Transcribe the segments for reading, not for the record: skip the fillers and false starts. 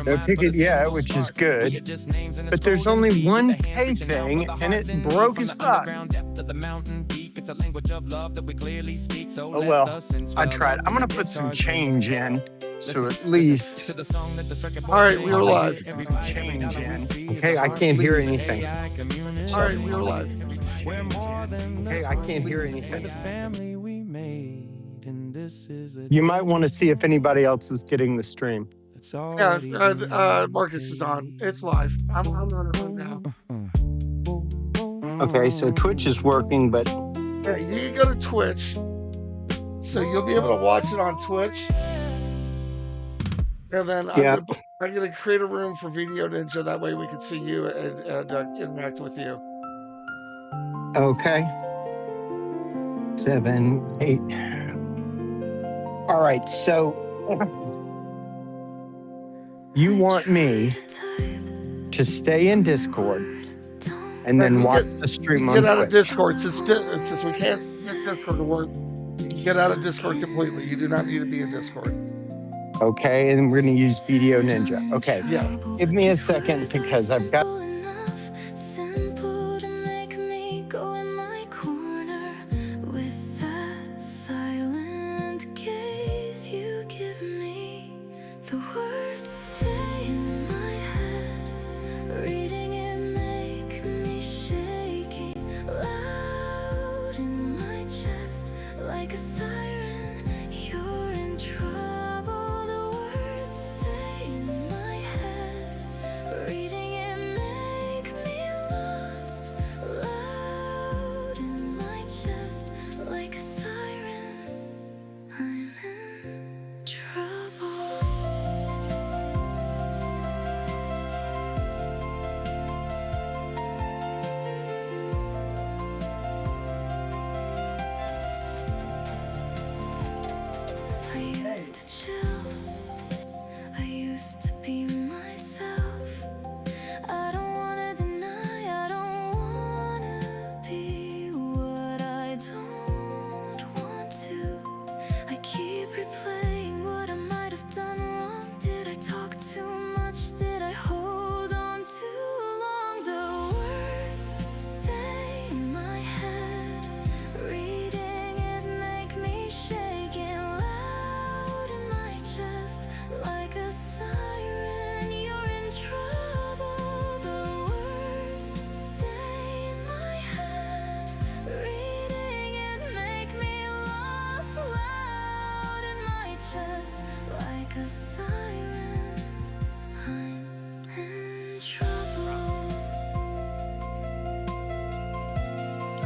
No ticket yet, which is good. But there's only one pay thing, and it broke as fuck. Oh well, I tried. I'm gonna put some change in, so at least. All right, we are live. Change in. Okay, I can't hear anything. All right, we are live. Okay, I can't hear anything. You might want to see if anybody else is getting the stream. Yeah, Marcus is on. It's live. I'm on it right now. Okay, so Twitch is working, but Yeah, you can go to Twitch, so you'll be able to watch it on Twitch. And then I'm gonna create a room for Video Ninja. That way we can see you and interact with you. okay. 7, 8. All right, so you want me to stay in Discord and then watch the stream on Get out of Twitch. Discord since we can't get Discord to work. You can get out of Discord completely. You do not need to be in Discord. Okay, and we're going to use Video Ninja. Okay, Yeah. give me a second because I've got.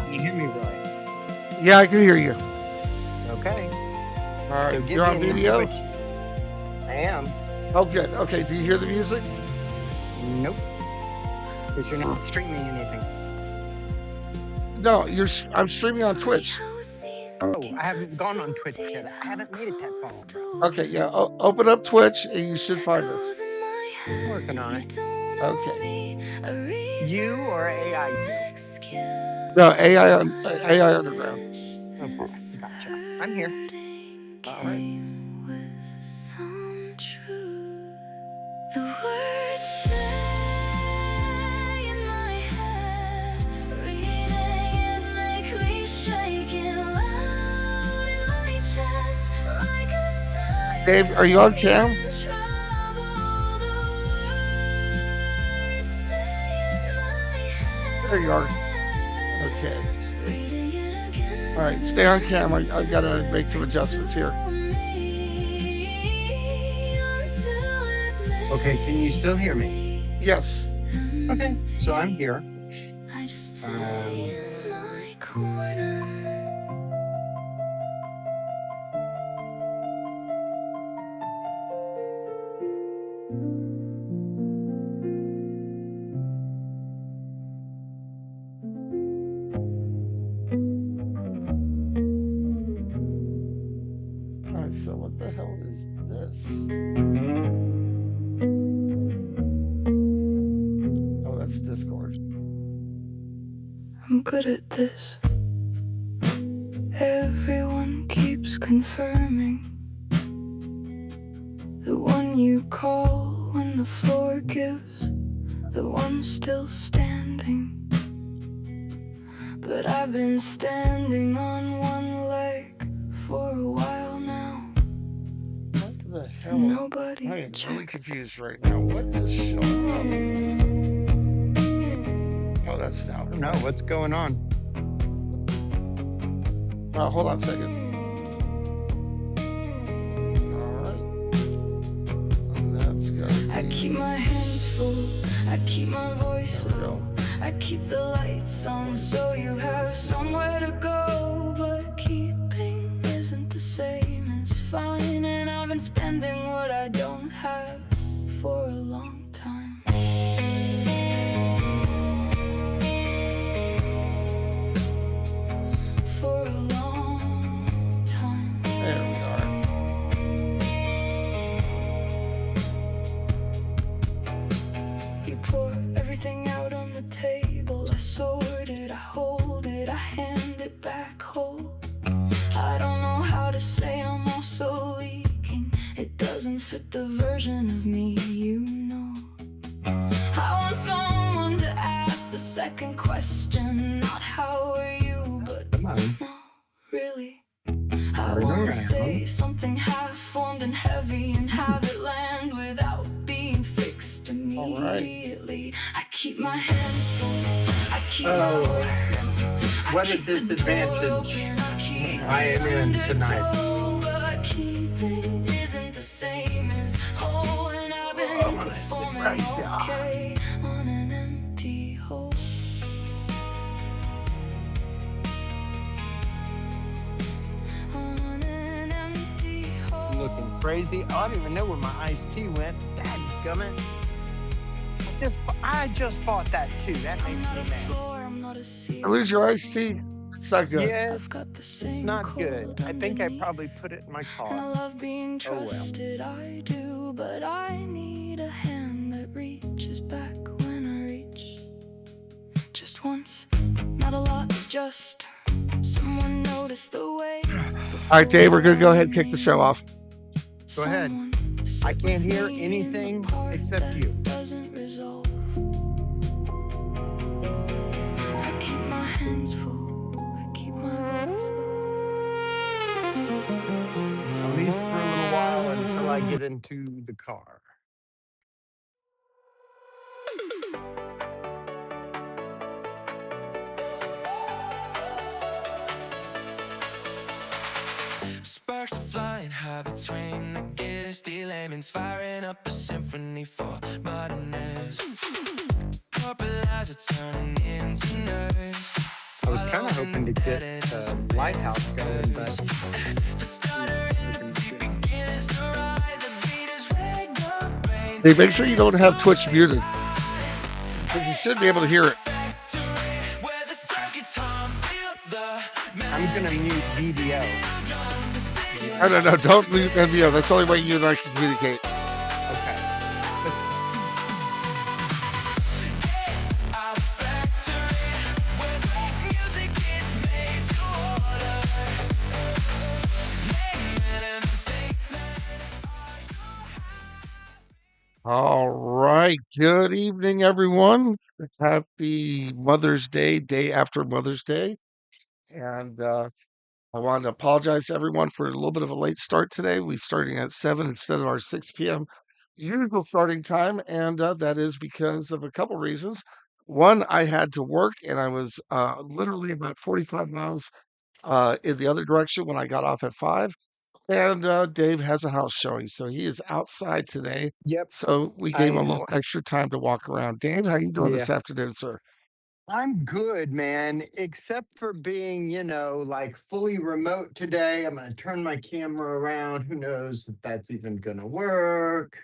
Can you hear me right? Yeah, I can hear you. Okay. All right, So you're on give me an video? input. I am. Oh, good. Okay, do you hear the music? Nope. Because you're not streaming anything. No, I'm streaming on Twitch. Oh, I haven't gone on Twitch yet. I haven't made it that far. Okay, yeah. Open up Twitch and you should find us. I'm working on it. Okay. You or AI? No, AI Underground. Okay, gotcha. I'm here. All right. Dave, are you on cam? There you are. Okay. All right, stay on cam. I've got to make some adjustments here. Okay, can you still hear me? Yes. Okay, so I'm here. All right, so what the hell is this? Oh, that's Discord. I'm good at this. Everyone keeps confirming the one when you call, when the floor gives, the one still standing. But I've been standing on one leg for a while now. What the hell? Nobody I am really checked. confused right now. What is showing up? Oh, that's now I don't know playing. what's going on. Hold on a second. All right. And that's gotta I be. keep my hands full, I keep my voice There we low, go. I keep the lights on so you have somewhere to go. But keeping isn't the same as fine, and I've been spending what I don't have for a long time. For a long time. There we are. You pour everything out on the table. I sort it, I hold it, I hand it back whole. I don't know how to say I'm also leaking. It doesn't fit the version of me you know. I want someone to ask the second question, not how are you, but Come on. no, really. I Turn wanna around. say something half-formed and heavy and have it land without being fixed immediately. I keep my hands full, I keep my voice low, I What a keep the door disadvantage open, I keep I am in it tonight. undertow. But keeping isn't the same as whole, and I've been I'm gonna sit performing right there. okay on an empty hole. On an empty hole. Looking crazy. I don't even know where my iced tea went. Dadgummit. I just bought that too. That I'm makes not me a mad. floor, I'm not a I ceiling. lose your iced tea. It's not good. Yeah, I've got the it's same not good. cold I think I underneath. probably put it in my And I car. love being Oh well. trusted, I do. But I need a hand that reaches back when I reach. Just once, not a lot, just someone noticed the way. All right, Dave, we're gonna go ahead and kick the show off. Go ahead. I can't hear anything except you. Doesn't resolve. I keep my hands full, I keep my voice low. At least for a little while until I get into the car. Sparks are flying high between the gears. DLayman's firing up a symphony for modernist. Purple eyes are turning into nerves. I was kind of hoping to get the lighthouse going, but Hey, make sure you don't have Twitch muted, because you should be able to hear it. I'm gonna mute VDO. No, don't mute NVO. That's the only way you and I can communicate. Okay. All right. Good evening, everyone. Happy Mother's Day, day after Mother's Day. And I wanted to apologize to everyone for a little bit of a late start today. We starting at 7 instead of our 6 p.m. usual starting time. And that is because of a couple reasons. One, I had to work and I was literally about 45 miles in the other direction when I got off at 5. And Dave has a house showing, so he is outside today. Yep, So we I gave him a am. little extra time to walk around. Dave, how you doing Yeah. this afternoon, sir? I'm good, man, except for being, like fully remote today. I'm gonna turn my camera around. Who knows if that's even gonna work?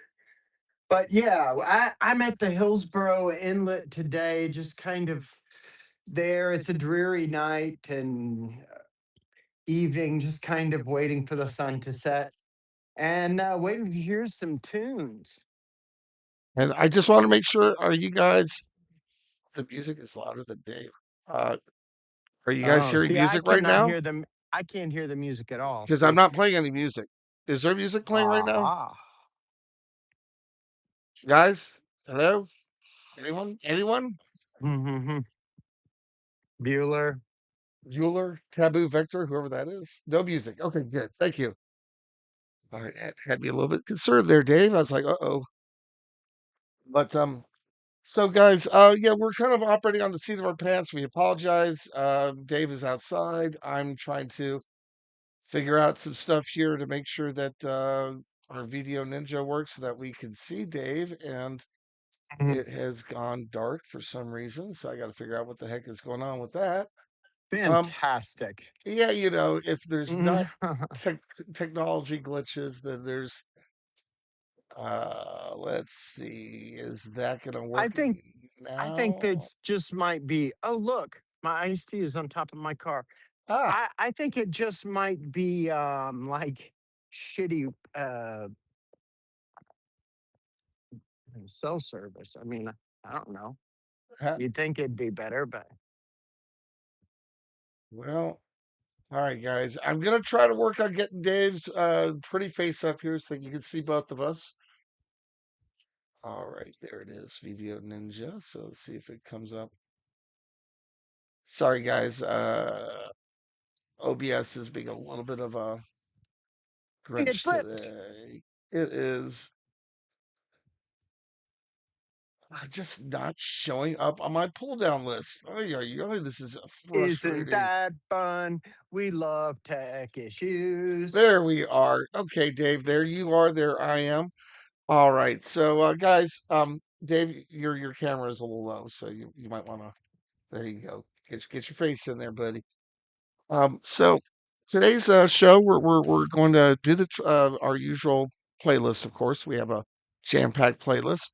But yeah, I'm at the Hillsborough Inlet today, just kind of there. It's a dreary night and evening, just kind of waiting for the sun to set and waiting to hear some tunes. And I just want to make sure, are you guys, the music is louder than Dave. Uh, are you guys Oh, hearing see, I music right cannot now? hear them. I can't hear the music at all. Because I'm See, not playing any music. Is there music playing right now? aha. Guys, hello? Anyone? Anyone? Mm-hmm. Bueller. Bueller, Taboo, Vector, whoever that is. No music. Okay, good. Thank you. All right, had me a little bit concerned there, Dave. I was like, uh-oh. But so guys, yeah, we're kind of operating on the seat of our pants. We apologize. Dave is outside. I'm trying to figure out some stuff here to make sure that our video ninja works so that we can see Dave. And Mhm. it has gone dark for some reason, so I got to figure out what the heck is going on with that. Um, Fantastic. yeah, if there's not Mhm. tech technology glitches, then there's let's see, is that gonna I work think I think now? that just might be. Oh, look, my iced tea is on top of my car. Ah, I think it just might be like shitty cell service. I mean, I don't know. ha- You'd think it'd be better, but well, all right, guys. I'm gonna try to work on getting Dave's pretty face up here so that you can see both of us. All right, there it is, Video Ninja. So let's see if it comes up. Sorry, guys. OBS is being a little bit of a and it Grinch flipped. today. It is just not showing up on my pull down list. Oh, yeah, this is Isn't frustrating. that fun? We love tech issues. There we are. Okay, Dave, there you are. There I am. All right. So, guys, Dave, your camera is a little low, so you might want to. There you go. Get your face in there, buddy. So today's show, we're going to do our usual playlist. Of course, we have a jam-packed playlist.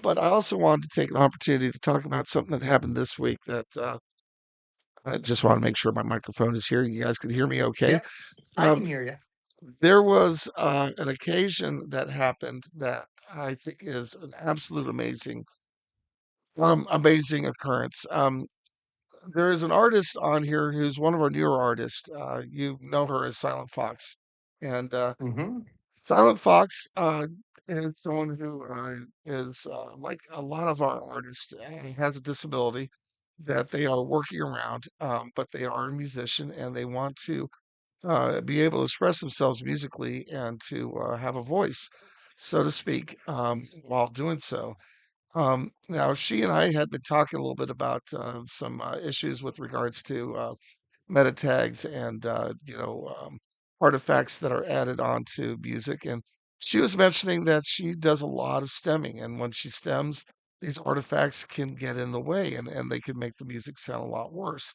But I also wanted to take an opportunity to talk about something that happened this week that I just want to make sure my microphone is here. You guys can hear me okay. Yep, I Um, can hear you. there was an occasion that happened that I think is an absolute amazing occurrence. There is an artist on here who's one of our newer artists. You know her as Silent Fox. And Hmm. Silent Fox is someone who is like a lot of our artists, has a disability that they are working around, but they are a musician and they want to be able to express themselves musically and to have a voice, so to speak, while doing so. Now, she and I had been talking a little bit about some issues with regards to meta tags and artifacts that are added onto music. And she was mentioning that she does a lot of stemming, and when she stems, these artifacts can get in the way, and they can make the music sound a lot worse.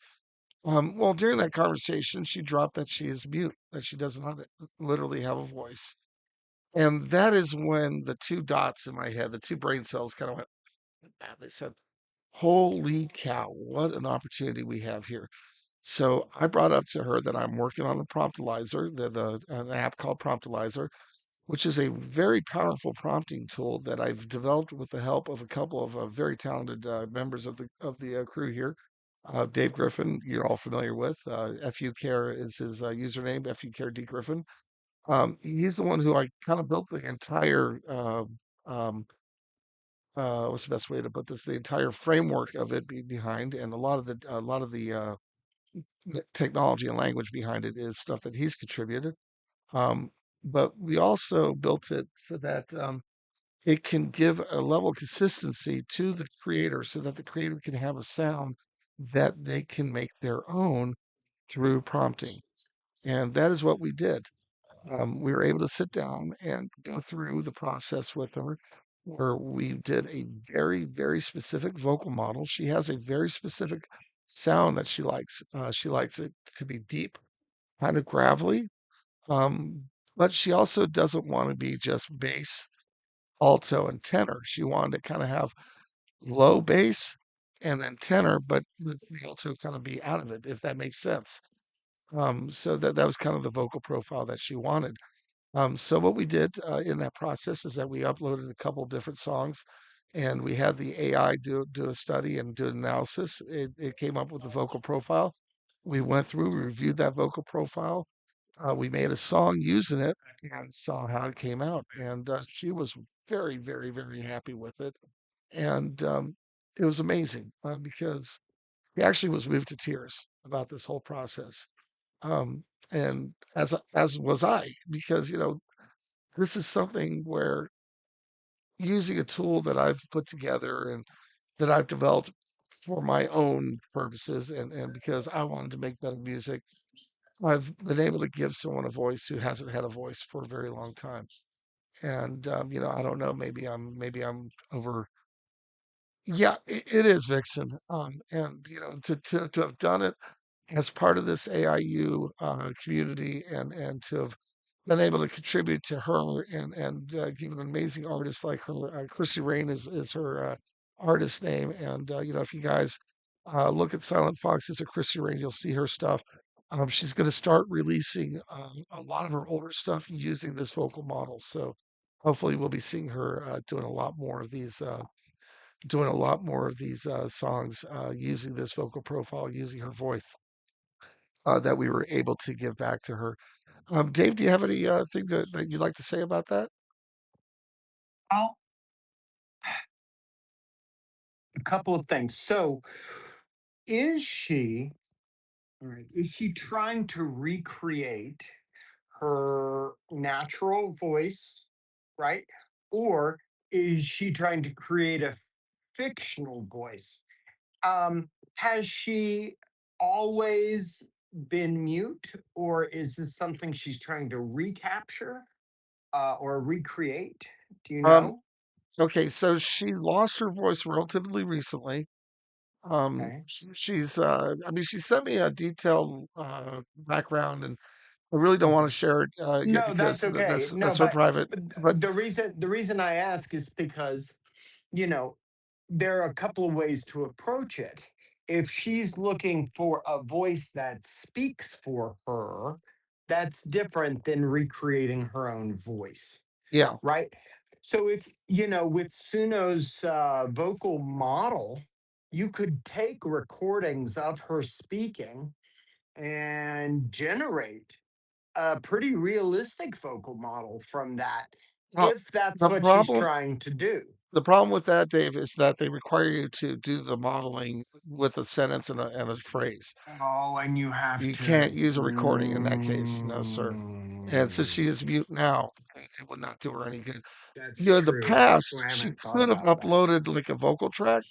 Well, during that conversation, she dropped that she is mute, that she does not literally have a voice. And that is when the two dots in my head, the two brain cells kind of went, "Ah," they said, holy cow, what an opportunity we have here. So I brought up to her that I'm working on a promptilizer, an app called Promptilizer, which is a very powerful prompting tool that I've developed with the help of a couple of very talented members of the crew here. Dave Griffin, you're all familiar with. FU Care is his username, FU Care D Griffin. He's the one who I kind of built the entire um, what's the best way to put this? The entire framework of it behind, and a lot of the technology and language behind it is stuff that he's contributed. Um, but we also built it so that it can give a level of consistency to the creator, so that the creator can have a sound that they can make their own through prompting. And that is what we did. We were able to sit down and go through the process with her where we did a very, very specific vocal model. She has a very specific sound that she likes. She likes it to be deep, kind of gravelly, but she also doesn't want to be just bass, alto, and tenor. She wanted to kind of have low bass and then tenor, but with the alto kind of be out of it, if that makes sense. So that was kind of the vocal profile that she wanted. So what we did in that process is that we uploaded a couple different songs, and we had the AI do a study and do an analysis. It came up with the vocal profile. We went through, we reviewed that vocal profile, We made a song using it and saw how it came out. And she was very, very, very happy with it. And it was amazing because he actually was moved to tears about this whole process. Um, and as was I, because this is something where using a tool that I've put together and that I've developed for my own purposes and because I wanted to make better music, I've been able to give someone a voice who hasn't had a voice for a very long time. And I don't know, maybe I'm over. Yeah, it is Vixen. And to have done it as part of this AIU community and to have been able to contribute to her and give an amazing artist like her. Chrissy Rain is her artist name, and if you guys look at Silent Foxes or Chrissy Rain, you'll see her stuff. She's going to start releasing a lot of her older stuff using this vocal model. So hopefully, we'll be seeing her doing a lot more of these songs using this vocal profile, using her voice that we were able to give back to her. Dave, do you have any thing that you'd like to say about that? Well, a couple of things. So, is she all right? Is she trying to recreate her natural voice, right? Or is she trying to create a fictional voice? Has she always been mute, or is this something she's trying to recapture or recreate? Do you Um, know? okay, so she lost her voice relatively recently. Okay. I mean, she sent me a detailed background, and I really don't want to Mhm. share it yet No, because that's okay. No, that's her private. but But the reason I ask is because you know there are a couple of ways to approach it. If she's looking for a voice that speaks for her, that's different than recreating her own voice, yeah, right? So if with Suno's vocal model, you could take recordings of her speaking and generate a pretty realistic vocal model from that, well, if that's the what she's problem trying to do. the problem with that, Dave, is that they require you to do the modeling with a sentence and a phrase. Oh, and you have You to. can't use a recording in that case. No, sir. And since she is mute now, it would not do her any good. That's In the true. past, I she haven't thought could have about that. uploaded like a vocal track,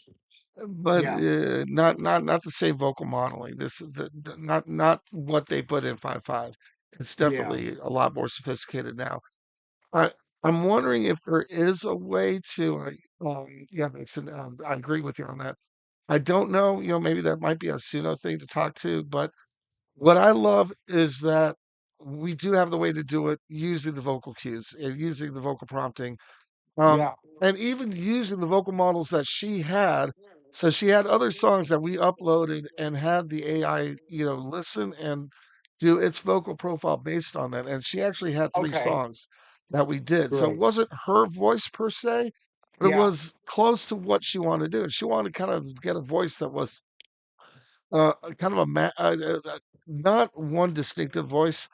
but Yeah. not the same vocal modeling. Not what they put in 5.5. It's Yeah. definitely a lot more sophisticated now. I I'm wondering if there is a way to yeah, I agree with you on that. I don't know, maybe that might be a Suno thing to talk to, but what I love is that we do have the way to do it using the vocal cues and using the vocal prompting, um, Yeah. and even using the vocal models that she had. So she had other songs that we uploaded and had the AI, listen and do its vocal profile based on that. And she actually had three Okay. songs that we did. So it Great. wasn't her voice per se, but it Yeah. was close to what she wanted to do. And she wanted to kind of get a voice that was kind of not one distinctive voice,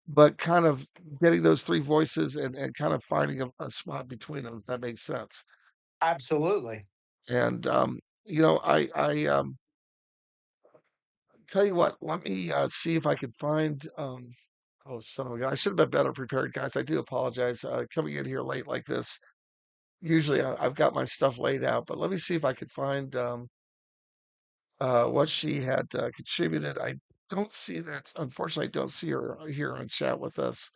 but kind of getting those three voices and kind of finding a spot between them, if that makes sense. Absolutely. And I tell you what, let me see if I can find. Oh, son of a gun! I should have been better prepared, guys. I do apologize. Coming in here late like this. Usually, I've got my stuff laid out, but let me see if I could find what she had contributed. I don't see that. Unfortunately, I don't see her here on chat with us.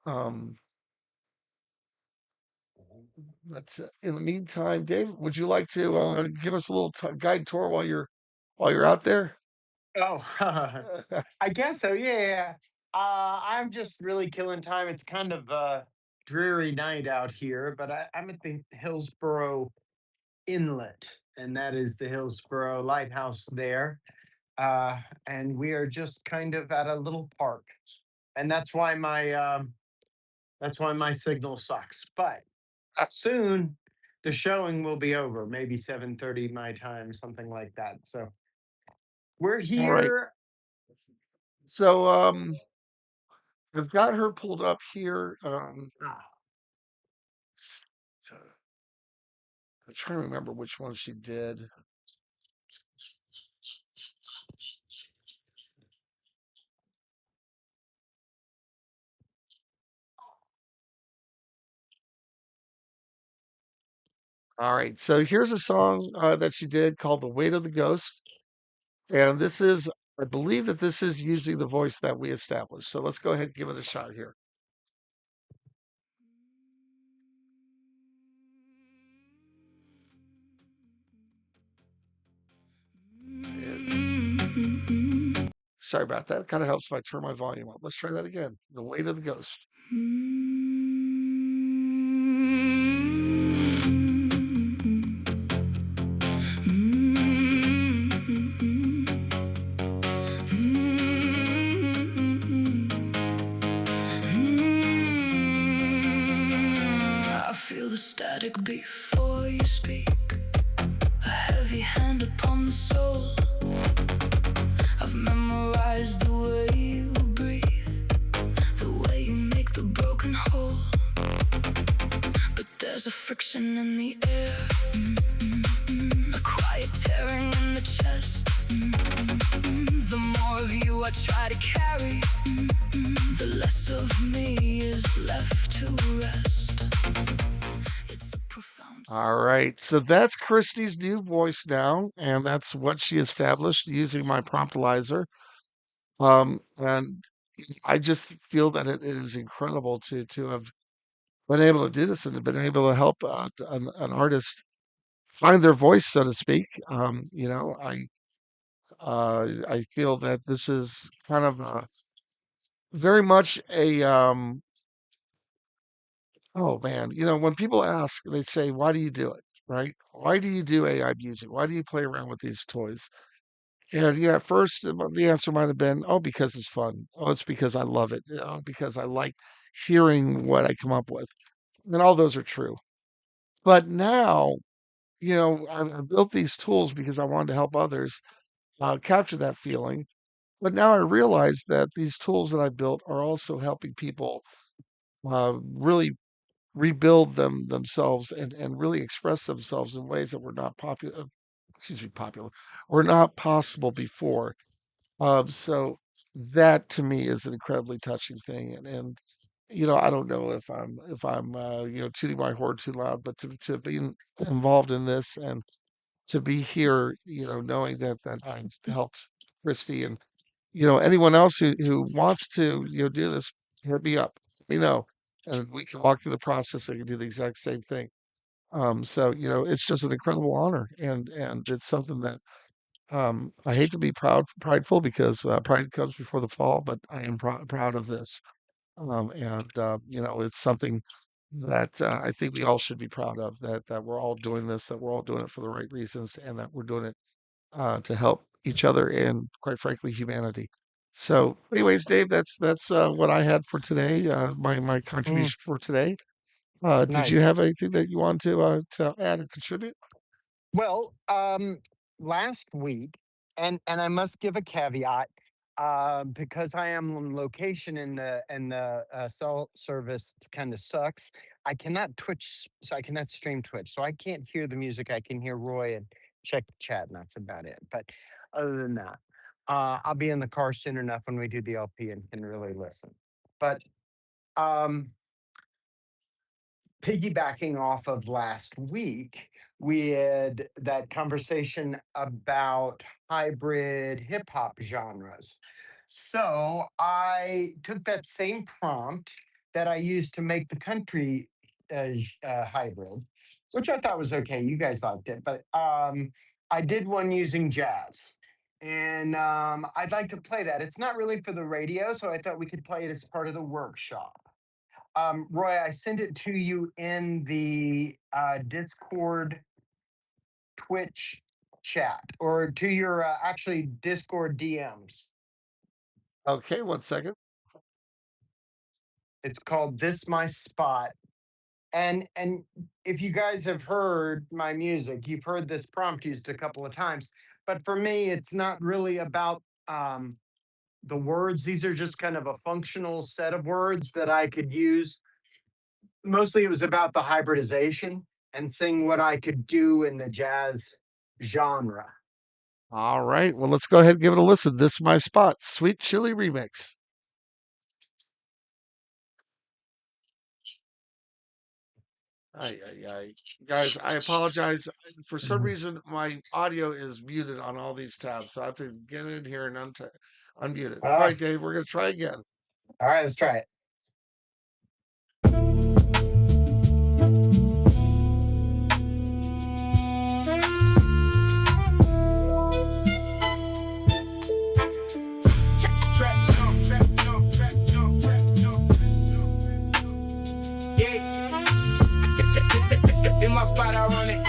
Um, but in the meantime, Dave, would you like to give us a little guide tour while you're out there? Oh, I guess so. Yeah, yeah, yeah. I'm just really killing time. It's kind of a dreary night out here, but I'm at the Hillsborough Inlet, and that is the Hillsborough Lighthouse there. And we are just kind of at a little park, and that's why my signal sucks. But soon, the showing will be over. Maybe 7:30 my time, something like that. So we're All right. here. So I've got her pulled up here. So I'm trying to remember which one she did. All right, so here's a song that she did called "The Weight of the Ghost," and this is, I believe that this is using the voice that we established. So let's go ahead and give it a shot here. Sorry about that. It kind of helps if I turn my volume up. Let's try that again. "The Weight of the Ghost." I feel the static before you speak, a heavy hand upon the soul. I've memorized the way you breathe, the way you make the broken whole. But there's a friction in the air, a quiet tearing in the chest. The more of you I try to carry, the less of me is left to rest. It's a profound. All right, so that's Christy's new voice now, and that's what she established using my promptilizer. And I just feel that it is incredible to have been able to do this and have been able to help an artist find their voice, so to speak. I feel that this is kind of very much a oh man, when people ask, they say, "Why do you do it?" Right? Why do you do AI music? Why do you play around with these toys? And at first the answer might have been, "Oh, because it's fun. Oh, it's because I love it. Oh, because I like hearing what I come up with." And all those are true. But now, I've built these tools because I wanted to help others capture that feeling. But now I realize that these tools that I built are also helping people really rebuild themselves and really express themselves in ways that were not popular. Excuse me, popular, or not possible before. So that to me is an incredibly touching thing, and I don't know if I'm tooting my horn too loud, but to be involved in this and to be here, knowing that I've helped Christy and anyone else who wants to do this, hit me up, let me know, and we can walk through the process and can do the exact same thing. So it's just an incredible honor, and it's something that I hate to be prideful because pride comes before the fall, but I am proud of this. And it's something that I think we all should be proud of, that we're all doing this, that we're all doing it for the right reasons, and that we're doing it to help each other and, quite frankly, humanity. So, anyways, Dave, that's what I had for today. My Mm, contribution for today. Did you nice. have anything that you want to add and contribute? Well, last week, and I must give a caveat, because I am on location and the cell service kind of sucks. I cannot Twitch, so I cannot stream Twitch, so I can't hear the music. I can hear Roy and check the chat, and that's about it. But other than that, I'll be in the car soon enough when we do the LP and can really listen. But um, piggybacking off of last week, we had that conversation about hybrid hip hop genres. So I took that same prompt that I used to make the country hybrid, which I thought was okay. You guys liked it, but I did one using jazz. And I'd like to play that. It's not really for the radio, so I thought we could play it as part of the workshop. Roy, I sent it to you in the Discord Twitch chat or to your actually Discord DMs. Okay, 1 second. It's called This My Spot. And if you guys have heard my music, you've heard this prompt used a couple of times. But for me, it's not really about the words. These are just kind of a functional set of words that I could use. Mostly it was about the hybridization and seeing what I could do in the jazz genre. All right. Well, let's go ahead and give it a listen. This is my spot, Sweet Chili Remix. Ay. Guys, I apologize. For some Mhm. reason, my audio is muted on all these tabs, so I have to get in here and unmute it. All Ah, right, Dave, we're gonna try again. all right, let's try it. In my spot, I run it.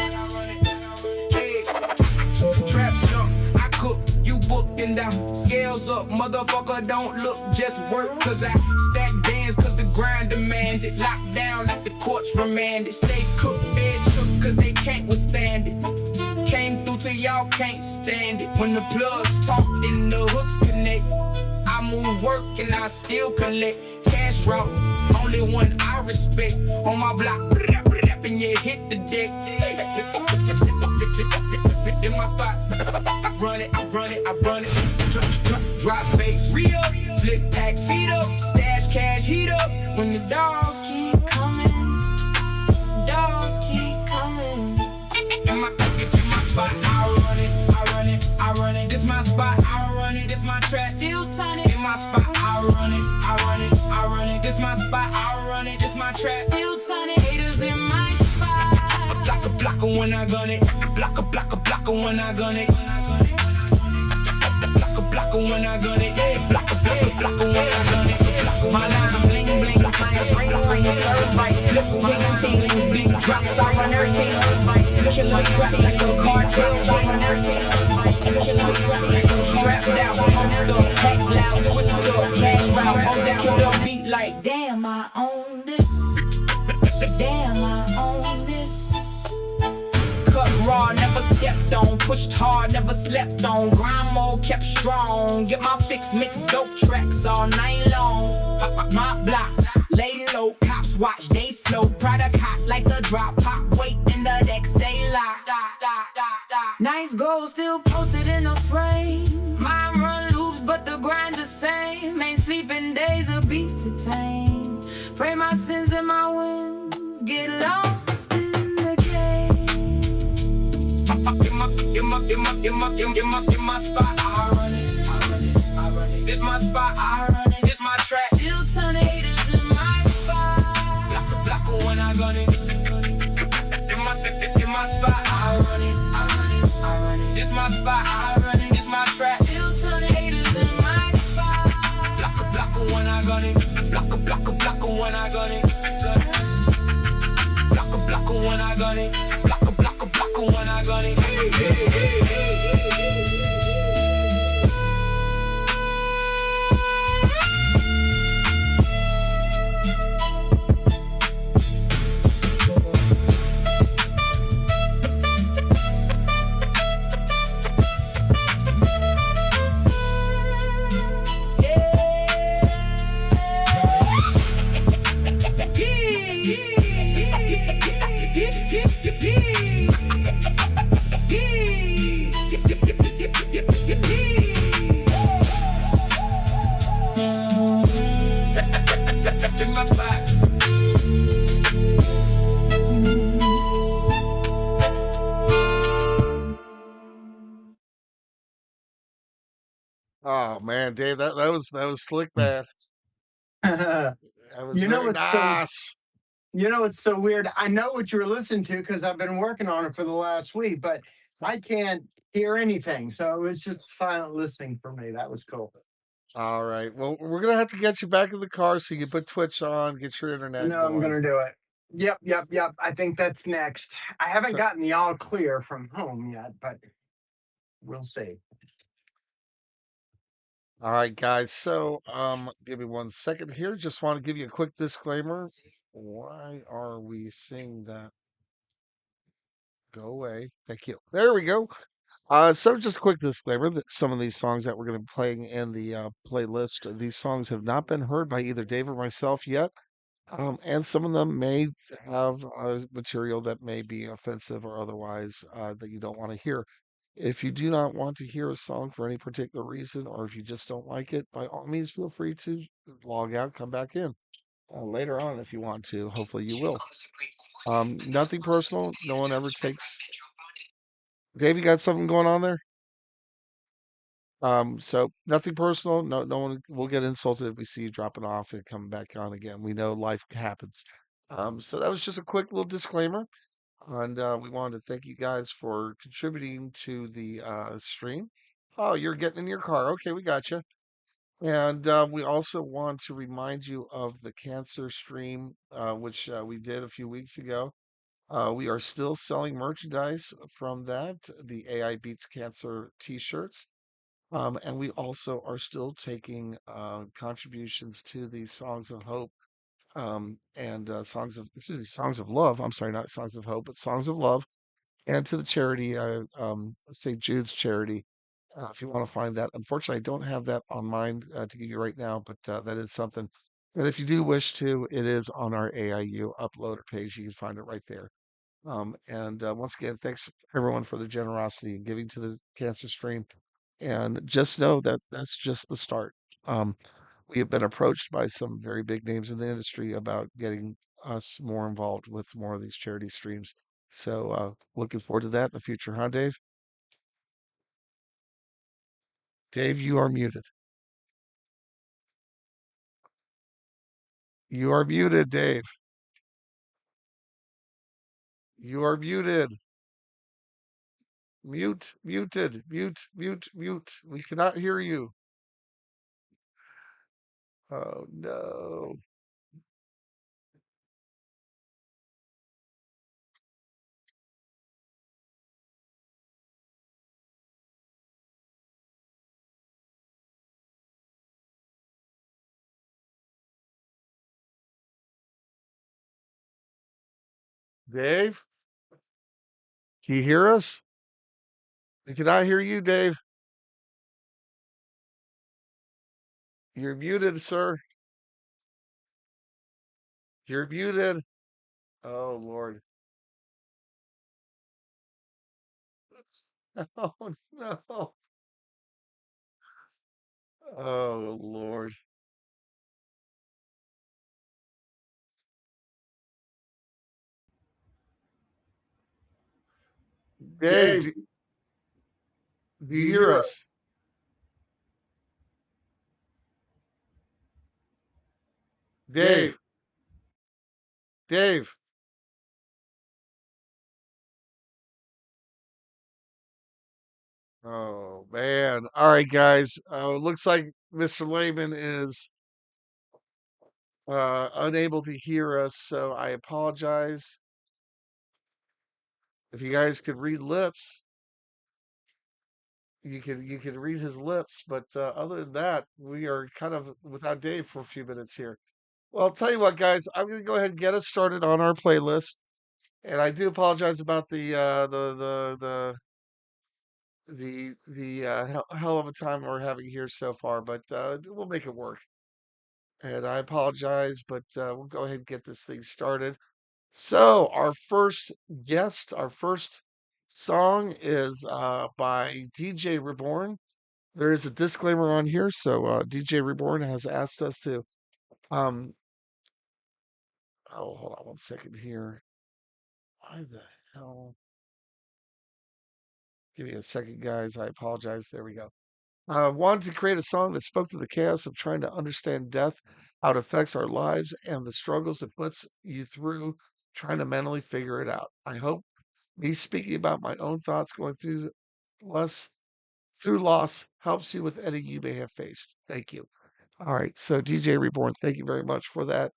Yeah. Trap jump, I cook, you booked and down. Scales up, motherfucker, don't look, just work. Cause I stack bands, cause the grind demands it. Locked down like the courts remanded. Stay cooked, fed shook, cause they can't withstand it. Came through till y'all can't stand it. When the plugs talk, then the hooks connect. I move work and I still collect cash route. Only one I respect. On my block, and you hit the deck. In my spot, I run it. Drop bass, re-up, flip packs, feet up, stash cash, heat up. When the dogs keep coming, In my spot, I run it. This my spot, I run it. This my track, still turn it. In my spot, I run it. This my spot, I run it. This my track, still turn it. Haters in my spot. Blocker when I gun it. Blocker when I gun it. Blocker when I gun it. Yeah, blocker when I gun it. My line bling bling, clients ring serve right. Flip ting, big drops on her team. Killer trap like a cartel on her team. Strapped out, stuff, packs loud, twist up, cash route, on down to the beat like damn, I own this. Damn, I own this. Cut raw, never stepped on. Pushed hard, never slept on. Grind mode kept strong. Get my fix, mix dope tracks all night long. Pop my block, lay low. Cops watch, they slow. Product hot like a drop. Pop weight in the deck, stay locked. Nice gold, still posted in a frame. Mine run loops, but the grind the same. Ain't sleeping days, a beast to tame. Pray my sins and my wins get lost in the game. In my spot, I run it. This my spot, I run it. This my track. Still turn haters in my spot. Blocker when I gun it. In my spot, I run it. This my spot, I run it. This my track. Still turn haters in my spot. Blocker when I gun it. Blocker when I gun it. Blocker when I gun it. Blocker when I gun it. Oh man, Dave, that was slick, man. That was You know very what's so nice. you know what's so weird? I know what you're listening to because I've been working on it for the last week, but I can't hear anything. So it was just silent listening for me. That was cool. All right. Well, we're gonna have to get you back in the car so you can put Twitch on, get your internet No, I'm going. gonna do it. Yep. I think that's next. I haven't So, gotten the all clear from home yet, but we'll see. all right, guys. So, give me 1 second here. Just want to give you a quick disclaimer. Why are we seeing that go away? Thank you. There we go. So just a quick disclaimer that some of these songs that we're going to be playing in the playlist, these songs have not been heard by either Dave or myself yet. And some of them may have material that may be offensive or otherwise that you don't want to hear. If you do not want to hear a song for any particular reason, or if you just don't like it, by all means, feel free to log out, come back in later on if you want to. Hopefully, you will. Nothing personal. No one ever takes. Dave, you got something going on there? So nothing personal. No one will get insulted if we see you dropping off and coming back on again. We know life happens. So that was just a quick little disclaimer. And we wanted to thank you guys for contributing to the stream. Oh, you're getting in your car. Okay, we got you. And we also want to remind you of the cancer stream, which we did a few weeks ago. We are still selling merchandise from that, the AI Beats Cancer t-shirts. And we also are still taking contributions to the Songs of Hope and Songs of Love. I'm sorry, not Songs of Hope, but Songs of Love, and to the charity, St. Jude's charity. If you want to find that, unfortunately, I don't have that on mine to give you right now, but that is something. And if you do wish to, it is on our AIU uploader page. You can find it right there. And once again, thanks everyone for the generosity and giving to the cancer stream. And just know that that's just the start. Um, we have been approached by some very big names in the industry about getting us more involved with more of these charity streams. So looking forward to that in the future, huh, Dave? Dave, you are muted. You are muted, Dave. You are muted. Mute. We cannot hear you. Oh no. Dave, can you hear us? We cannot hear you, Dave. You're muted, sir. You're muted. Oh Lord. Oh no. Oh Lord. Dave, Dave, do do you you hear hear us? us? Dave, Dave, Dave. Oh man. All right, guys. Looks like Mr. Layman is unable to hear us, so I apologize. If you guys could read lips, you can read his lips, but other than that, we are kind of without Dave for a few minutes here. Well, I'll tell you what, guys, I'm gonna go ahead and get us started on our playlist. And I do apologize about the hell of a time we're having here so far, but we'll make it work. And I apologize, but we'll go ahead and get this thing started. So our first guest, our first song is by DJ Reborn. There is a disclaimer on here, so DJ Reborn has asked us to. Um, oh, hold on one second here. Why the hell? Give me a second, guys. I apologize. There we go. Wanted to create a song that spoke to the chaos of trying to understand death, how it affects our lives, and the struggles it puts you through trying to mentally figure it out. I hope me speaking about my own thoughts going less through loss helps you with any you may have faced. Thank you. All right. So, DJ Reborn, thank you very much for that.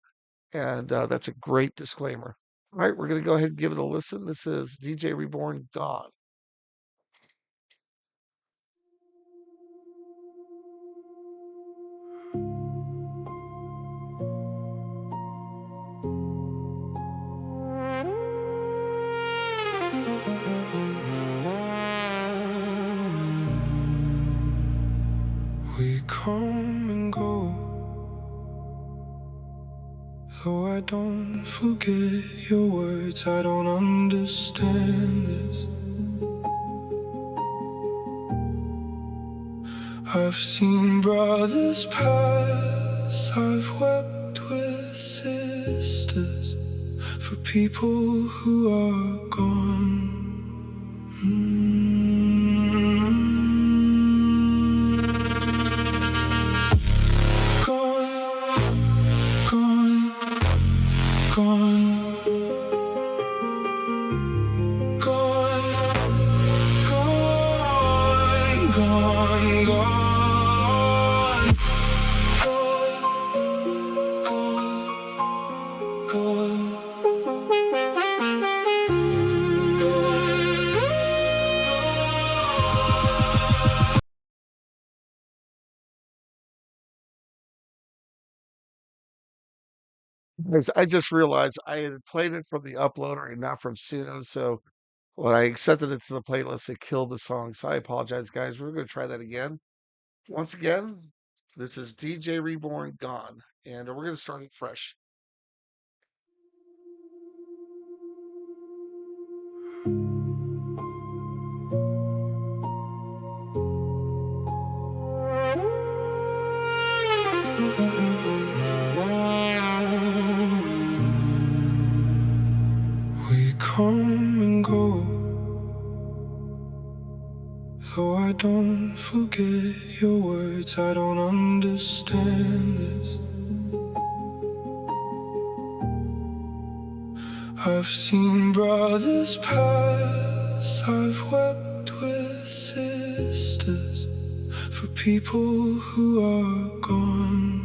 And that's a great disclaimer. All right. We're going to go ahead and give it a listen. This is DJ Reborn Gone. come and go, though I don't forget your words. I don't understand this. I've seen brothers pass, I've wept with sisters for people who are gone. Guys, I just realized I had played it from the uploader and not from Suno. So when I accepted it to the playlist, it killed the song. So I apologize, guys. We're going to try that again. Once again, this is DJ Reborn Gone, and we're going to start it fresh. We come and go, though I don't forget your words. I don't understand this. I've seen brothers pass, I've wept with sisters for people who are gone.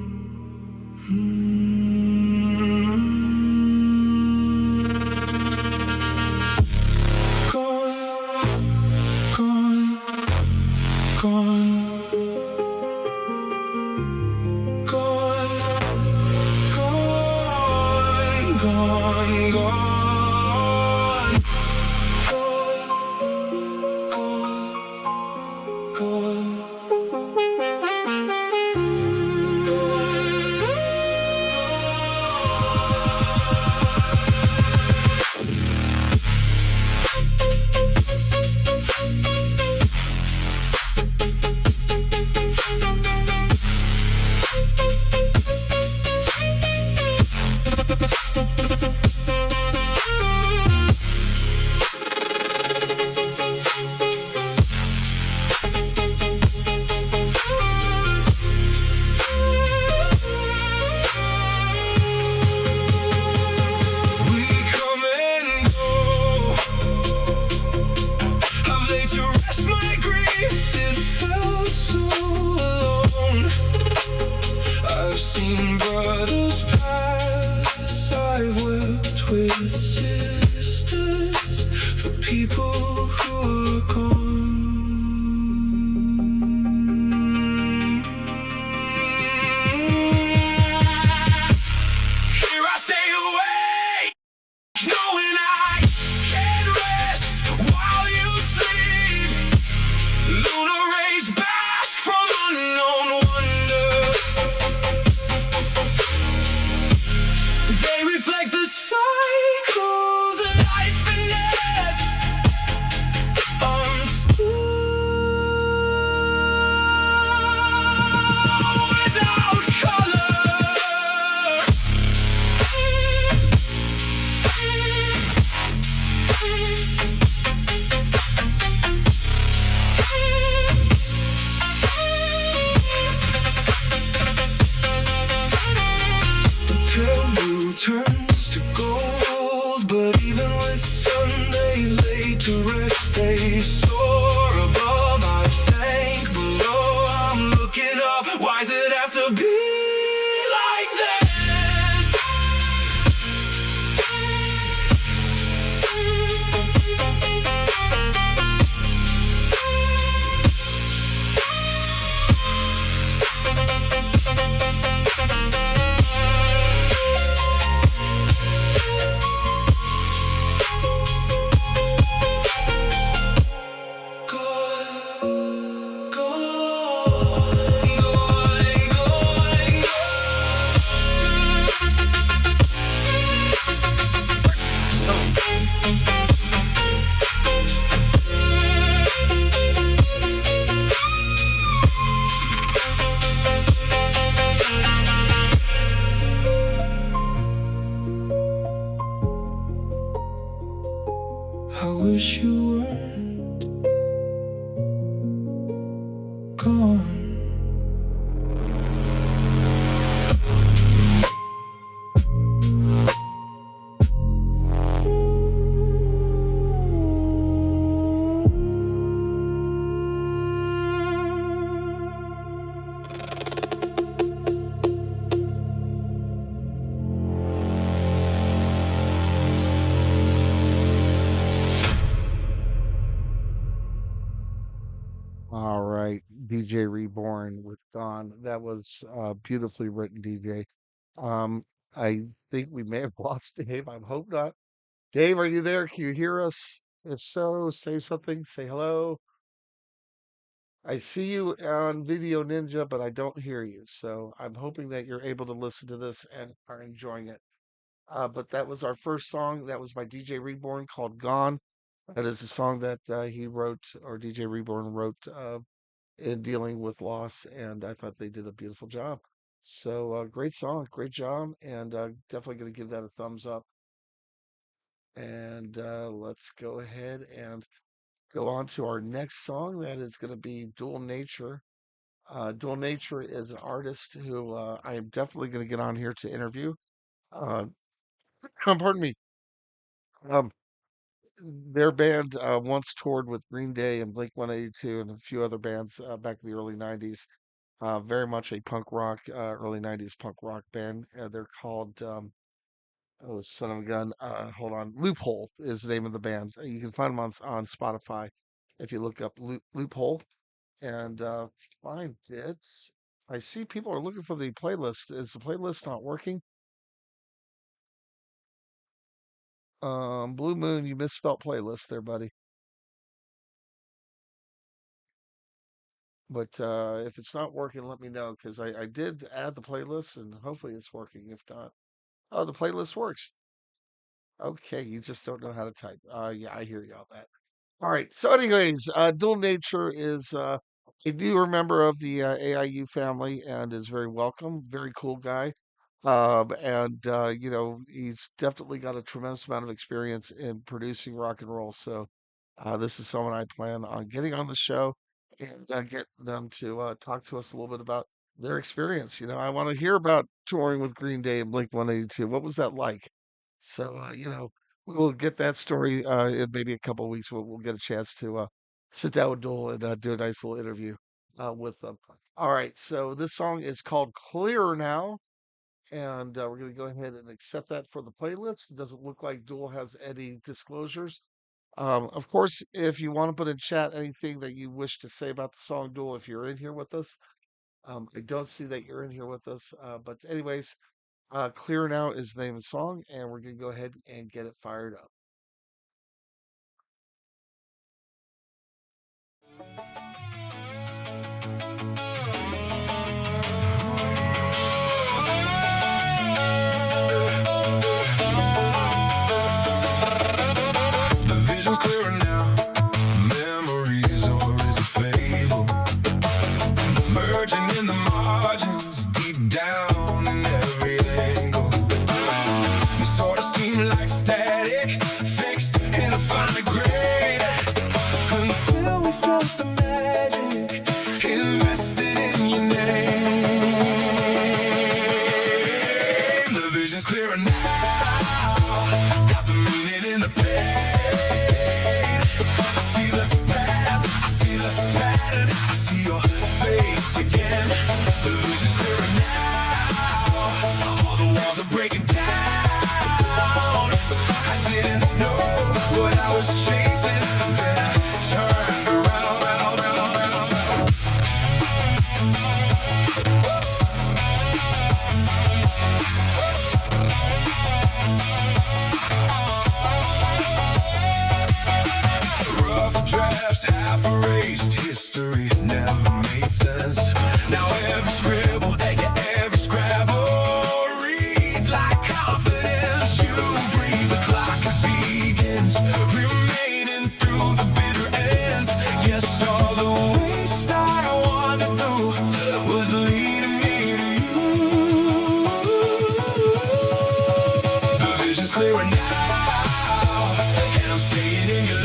I wish you weren't gone. All right, DJ Reborn with Gone. That was beautifully written, DJ. Um, I think we may have lost Dave. I hope not. Dave, are you there? Can you hear us? If so, say something. Say hello. I see you on Video Ninja, but I don't hear you. So I'm hoping that you're able to listen to this and are enjoying it. But that was our first song. That was by DJ Reborn called Gone. That is a song that he wrote, or DJ Reborn wrote, in dealing with loss, and I thought they did a beautiful job. So great song, great job, and definitely going to give that a thumbs up. And let's go ahead and go on to our next song. That is going to be Dual Nature. Dual Nature is an artist who I am definitely going to get on here to interview. Uh, pardon me. Um, their band once toured with Green Day and Blink 182 and a few other bands back in the early 90s. Very much a punk rock, early 90s punk rock band. They're called, oh, son of a gun. Hold on. Loophole is the name of the band. You can find them on Spotify if you look up Loophole. And find it. I see people are looking for the playlist. Is the playlist not working? Blue Moon, you misspelled playlist there, buddy. But if it's not working, let me know because I did add the playlist and hopefully it's working. If not, oh, the playlist works. Okay, you just don't know how to type. Yeah, I hear you on that. All right. So, anyways, Dual Nature is a newer member of the AIU family and is very welcome. Very cool guy. And he's definitely got a tremendous amount of experience in producing rock and roll. So, this is someone I plan on getting on the show and getting them to talk to us a little bit about their experience. I want to hear about touring with Green Day and Blink 182. What was that like? So, we'll get that story in maybe a couple of weeks. We'll get a chance to sit down with Dole and do a nice little interview with them. All right. So, this song is called Clearer Now. And we're going to go ahead and accept that for the playlist. It doesn't look like Duel has any disclosures. Of course, if you want to put in chat anything that you wish to say about the song Duel, if you're in here with us, I don't see that you're in here with us. But anyways, Clear Now is the name of the song, and we're going to go ahead and get it fired up. The vision's clearer now. Memories, or is it fable? Merging in the margins, deep down in every angle. You sort of seem like static, fixed in a finer grade. Until we felt the magic invested in your name. The vision's clearer now. Got the meaning in the pain. I see the path, I see the pattern, I see your face again. The vision's clearer now. All the walls are breaking down. I didn't know what I was chasing. Then I turned around, round, round, round. Rough drafts, half erased, history never made sense. Now every scribble, yeah, every scrabble reads like confidence. You breathe, the clock begins, remaining through the bitter ends. Yes, all the waste I wanted through was leading me to you. The vision's clearer now, and I'm staying in your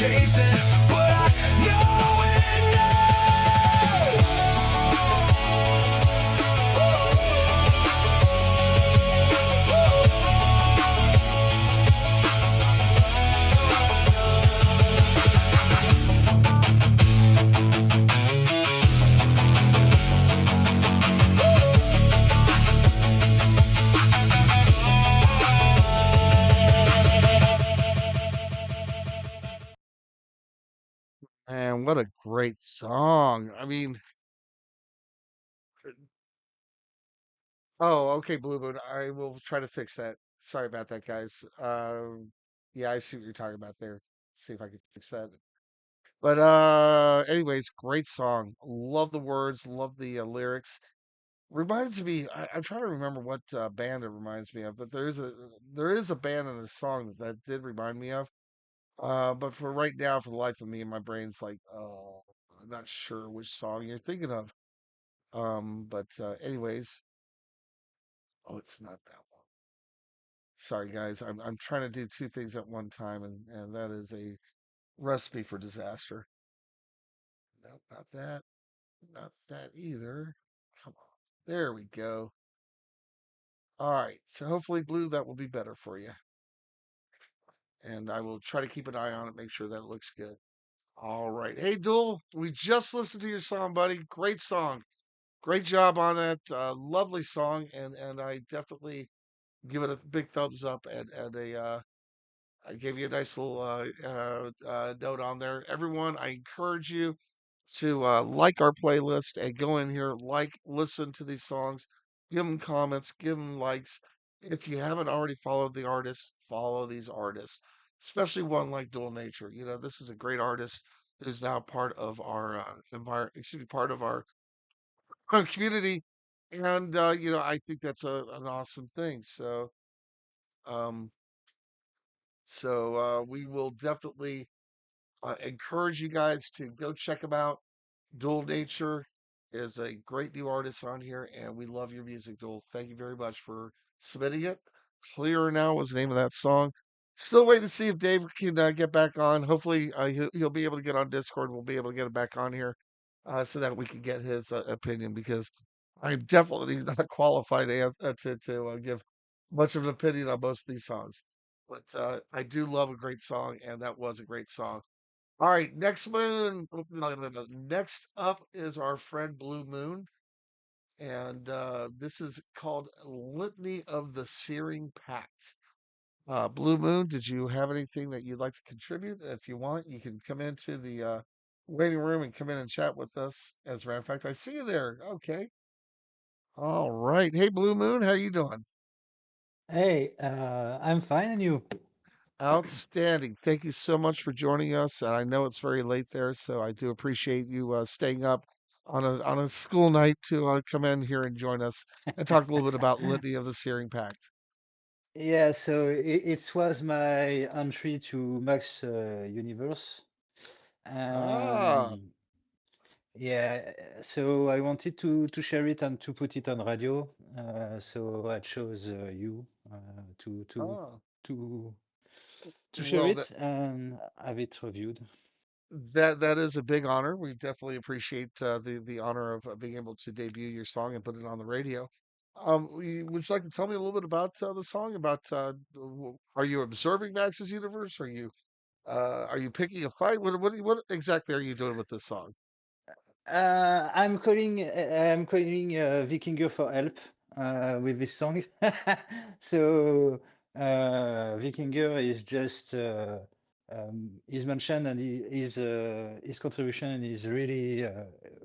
chasing, but I know it And what a great song. I mean, oh, okay, Blue Moon. I will try to fix that. Sorry about that, guys. Yeah, I see what you're talking about there. See if I can fix that. But anyways, great song. Love the words, love the lyrics. Reminds me, I'm trying to remember what band it reminds me of, but there is a band in the song that did remind me of. But for right now, for the life of me, my brain's like, oh, I'm not sure which song you're thinking of. But anyways, oh, it's not that one. Sorry, guys. I'm trying to do two things at one time, and that is a recipe for disaster. No, not that. Not that either. Come on. There we go. All right. So hopefully, Blue, that will be better for you. And I will try to keep an eye on it, make sure that it looks good. All right. Hey, Duel, we just listened to your song, buddy. Great song. Great job on that. Lovely song. And I definitely give it a big thumbs up and I gave you a nice little note on there. Everyone, I encourage you to like our playlist and go in here, like, listen to these songs, give them comments, give them likes. If you haven't already followed the artists, follow these artists, especially one like Dual Nature. You know, this is a great artist who's now part of our part of our community, and I think that's an awesome thing. Um, we will definitely encourage you guys to go check them out. Dual Nature is a great new artist on here, and we love your music, Dual. Thank you very much for submitting it. Clearer Now was the name of that song. Still waiting to see if Dave can get back on. Hopefully, he'll be able to get on Discord. We'll be able to get him back on here so that we can get his opinion because I'm definitely not qualified to give much of an opinion on most of these songs. But I do love a great song, and that was a great song. All right, next one. Next up is our friend Blue Moon, and this is called Litany of the Searing Pact. Blue Moon, did you have anything that you'd like to contribute? If you want, you can come into the waiting room and come in and chat with us. As a matter of fact, I see you there. Okay. All right. Hey, Blue Moon, how you doing? Hey, I'm fine, and you? Outstanding. Thank you so much for joining us. And I know it's very late there, so I do appreciate you staying up on a school night to come in here and join us and talk a little bit about Litany of the Searing Pact. Yeah, so it was my entry to Max Universe. Ah, Um, yeah, so I wanted to share it and to put it on radio. So I chose you to to ah. to to share Well, that it and have it reviewed. that is a big honor. We definitely appreciate the honor of being able to debut your song and put it on the radio. Would you like to tell me a little bit about the song? About are you observing Max's universe? Are you picking a fight? What exactly are you doing with this song? I'm calling Vikinger for help with this song. So Vikinger is just is mentioned and his contribution is really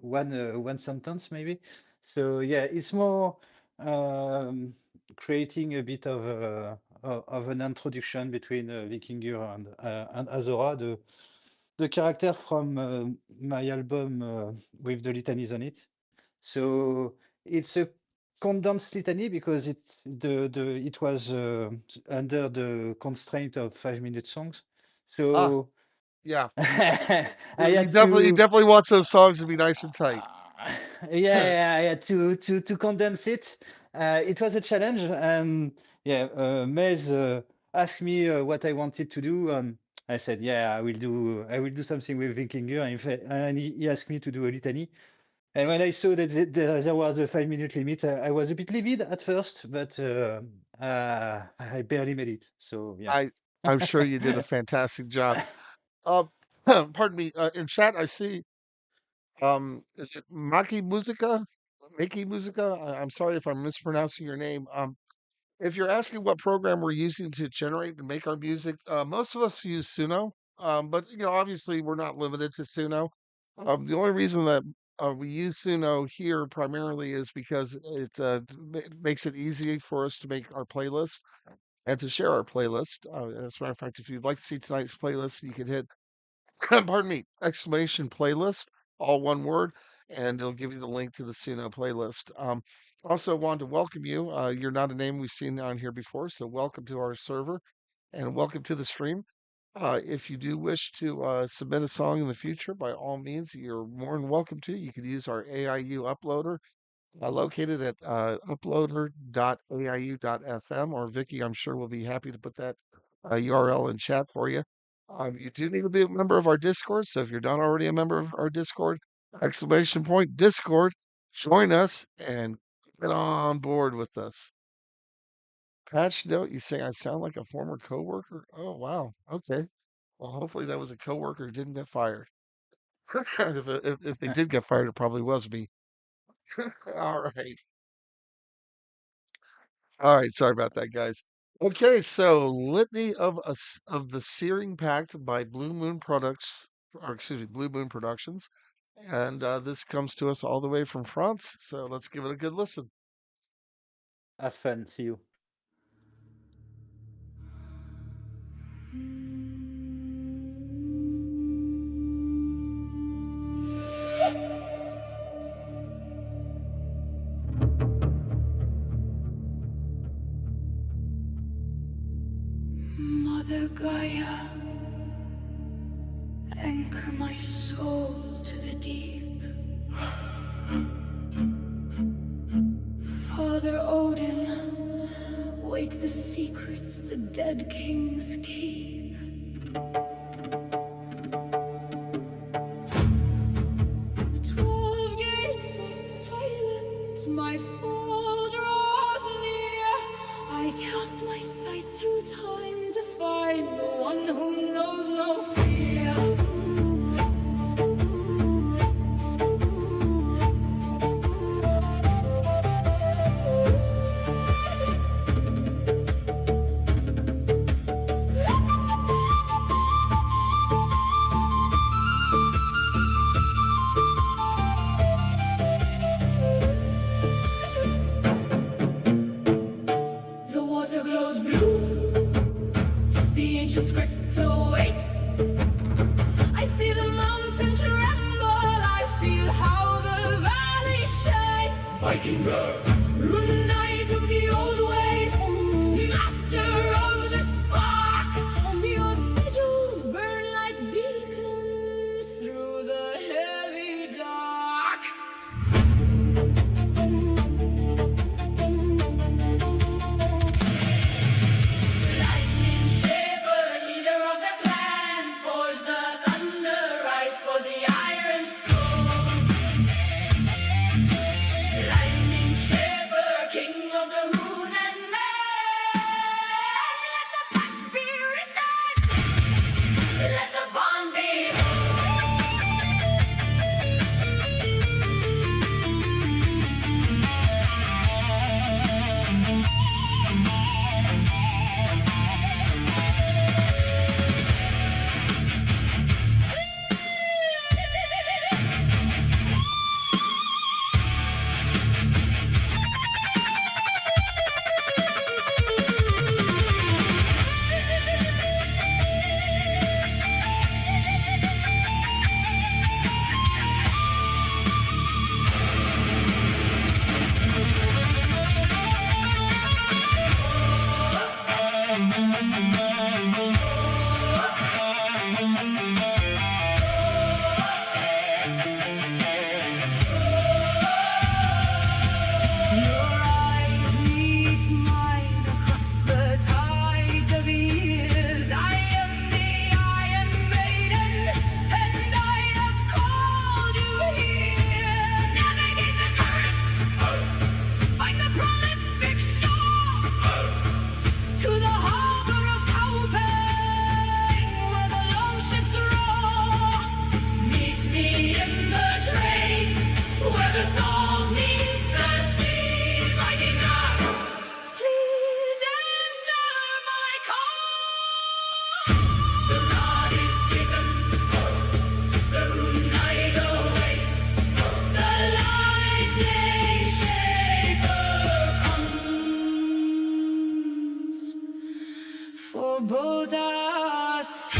one sentence maybe. So yeah, it's more um, creating a bit of an introduction between Vikinger and Azora, the character from my album with the litanies on it. So it's a condensed litany because it was under the constraint of 5 minute songs. Ah, So yeah. I You had definitely you to definitely want those songs to be nice and tight. yeah, I had to condense it. It was a challenge, and yeah, Maze asked me what I wanted to do. I said, yeah, I will do something with Vikinger, and he asked me to do a litany. And when I saw that there was a 5 minute limit, I was a bit livid at first, but I barely made it. So yeah. I I'm sure you did a fantastic job. Um, pardon me. In chat, I see. Is it Maki Musica? I'm sorry if I'm mispronouncing your name. If you're asking what program we're using to generate and make our music, most of us use Suno. But obviously, we're not limited to Suno. The only reason that we use Suno here primarily is because it makes it easy for us to make our playlist and to share our playlist. As a matter of fact, if you'd like to see tonight's playlist, you can hit pardon me, exclamation playlist, all one word, and it'll give you the link to the Suno playlist. Also, wanted to welcome you. You're not a name we've seen on here before, so welcome to our server and welcome to the stream. If you do wish to submit a song in the future, by all means, you're more than welcome to. You could use our AIU uploader located at uploader.aiu.fm, or Vicky, I'm sure will be happy to put that URL in chat for you. You do need to be a member of our Discord, so if you're not already a member of our Discord, exclamation point Discord, join us and get on board with us. Patch note, you say I sound like a former coworker? Oh wow, okay. Well, hopefully that was a coworker who didn't get fired. If they did get fired, it probably was me. All right. All right, sorry about that, guys. Okay, so Litany of the Searing Pact by Blue Moon Products, or excuse me, Blue Moon Productions, and this comes to us all the way from France. So let's give it a good listen. Have fun. See you. Mother Gaia, anchor my soul to the deep. Father Odin, wake the secrets the dead kings keep. The 12 gates are silent, my fall draws near. I cast my sight through time to find the one who knows no fear. The water glows blue, the ancient script awaits. I see the mountain tremble, I feel how the valley shakes. Vikinger, rune knight of the old ways, master of the spark. Your sigils burn like beacons through the heavy dark. Lightning shaper, leader of the clan, forge the thunder, rise for the iron storm. Lightning shaper, king of the rune and man, let the pact be written, let the bond be. Your eyes meet mine across the tides of years. I am the both us.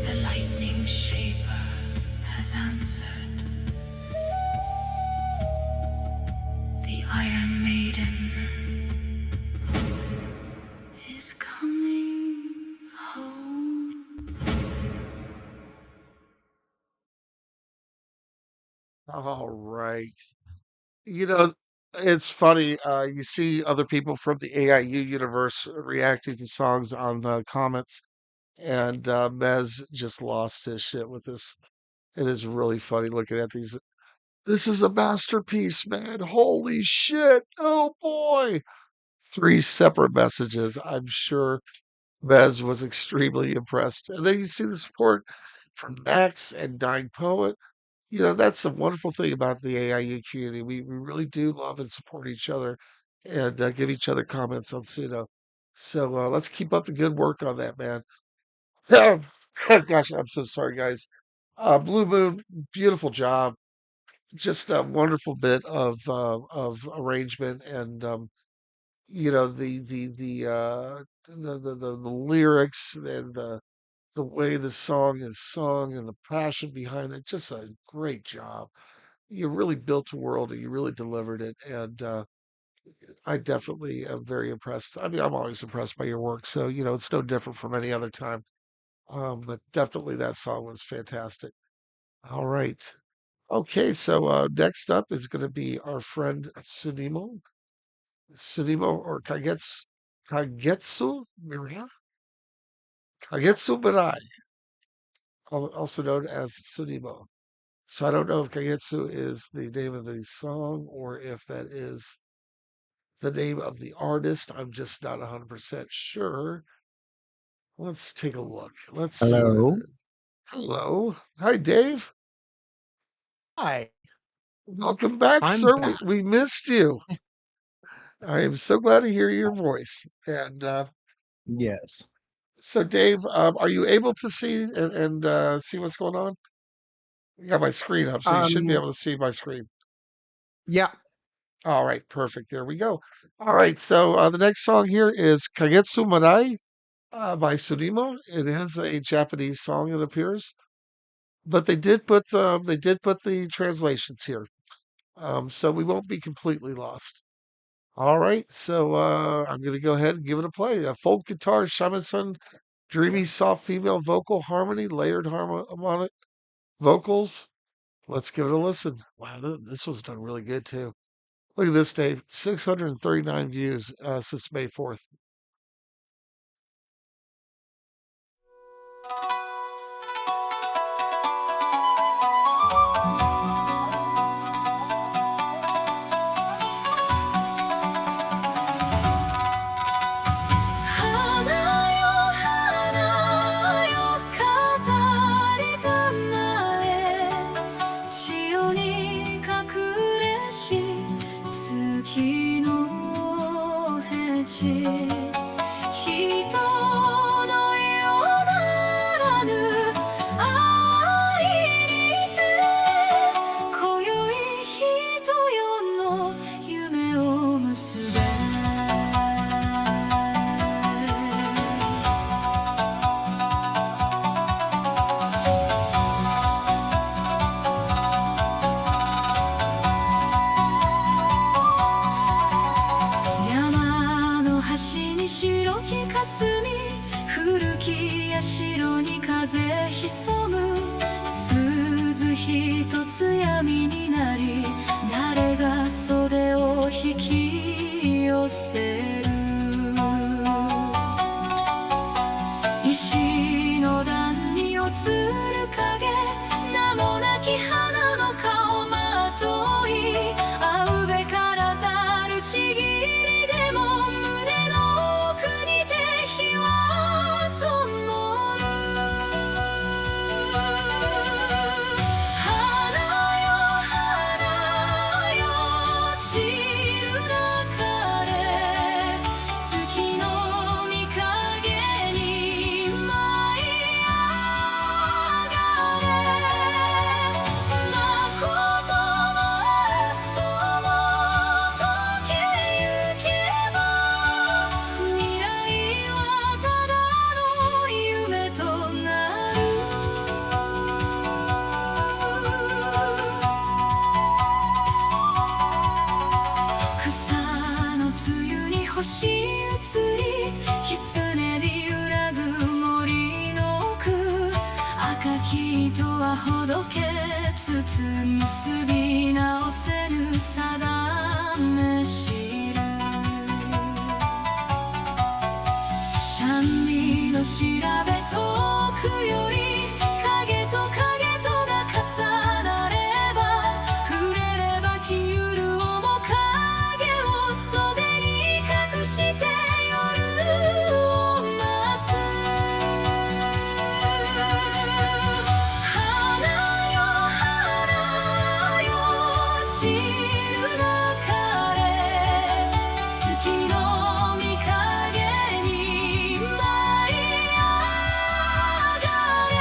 The lightning shaper has answered. The Iron Maiden is coming home. All right. You know, it's funny. You see other people from the AIU universe reacting to songs on the comments, and Mez just lost his shit with this. It is really funny looking at these. This is a masterpiece, man. Holy shit. Oh boy. Three separate messages. I'm sure Mez was extremely impressed. And then you see the support from Max and Dying Poet. That's the wonderful thing about the AIU community. We really do love and support each other and give each other comments on Suno. So let's keep up the good work on that, man. Gosh, I'm so sorry, guys. Blue Moon, beautiful job. Just a wonderful bit of arrangement and the lyrics and the way the song is sung and the passion behind it. Just a great job. You really built a world and you really delivered it. And I definitely am very impressed. I mean, I'm always impressed by your work. So, it's no different from any other time. But definitely that song was fantastic. All right. Okay. So next up is going to be our friend Sunimo. Sunimo or Kagetsu Mirai? Kagetsu Mirai, also known as Sunimo. So I don't know if Kagetsu is the name of the song or if that is the name of the artist. I'm just not 100% sure. Let's take a look. Let's see what it Hello. is. Hello. Hi, Dave. Hi, Welcome back, I'm sir. We, back. we missed you. I am so glad to hear your voice. And Yes. so, Dave, are you able to see and see what's going on? I got my screen up, so you should be Um, able to see my screen. yeah. All right, perfect. There we go. All right, so the next song here is Kagetsu Marai by Surimo. It is a Japanese song, it appears, but they did put the translations here, so we won't be completely lost. All right, so I'm going to go ahead and give it a play. A folk guitar, shamisen, dreamy, soft female vocal harmony, layered harmonic vocals. Let's give it a listen. Wow, this was done really good too. Look at this, Dave. 639 views since May 4th. Suzuki 一つ闇になり誰が袖を引き星移り狐に揺らぐ森の奥赤き糸はほどけつつ結び直せぬ定め知るシャンディの調べ遠くより影と影とが重なれば触れれば消ゆる面影を袖に隠して夜を待つ花よ花よ散る中で月の御影に舞い上がれ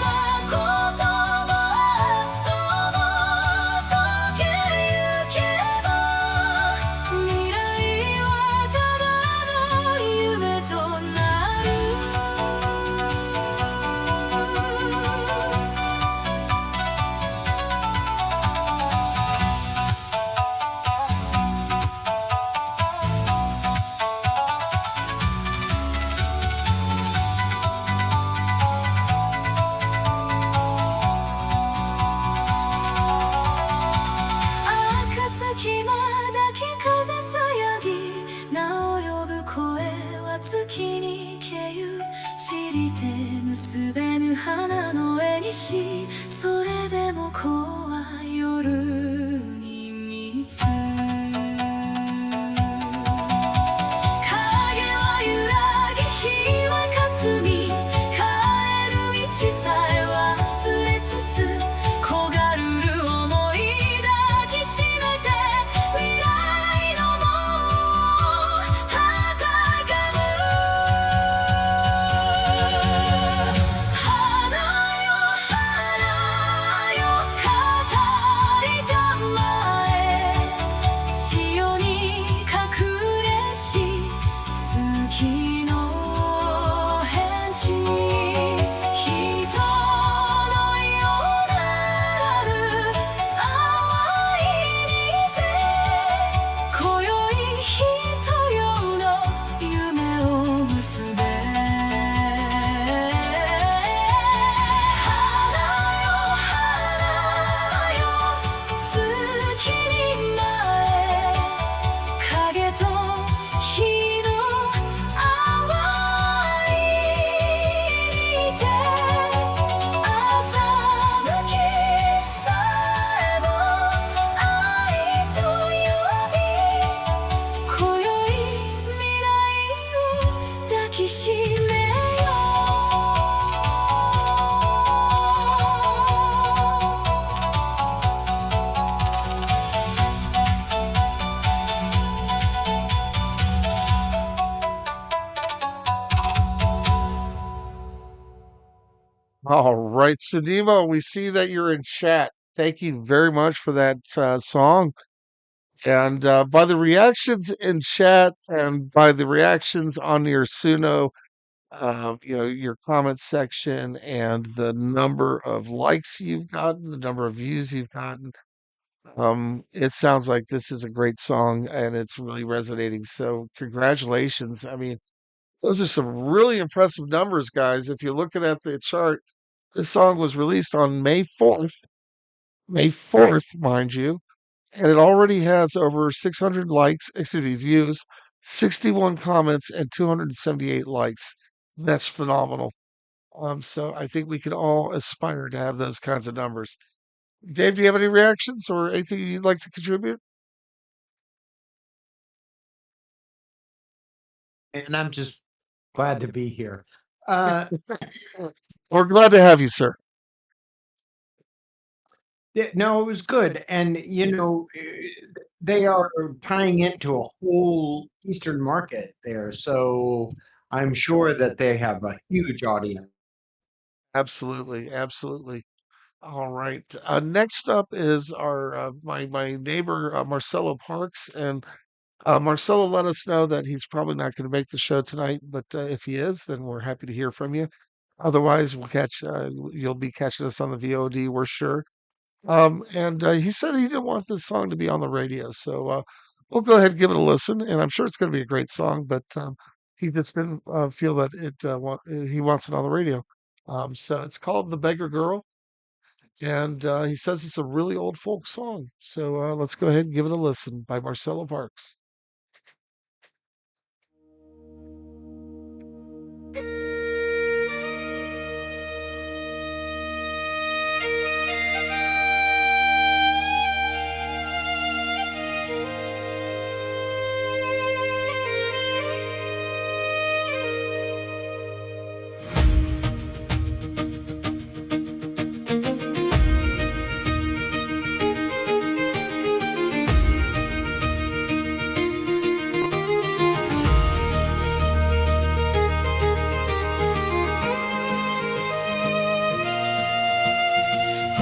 誠も明日も溶けゆけば未来はただの夢となる暁まだけ風さやぎ名を呼ぶ声は月に消ゆ散りて結べぬ花の絵にしそれでも怖い夜に見つ影は揺らぎ日は霞み帰る道さえ忘れつつ焦がるる想い抱きしめて未来の門を戦う花よ花よ語りたまえ潮に隠れし月の返事人のようならぬ淡いにて今宵人よの夢を結べ花よ花よ月に舞え影と日の淡いにて朝向きさえも愛と呼び今宵未来を抱きしめよAll right, Sunimo, we see that you're in chat. Thank you very much for that song. And by the reactions in chat and by the reactions on your Suno, your comment section and the number of likes you've gotten, the number of views you've gotten, it sounds like this is a great song and it's really resonating. So congratulations. I mean, those are some really impressive numbers, guys. If you're looking at the chart, this song was released on May 4th, mind you, and it already has over 600 likes, excuse me, views, 61 comments, and 278 likes. That's phenomenal. So I think we can all aspire to have those kinds of numbers. Dave, do you have any reactions or anything you'd like to contribute? And I'm just glad to be here. Uh, We're glad to have you, sir. yeah, no, it was good. And, they are tying into a whole Eastern market there. So I'm sure that they have a huge audience. Absolutely, absolutely. All right. Next up is our my neighbor Marcelo Parks, and Marcelo let us know that he's probably not going to make the show tonight, but if he is, then we're happy to hear from you. Otherwise, you'll be catching us on the VOD, we're sure. And he said he didn't want this song to be on the radio, so we'll go ahead and give it a listen, and I'm sure it's going to be a great song. But he just didn't feel that he wants it on the radio. So it's called "The Beggar Girl," and he says it's a really old folk song. So let's go ahead and give it a listen by Marcelo Parks.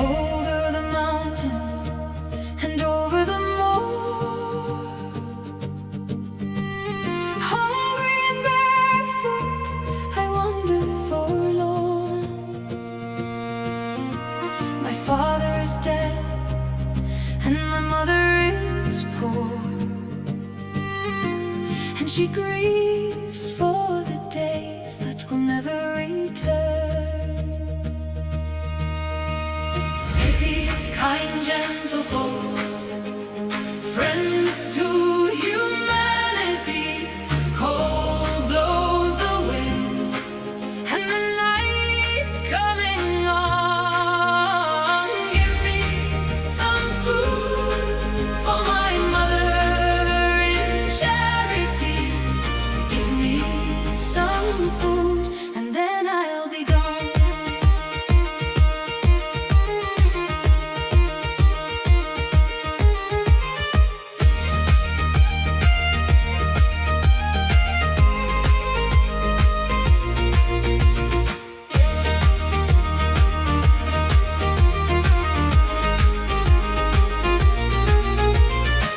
Over the mountain and over the moor, hungry and barefoot, I wander forlorn. My father is dead and my mother is poor, and she grieves for the days that will never return. Pity, kind, gentle folks, friends to humanity. Cold blows the wind, and the night's coming on. Give me some food for my mother in charity. Give me some food, and then I'll be gone.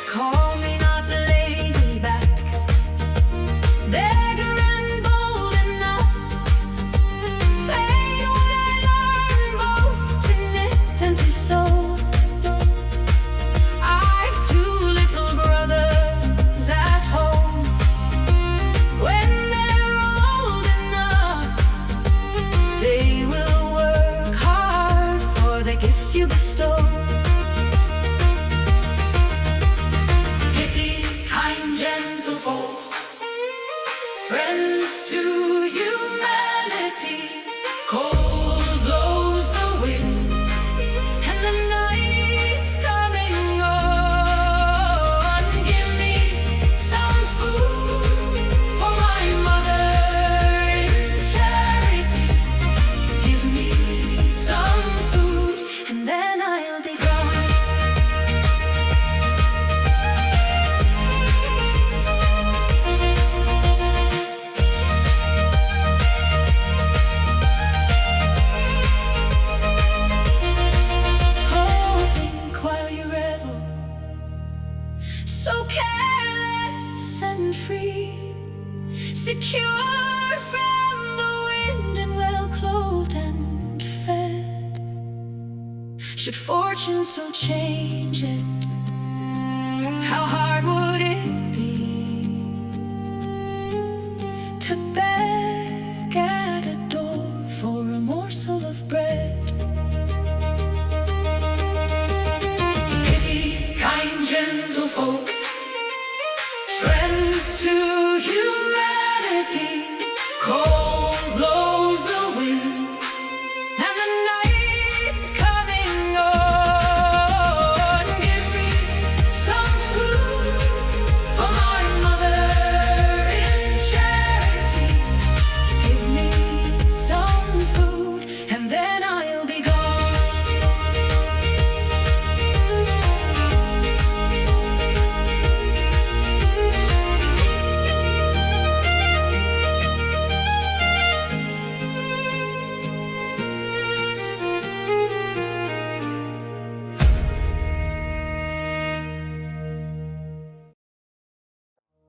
Call me not lazy back, beggar and bold enough. Fain would I learn both to knit and to sew. I've two little brothers at home. When they're old enough, they will work hard for the gifts you bestow. Pity, kind, gentle folks, friends to humanity. Cold blows the wind, and the night's coming on. Give me some food for my mother in charity. Give me some food, and then I'll be gone. Oh, think while you revel, so careless and free, secure from the wind and well clothed and fed. Should fortune so change it, how hard would it be to beg at a door for a morsel of bread? Pity, kind, gentle folks, friends to humanity. Cold blows the wind, and the night's coming on. Give me some food for my mother in charity. Give me some food, and then I'll be gone.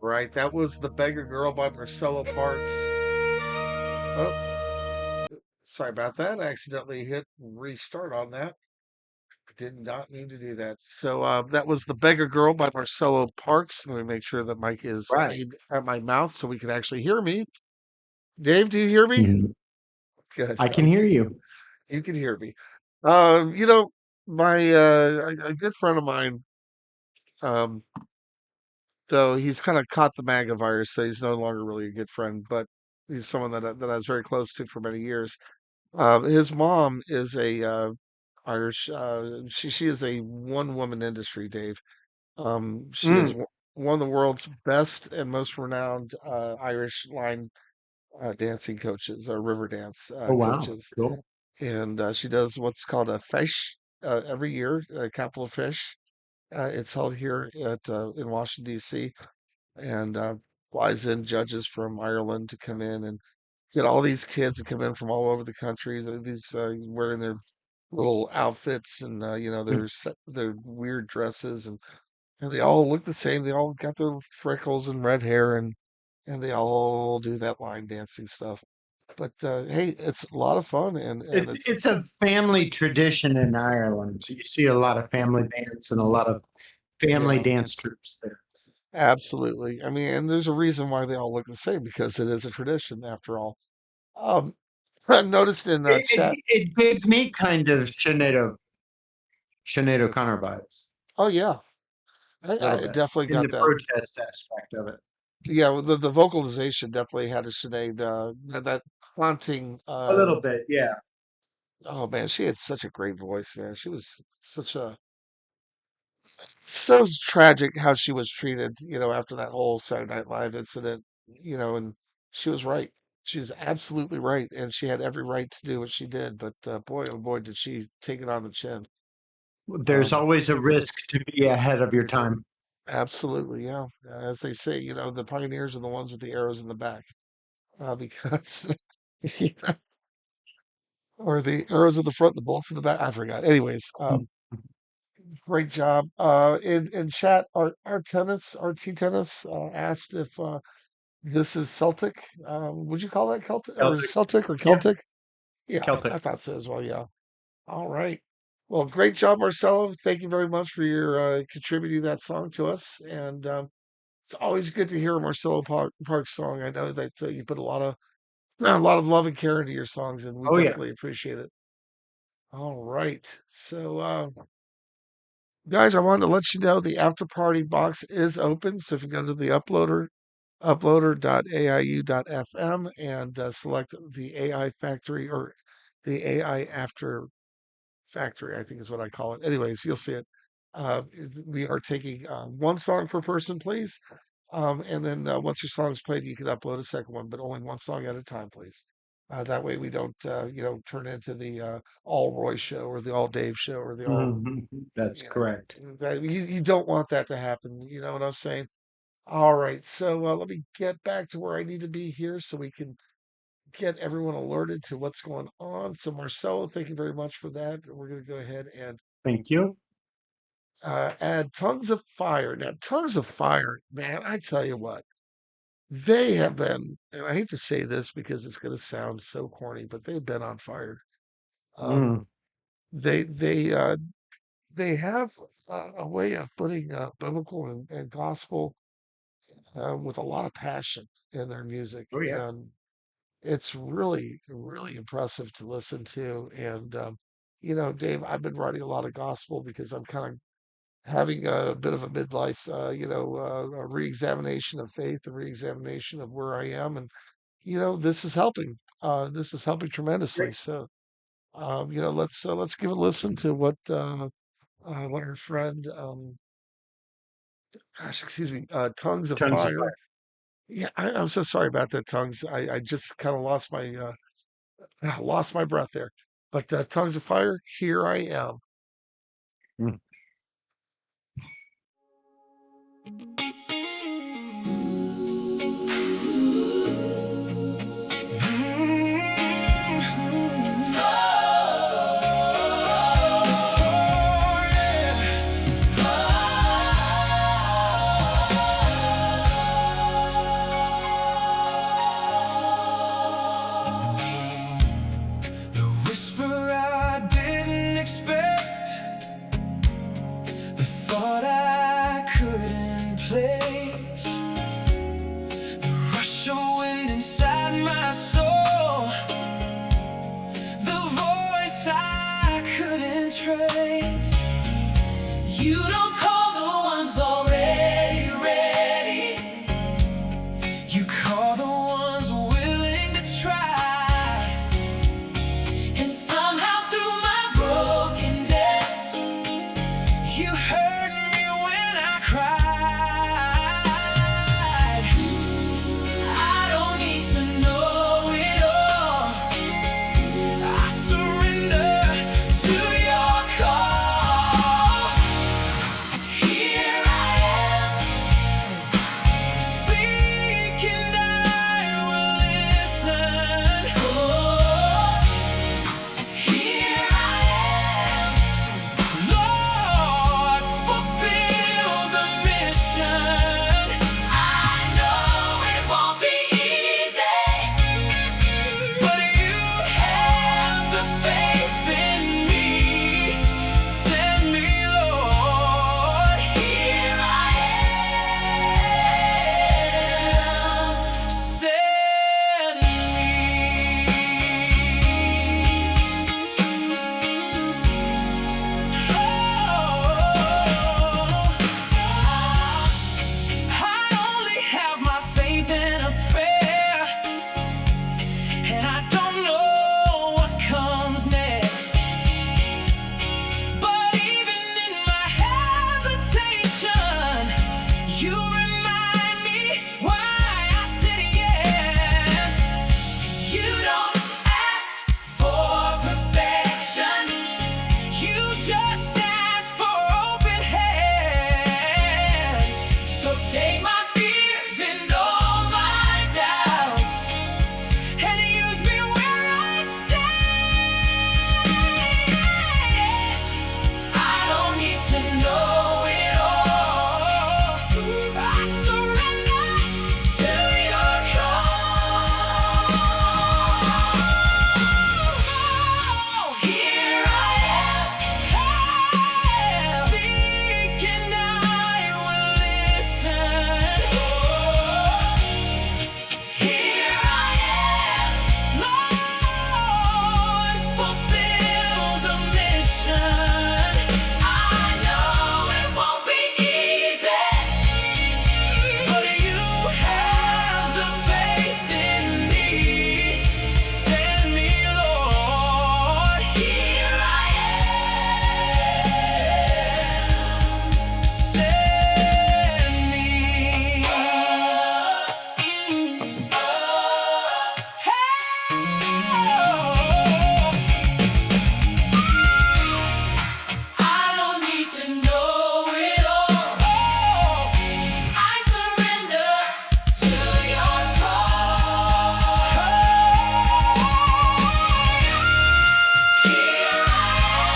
Right, that was "The Beggar Girl" by Marcelo Parks. Oh, sorry about that. I accidentally hit restart on that. Did not mean to do that. So that was The Beggar Girl by Marcelo Parks. Let me make sure that mic is Right. aimed at my mouth so we can actually hear me. Dave, do you hear me? Mhm. Good. I can hear Okay. you. You can hear me. You know, my a good friend of mine, um, though he's kind of caught the MAGA virus, so he's no longer really a good friend, but he's someone that I was very close to for many years. His mom is a Irish. She is a one woman industry, Dave. She is Mm. one of the world's best and most renowned Irish line dancing coaches, river dance Oh, wow. coaches, Cool. and she does what's called a fish every year, capital fish. It's held here at in Washington D.C. and flies in judges from Ireland to come in and get all these kids that come in from all over the country. These wearing their little outfits and Mm. their weird dresses and they all look the same. They all got their freckles and red hair and they all do that line dancing stuff. But hey, it's a lot of fun and it's It's a family tradition in Ireland. So you see a lot of family dance and a lot of family yeah, dance troops there. absolutely. I mean, and there's a reason why they all look the same because it is a tradition after all. Um, I noticed in chat. It gave me kind of Sinead O'Connor vibes Oh yeah, a little I bit definitely in got the that. protest aspect of it. Yeah, well, the vocalization definitely had a Sinead that haunting. A little bit, yeah. Oh man, she had such a great voice, man. She was such a so tragic how she was treated, after that whole Saturday Night Live incident, and she was right. She's absolutely right, and she had every right to do what she did. But boy, oh boy, did she take it on the chin. There's Um, always a risk to be ahead of your time. Absolutely, yeah. As they say, the pioneers are the ones with the arrows in the back, because or the arrows in the front, the bolts in the back. I forgot. Anyways, great job. In chat, our T tennis asked if this is Celtic. Would you call that Celtic or Celtic. Celtic or Yeah, Celtic? Yeah, I Celtic. thought so as well. Yeah. All right. Well, great job, Marcelo. Thank you very much for your contributing that song to us. And it's always good to hear a Marcelo Parks song. I know that you put a lot of love and care into your songs, and we Oh yeah. definitely appreciate it. All right. So, guys, I wanted to let you know the after party box is open. So if you go to the uploader.aiu.fm and select the AI Factory or the AI After Factory, I think is what I call it. Anyways, you'll see it. We are taking one song per person, please. And then once your song's played, you can upload a second one, but only one song at a time, please. That way we don't, turn into the all Roy show or the all Dave show or the all, Mhm. That's correct. you don't want that to happen. You know what I'm saying? All right. So let me get back to where I need to be here so we can get everyone alerted to what's going on. So Marcelo, thank you very much for that. We're going to go ahead and Thank you. add Tongues of Fire. Now, Tongues of Fire, man, I tell you what, they have been, and I hate to say this because it's going to sound so corny, but they've been on fire. Um, Mm. they have a way of putting biblical and gospel with a lot of passion in their music, Oh yeah. and it's really, really impressive to listen to. And Dave, I've been writing a lot of gospel because I'm kind of having a bit of a midlife, a reexamination of faith, a reexamination of where I am, and this is helping. This is helping tremendously. Great. So, let's give a listen to what our friend, gosh, excuse me, Tongues of Tons of Fire. fire. Yeah, I'm so sorry about that, Tongues. I just kind of lost my breath there. But Tongues of Fire, here I am. Mm. The whisper I didn't expect, don't call the ones already ready. You call the ones willing to try. And somehow through my brokenness, you heard me when I cried. I don't need to know it all. I surrender to your call. Here I am, speak and I will listen. Oh, here I am, Lord, fulfill the mission. I know it won't be easy, but you have the faith in me. Send me, Lord. Here I am. Send me. I only have my faith in a prayer, and I don't know what comes next. But even in my hesitation, you remind me why I said yes. You don't ask for perfection, you just ask for open hands. So take my fears and all my doubts, and use me where I stand. I don't need to know it all. I surrender to your call. Here I am, speak and I will listen. Here I am, Lord, fulfill the mission. I know it won't be easy, but you have the faith in me. Send me, Lord. Here I am. Send me. I don't need to know it all. I surrender to your call. Here I am,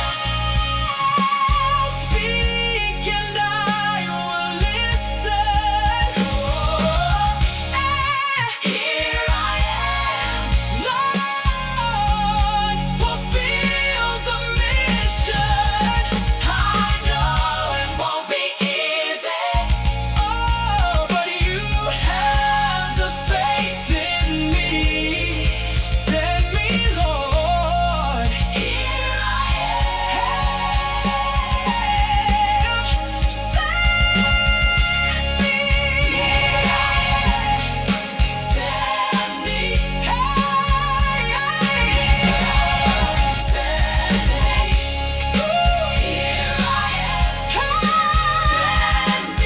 speak and I will listen. Here I am, Lord, fulfill the mission. I know it won't be easy, oh, but you have the faith in me. Send me, Lord. Here I am. Send me. Send me. Here I am. Send me.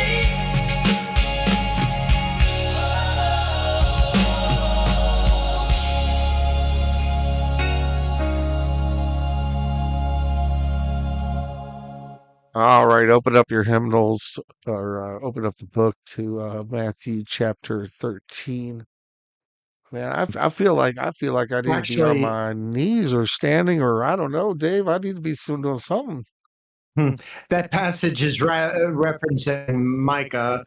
All right, open up your hymnals or open up the book to Matthew chapter 13. Man, I feel like I need to be on Actually, my knees or standing or I don't know, Dave. I need to be doing something. hmm, that passage is referencing Micah,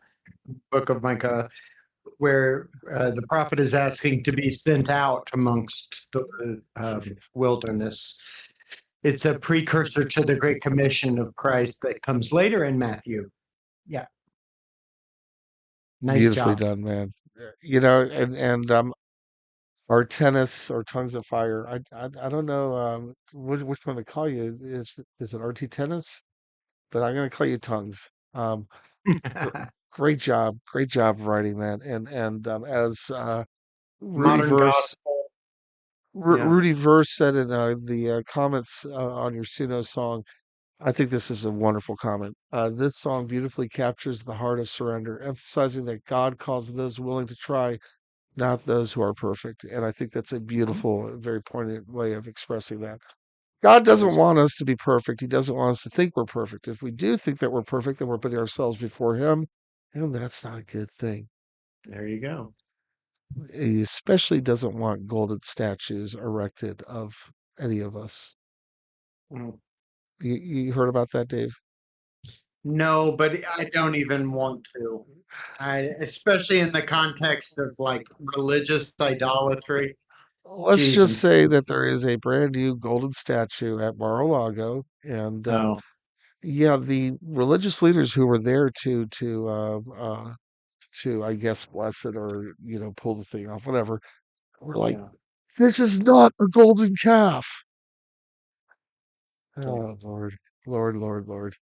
book of Micah, where the prophet is asking to be sent out amongst the wilderness. It's a precursor to the Great Commission of Christ that comes later in Matthew. Yeah, nice Beautifully job. done, man. And our tennis or tongues of fire. I don't know which one to call you. Is it RT tennis? but I'm going to call you Tongues. Gr- great job writing that. And as Rudy Modern Verse gospel. Yeah. Rudy Verse said in the comments on your Suno song, I think this is a wonderful comment. This song beautifully captures the heart of surrender, emphasizing that God calls those willing to try, not those who are perfect. And I think that's a beautiful, very poignant way of expressing that. God doesn't Yes. want us to be perfect. He doesn't want us to think we're perfect. If we do think that we're perfect, then we're putting ourselves before Him, and that's not a good thing. There you go. He especially doesn't want golden statues erected of any of us. Mm. You heard about that, Dave? No, but I don't even want to. Especially in the context of like religious idolatry. Let's Jeez. just say that there is a brand new golden statue at Mar-a-Lago, and Oh, yeah, the religious leaders who were there to I guess bless it or pull the thing off, whatever, were like, yeah. "This is not a golden calf." Yeah. Oh Lord, Lord, Lord, Lord.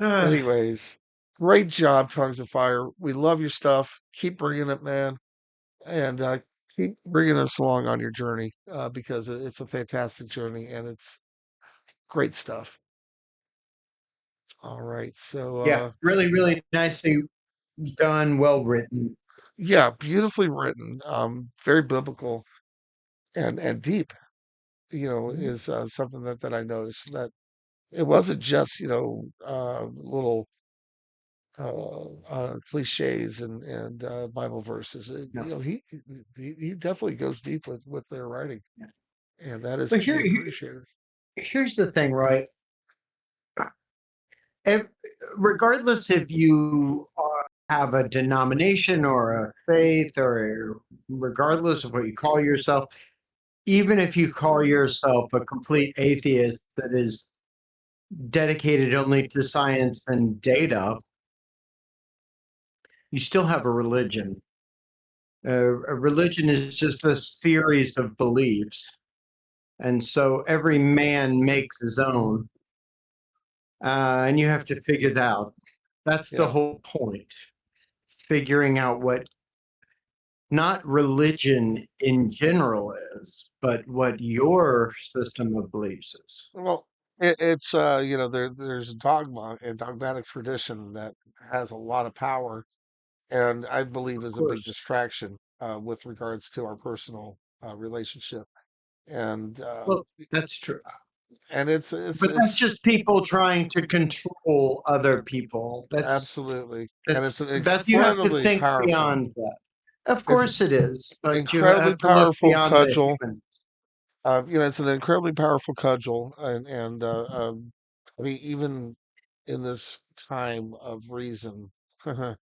Uh, Anyways, great job, Tongues of Fire. We love your stuff. Keep bringing it, man, and keep bringing us along on your journey because it's a fantastic journey and it's great stuff. All right, so yeah, really, really nicely done, well written. yeah, beautifully written, very biblical and deep. Mhm. Is something that I noticed that it wasn't just little cliches and Bible verses. No. He definitely goes deep with their writing, Yeah. and that is But to be appreciated. here's the thing, right? If, regardless if you have a denomination or a faith, or regardless of what you call yourself, even if you call yourself a complete atheist that is dedicated only to science and data, you still have a religion. A religion is just a series of beliefs. And so every man makes his own. And you have to figure that out. That's the Yeah. whole point. Figuring out what not religion in general is, but what your system of beliefs is. Well, it's there's dogma and dogmatic tradition that has a lot of power, and I believe Of is a big course. distraction with regards to our personal relationship, and Well, that's true. it's But that's just people trying to control other people. absolutely, and it's an That you have to incredibly think powerful, beyond that. Of it's course it is, but you incredibly have to look powerful beyond the cudgel. human. It's an incredibly powerful cudgel, and I mean, even in this time of reason, where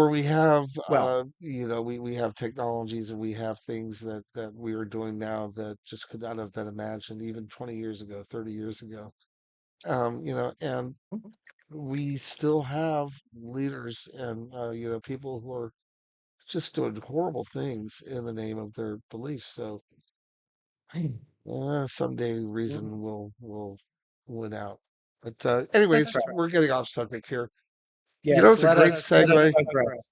we have, Well, we have technologies and we have things that we are doing now that just could not have been imagined even 20 years ago, 30 years ago. And we still have leaders and people who are just doing horrible things in the name of their beliefs. So someday reason will win out. But that's anyways, right. we're getting off subject here. Yes, It's a great let us segue. digress.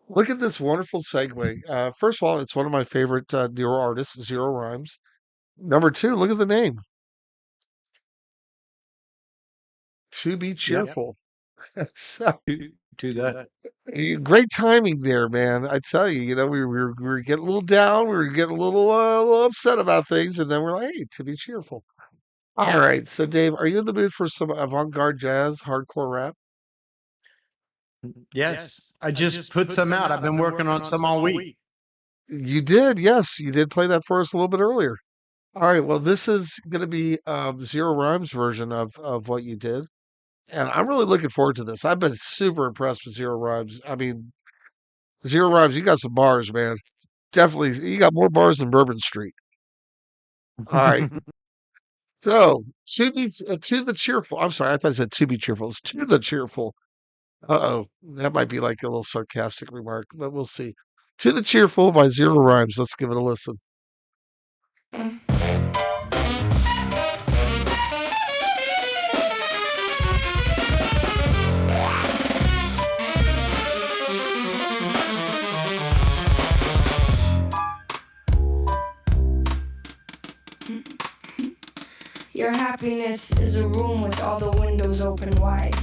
Look at this wonderful segue. First of all, it's one of my favorite newer artists, Zero Rhymes. Number two, look at the name, To Be Yep. Cheerful. So, Do that. great timing there, man. I tell you, we were getting a little down, we were getting a little upset about things, and then we're like, hey, to be cheerful. All right, so Dave, are you in the mood for some avant-garde jazz, hardcore rap? Yes, I just put some out. I've been working on some all week. You did, yes, you did play that for us a little bit earlier. All right, well, this is going to be Zero Rhymes version of what you did, and I'm really looking forward to this. I've been super impressed with Zero Rhymes. I mean, Zero Rhymes, you got some bars, man. Definitely, you got more bars than Bourbon Street. All right, so to the cheerful. I'm sorry, I thought I said to be cheerful. It's to the cheerful. Uh-oh, that might be like a little sarcastic remark, but we'll see. To the cheerful by Zero Rhymes. Let's give it a listen. happiness is a room with all the windows open wide.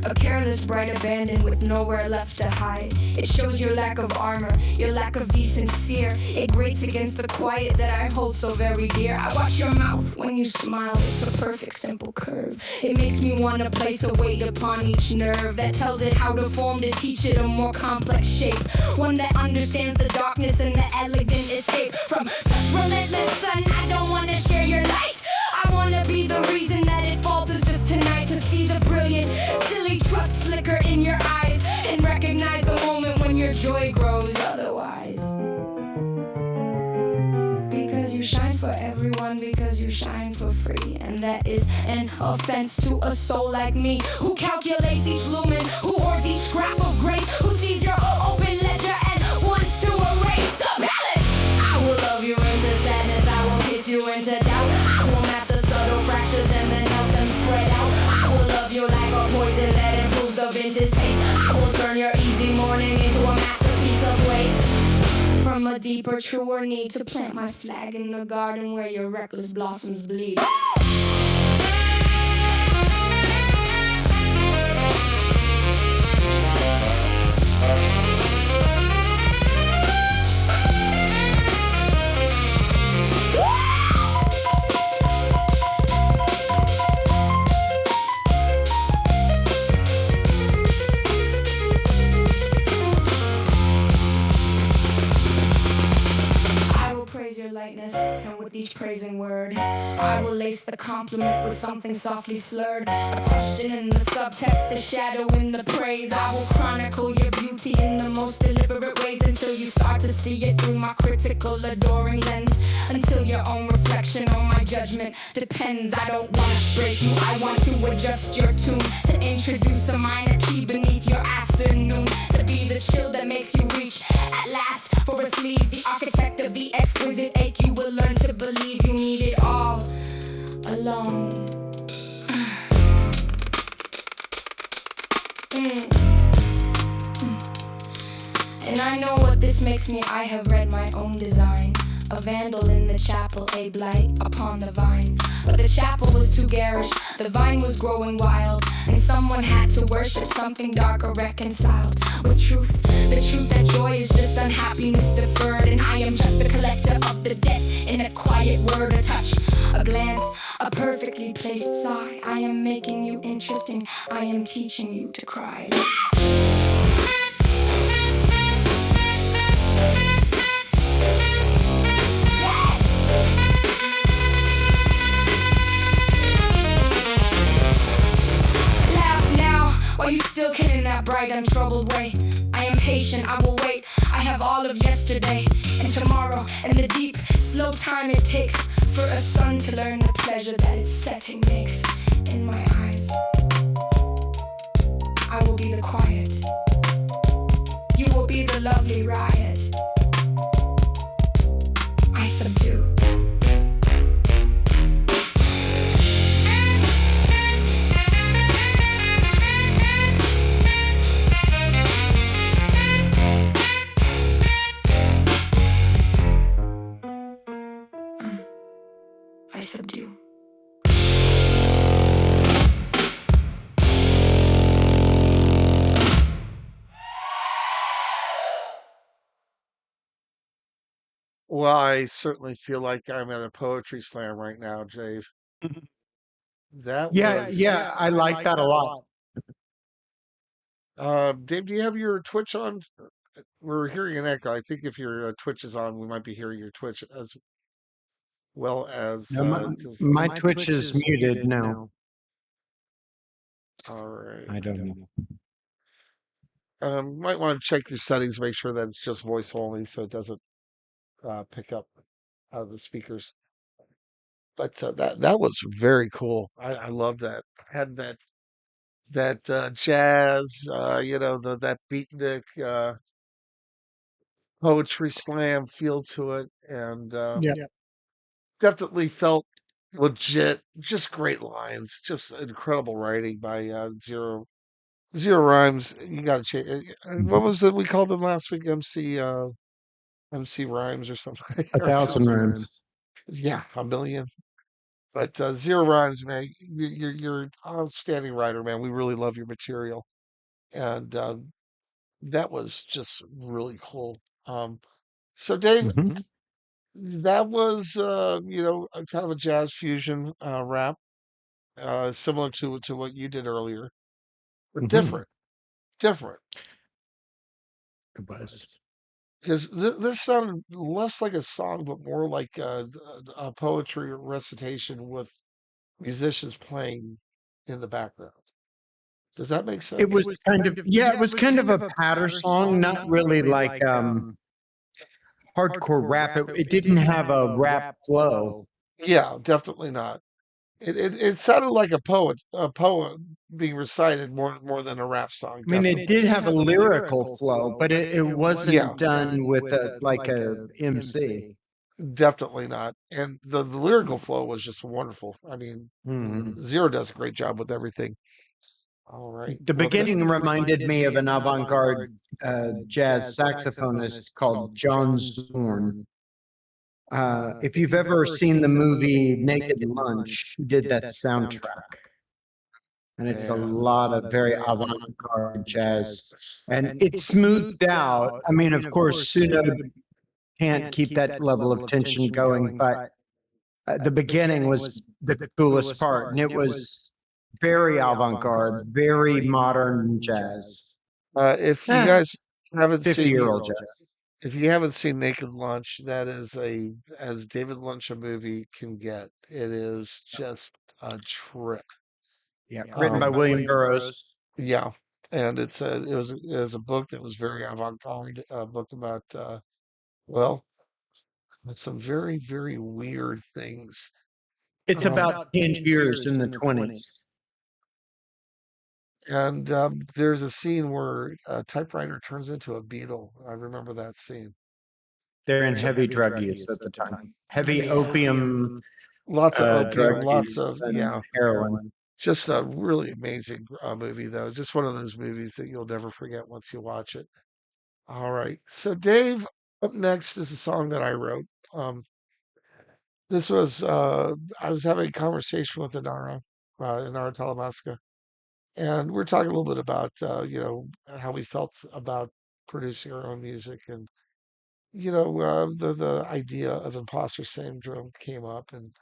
A careless bride abandoned with nowhere left to hide. It shows your lack of armor, your lack of decent fear. It grates against the quiet that I hold so very dear. I watch your mouth when you smile, it's a perfect simple curve. It makes me want to place a weight upon each nerve that tells it how to form to teach it a more complex shape. One that understands the darkness and the elegant escape from such relentless sun. I don't want to share your light. I wanna be the reason that it falters just tonight. To see the brilliant, silly trust flicker in your eyes and recognize the moment when your joy grows otherwise. Because you shine for everyone, because you shine for free. And that is an offense to a soul like me, who calculates each lumen, who hoards each scrap of grace, who sees your open ledger and wants to erase the balance. I will love you into sadness, I will kiss you into doubt. I will map the subtle fractures and then help them spread out. I will love you like a poison that improves the vintage taste. I will turn your easy morning into a masterpiece of waste. From a deeper, truer need to plant my flag in the garden where your reckless blossoms bleed. Your lightness, and with each praising word, I will lace the compliment with something softly slurred. A question in the subtext, a shadow in the praise. I will chronicle your beauty in the most deliberate ways until you start to see it through my critical, adoring lens. Until your own reflection on my judgment depends. I don't want to break you, I want to adjust your tune, to introduce a minor key beneath your afternoon, to be the chill that makes you reach at last for a sleeve. The architect of the exquisite ache, you will learn to believe you need it all alone. And I know what this makes me. I have read my own design. A vandal in the chapel, a blight upon the vine. But the chapel was too garish, the vine was growing wild, and someone had to worship something darker reconciled with truth. The truth that joy is just unhappiness deferred, and I am just a collector of the debt in a quiet word, a touch, a glance, a perfectly placed sigh. I am making you interesting, I am teaching you to cry. While you still can in that bright, untroubled way. I am patient, I will wait. I have all of yesterday and tomorrow and the deep, slow time it takes for a sun to learn the pleasure that its setting makes. In my eyes, I will be the quiet. You will be the lovely riot. I subdue. I subdue. Well, I certainly feel like I'm at a poetry slam right now, Jave. That Yeah, was yeah, I like that a lot. Dave, do you have your Twitch on? We're hearing an echo. I think if your Twitch is on, we might be hearing your Twitch as well as No, my Twitch is muted now. All right. I don't know. Might want to check your settings, make sure that it's just voice only, so it doesn't pick up the speakers. But that was very cool. I love that. Had that jazz, that beatnik poetry slam feel to it, and Yeah. definitely felt legit. Just great lines, just incredible writing by Zero Rhymes. You got to change. What was it we called him last week? MC Rhymes or something. A thousand rhymes. Yeah, a million. But Zero Rhymes, man, you're an outstanding writer, man. We really love your material, and that was just really cool. So Dave, Hmm. that was a kind of a jazz fusion rap, similar to what you did earlier, but Hmm. different. It was. Because this sounded less like a song, but more like a poetry recitation with musicians playing in the background. Does that make It sense? was kind of, yeah, it was kind of a patter song, not really like hardcore rap. It didn't have a rap flow. Yeah, definitely not. It sounded like a poem being recited more than a rap song, I mean, it definitely. did have a lyrical flow, but it Yeah, wasn't done with a like a MC. definitely not. And the lyrical flow was just wonderful. I mean, Hmm. Zero does a great job with everything. All right. The Well, beginning reminded me of an avant-garde jazz saxophonist called John Zorn. If you've ever seen the movie Naked Lunch, he did that soundtrack. And it's a yeah. lot of very avant-garde jazz. And it's smoothed out. I mean, of course, Suno can't keep that level of tension going, but the beginning was the coolest part. And it was very avant-garde, very modern jazz. If you Eh, guys haven't seen 50-year-old jazz. if you haven't seen Naked Lunch, that is a as David Lynch a movie can get. It is just a trip. Yeah, written by Um, William Burroughs. yeah, and it was a book that was very avant-garde, a book about well, some very weird things. It's Um, about Tangiers in the 20s. and there's a scene where a typewriter turns into a beetle. I remember that scene. They're in heavy drug use at the time. Heavy Yeah, opium lots of drug opium, lots use of and yeah. heroin. Just a really amazing movie, though. Just one of those movies that you'll never forget once you watch it. All right. So, Dave, up next is a song that I wrote. Um, this was, I was having a conversation with Inara Talamasca, and we're talking a little bit about, how we felt about producing our own music. And, the idea of imposter syndrome came up. And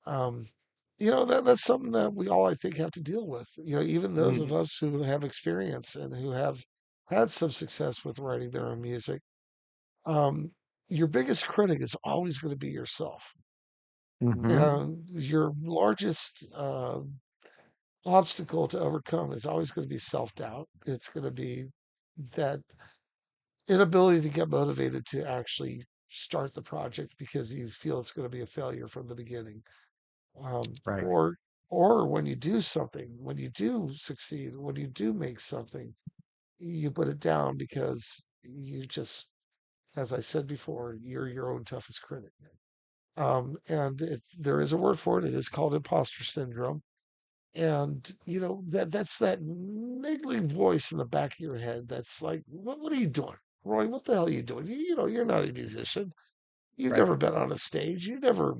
Um, that's something that we all, I think, have to deal with. Even those of Mhm. us who have experience and who have had some success with writing their own music. Um, your biggest critic is always going to be yourself. Mhm. And your largest obstacle to overcome is always going to be self-doubt. It's going to be that inability to get motivated to actually start the project because you feel it's going to be a failure from the beginning. um, Right. or or when you do something, when you do succeed, when you do make something, you put it down because you just, as I said before, you're your own toughest critic. And there is a word for it. It is called imposter syndrome. And that's that niggling voice in the back of your head that's like, what are you doing, Roy? What the hell are you doing? You're not a musician. You've Right. never been on a stage. You've never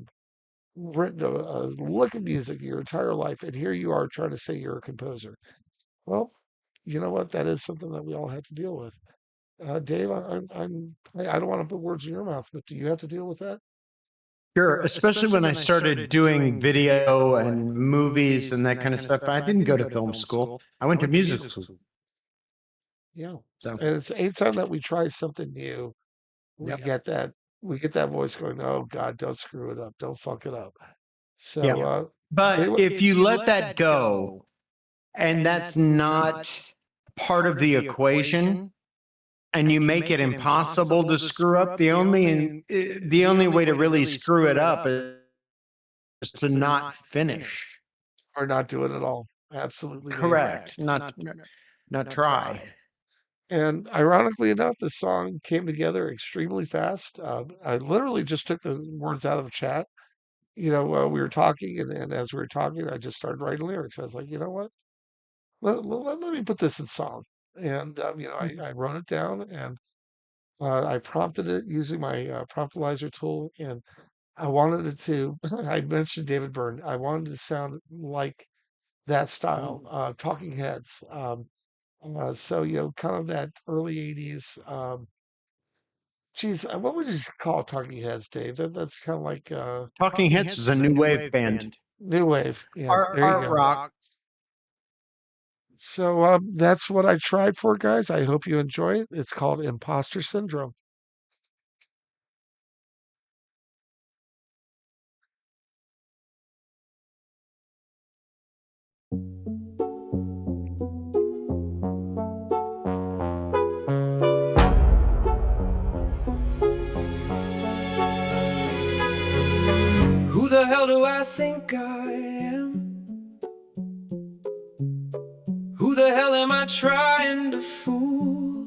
written a lick of music your entire life, and here you are trying to say you're a composer. Well, you know what? That is something that we all have to deal with. Dave, I don't want to put words in your mouth, but do you have to deal with that? Sure. Especially when I started doing video and movies and that kind of stuff. I didn't go to film school. I went to music school. Yeah. So, And it's anytime that we try something new, we yep. get that we get that voice going, "Oh God, don't screw it up, don't fuck it up." Yeah. So, But if you let that go, and that's not part of the equation, and you make it impossible to screw up, the only way to really screw it up is to not finish. or not do it at all. Absolutely, Dave. Correct. Not try. And ironically enough, the song came together extremely fast. I literally just took the words out of a chat. We were talking, and as we were talking, I just started writing lyrics. I was like, you know what? Let me put this in song. And, I wrote it down, and I prompted it using my promptilizer tool. And I wanted it to. I mentioned David Byrne. I wanted it to sound like that style, Talking Heads. So kind of that early '80s. Geez, what would you call Talking Heads, Dave? That's kind of like Talking Heads is a new wave band. new wave. Yeah, there you Art go. rock. So that's what I tried for, guys. I hope you enjoy it. It's called Imposter Syndrome. Who the hell do I think I am? Who the hell am I trying to fool?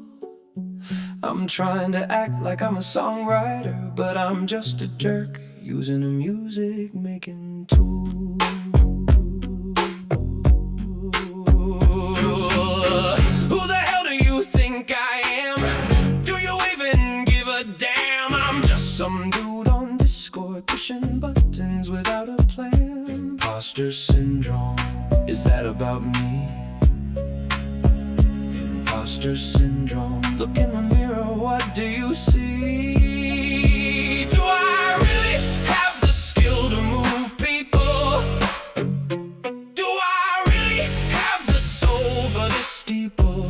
I'm trying to act like I'm a songwriter, but I'm just a jerk using a music making tool. Who the hell do you think I am? Do you even give a damn? I'm just some dude on Discord pushing buttons without a plan. Imposter syndrome, is that about me? Imposter syndrome, look in the mirror, what do you see? Do I really have the skill to move people? Do I really have the soul for the steeple?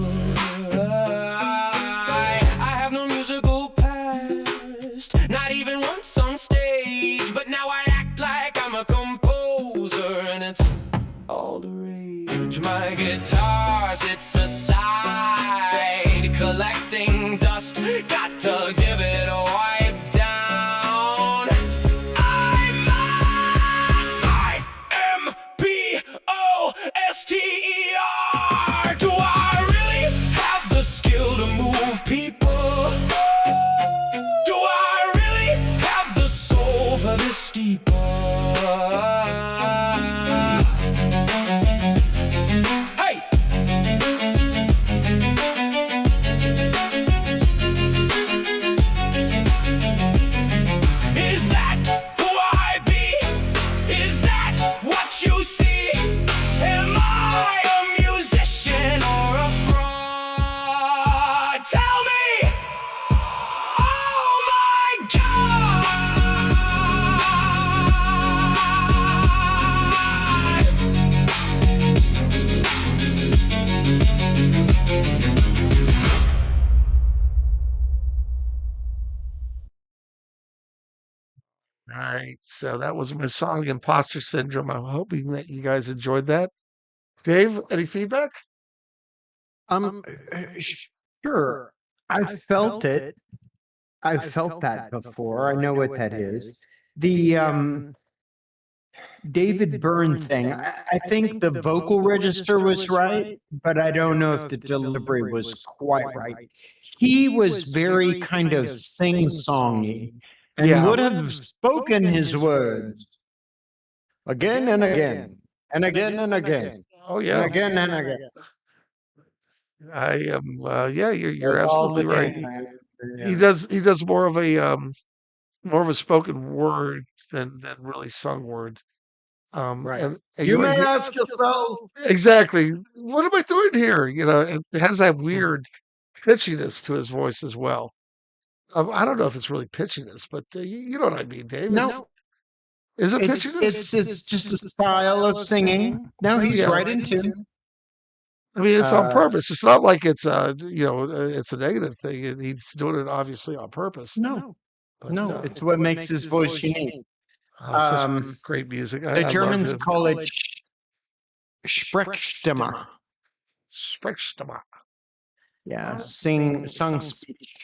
I have no musical past, not even once on stage, but now I act like I'm a composer and it's all the rage. My guitar sits aside, collecting dust, got to give it a wipe down. I-M-P-O-S-T-E-R. Do I really have the skill to move people? Do I really have the soul for this steeple? Hey! Is that who I be? Is that what you see? Am I a musician or a fraud? Tell me! Oh my God! All right. So that was my song, Imposter Syndrome. I'm hoping that you guys enjoyed that. Dave, any feedback? Uh, sure. I felt it. I've felt that before. I know what that is. The David Byrne thing. I think the vocal register was right, but I don't know if the delivery was quite right. He was very kind of sing-songy and Yeah. would have spoken his words again and again and again and again Oh, and yeah. again and again. I am. Yeah, you're That's all absolutely the right. game plan. He does more of a spoken word than really sung word. Right. And You you're may right. ask yourself. Exactly. What am I doing here? It has that weird pitchiness to his voice as well. I don't know if it's really pitchiness, but you know what I mean, Dave. No, Is it it's pitchiness? it's just a style of singing. No, he's Yeah. right in tune. I mean, it's on Uh, purpose. It's not like it's a negative thing. He's doing it obviously on purpose. no, But no, it's what makes his voice unique. such great music. The I love Germans him. call it Sprechstimme. Sprechstimme. Yeah, sung speech.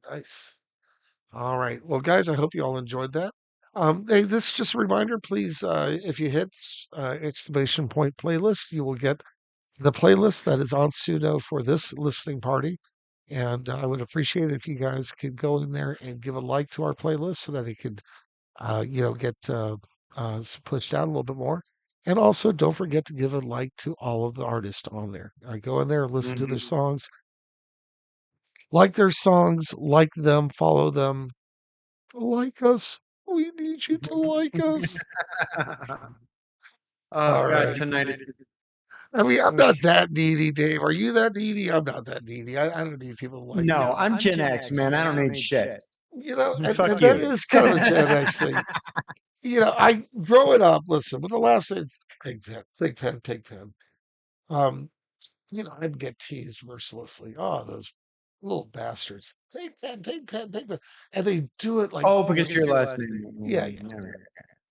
Nice. All right. Well, guys, I hope you all enjoyed that. Hey, this is just a reminder, please, if you hit exclamation point playlist, you will get the playlist that is on Suno for this listening party. And I would appreciate it if you guys could go in there and give a like to our playlist so that it could, get pushed out a little bit more. And also, don't forget to give a like to all of the artists on there. Go in there and listen to their songs, like them, follow them, like us. We need you to like us. Oh All God, right. tonight is I mean, I'm not that needy, Dave. Are you that needy? I'm not that needy. I don't need people to like me. no. I'm Gen X, man. I don't need shit. And Fuck that you. is kind of a Gen X thing. I growing up, listen, with the last name Pigpen. Um, I'd get teased mercilessly. Oh, those little bastards. Pigpen. And they do it like, Oh, because your last name. yeah. Yeah, right.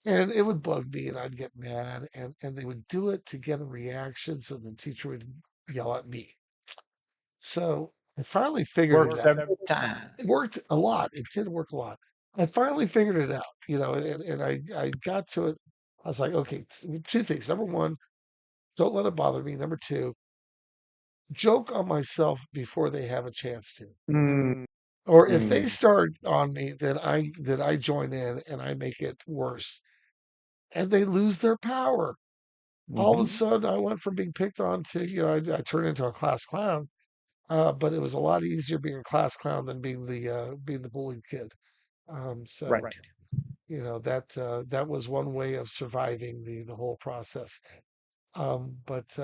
And it would bug me and I'd get mad and they would do it to get a reaction so the teacher would yell at me. So I finally figured it Works out. every time. It worked a lot. It did work a lot. I finally figured it out, and I got to it. I was like, okay, two things. Number one, don't let it bother me. Number two, joke on myself before they have a chance to. Mm, Or if they mm, start on me, then I join in and I make it worse. And they lose their power. All of a mhm. sudden I went from being picked on to, I turned into a class clown. But it was a lot easier being a class clown than being the bullied kid. Right. So that was one way of surviving the whole process. But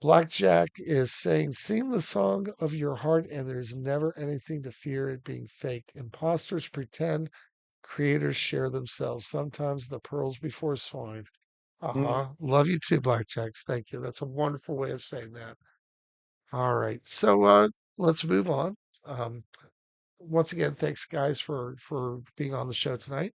Blackjack is saying, sing the song of your heart, and there's never anything to fear it being fake. Imposters pretend, creators share themselves. Sometimes the pearls before swine. Mm. Love you too, Blackjacks. Thank you. That's a wonderful way of saying that. All right. So let's move on. Um, Once again, thanks guys for being on the show tonight.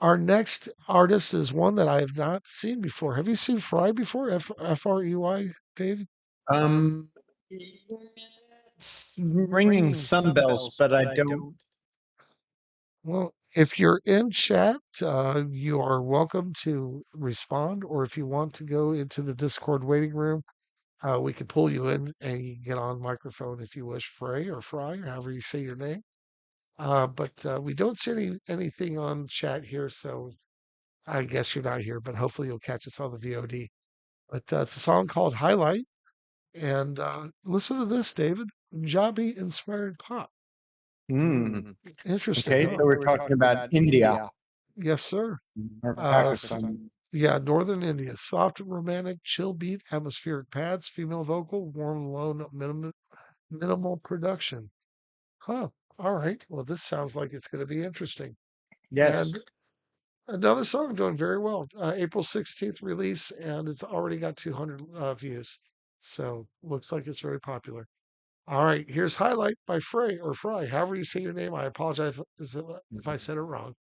Our next artist is one that I have not seen before. Have you seen Fry before? Frey, Dave? Um, it's ringing some bells, but I don't. Well, if you're in chat, you are welcome to respond, or if you want to go into the Discord waiting room, we can pull you in and you can get on microphone if you wish, Frey or Fry, or however you say your name. But we don't see anything on chat here, so I guess you're not here, but hopefully you'll catch us on the VOD. But it's a song called Highlight. And listen to this, David. Punjabi inspired pop. Mm. Interesting, Okay, huh? so we're talking about India Yes, sir. or S- Pakistan. yeah, Northern India. Soft, romantic, chill beat, atmospheric pads, female vocal, warm, low, minimal production. Huh. All right. Well, this sounds like it's going to be interesting. And Yes. another song doing very well. April 16th release, and it's already got 200 views. So looks like it's very popular. All right, here's Highlight by Frey or Fry, however you say your name. I apologize if I said it wrong.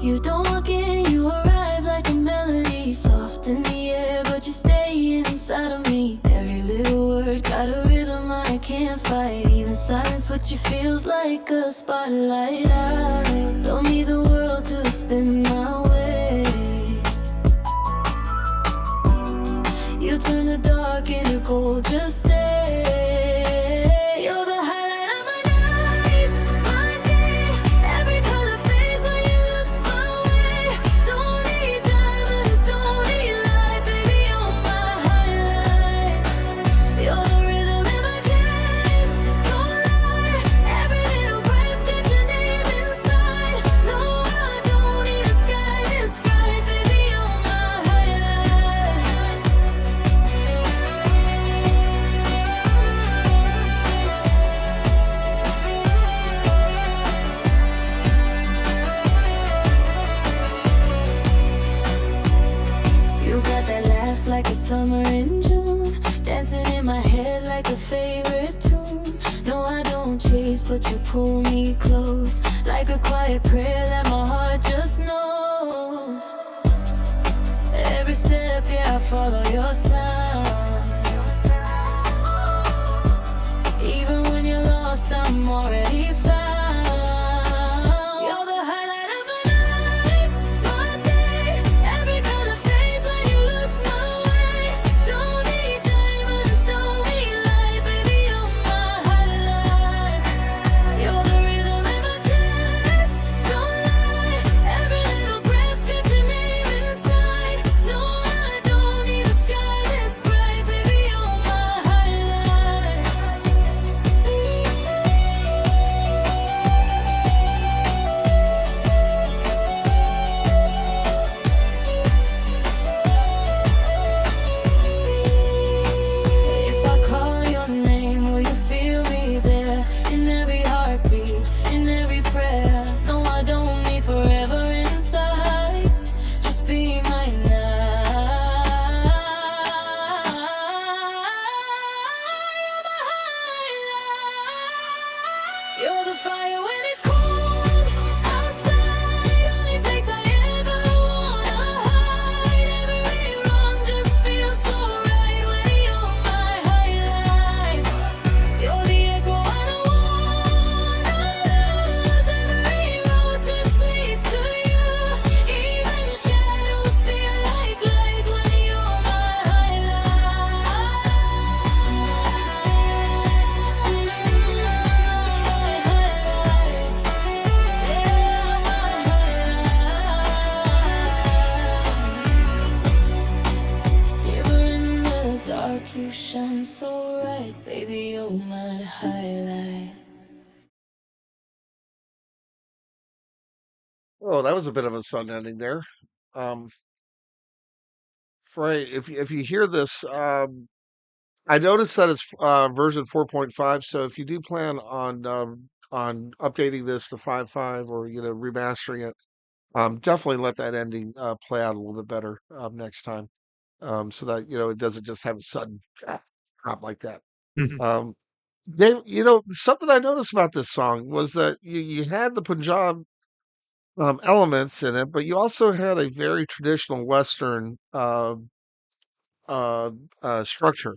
You don't walk in, you arrive like a melody, soft in the air, but you stay inside of me. Every little word got a rhythm I can't fight. Even silence what you feels like a spotlight. I don't need the world to spin my way. You turn the dark into gold, just stay. You're the highlight of my night, my day. Every color fades when you look my way. Don't need diamonds, don't need light, baby, you're my highlight. You're the rhythm in my chest, don't lie. Every little breath got your name inside. No, I don't need a sky this bright, baby, you're my highlight. You got that laugh like a summer in June, dancing in my head like a favorite tune. No, I don't chase, but you pull me close, like a quiet prayer that my heart just knows. Every step, yeah, I follow your sound. Even when you're lost, I'm already found. You're the highlight of my night, my day. Every color fades when you look my way. Don't need diamonds, don't need light, baby, you're my highlight. You're the rhythm in my chest, don't lie. You're the fire when it's cold outside. Only place I ever wanna hide. Every wrong just feels so right when you're my highlight. You're the echo I don't wanna lose. Every road just leads to you. Even the shadows feel like light when you're my highlight. You shine so bright, baby, you're my highlight. Oh, that was a bit of a sun ending there. Um, Frey, if you hear this, I noticed that it's version 4.5. So if you do plan on updating this to 5.5 or remastering it, definitely let that ending play out a little bit better next time, so that it doesn't just have a sudden drop like that. Mhm. Um, something I noticed about this song was that you had the Punjab elements in it, but you also had a very traditional Western uh, structure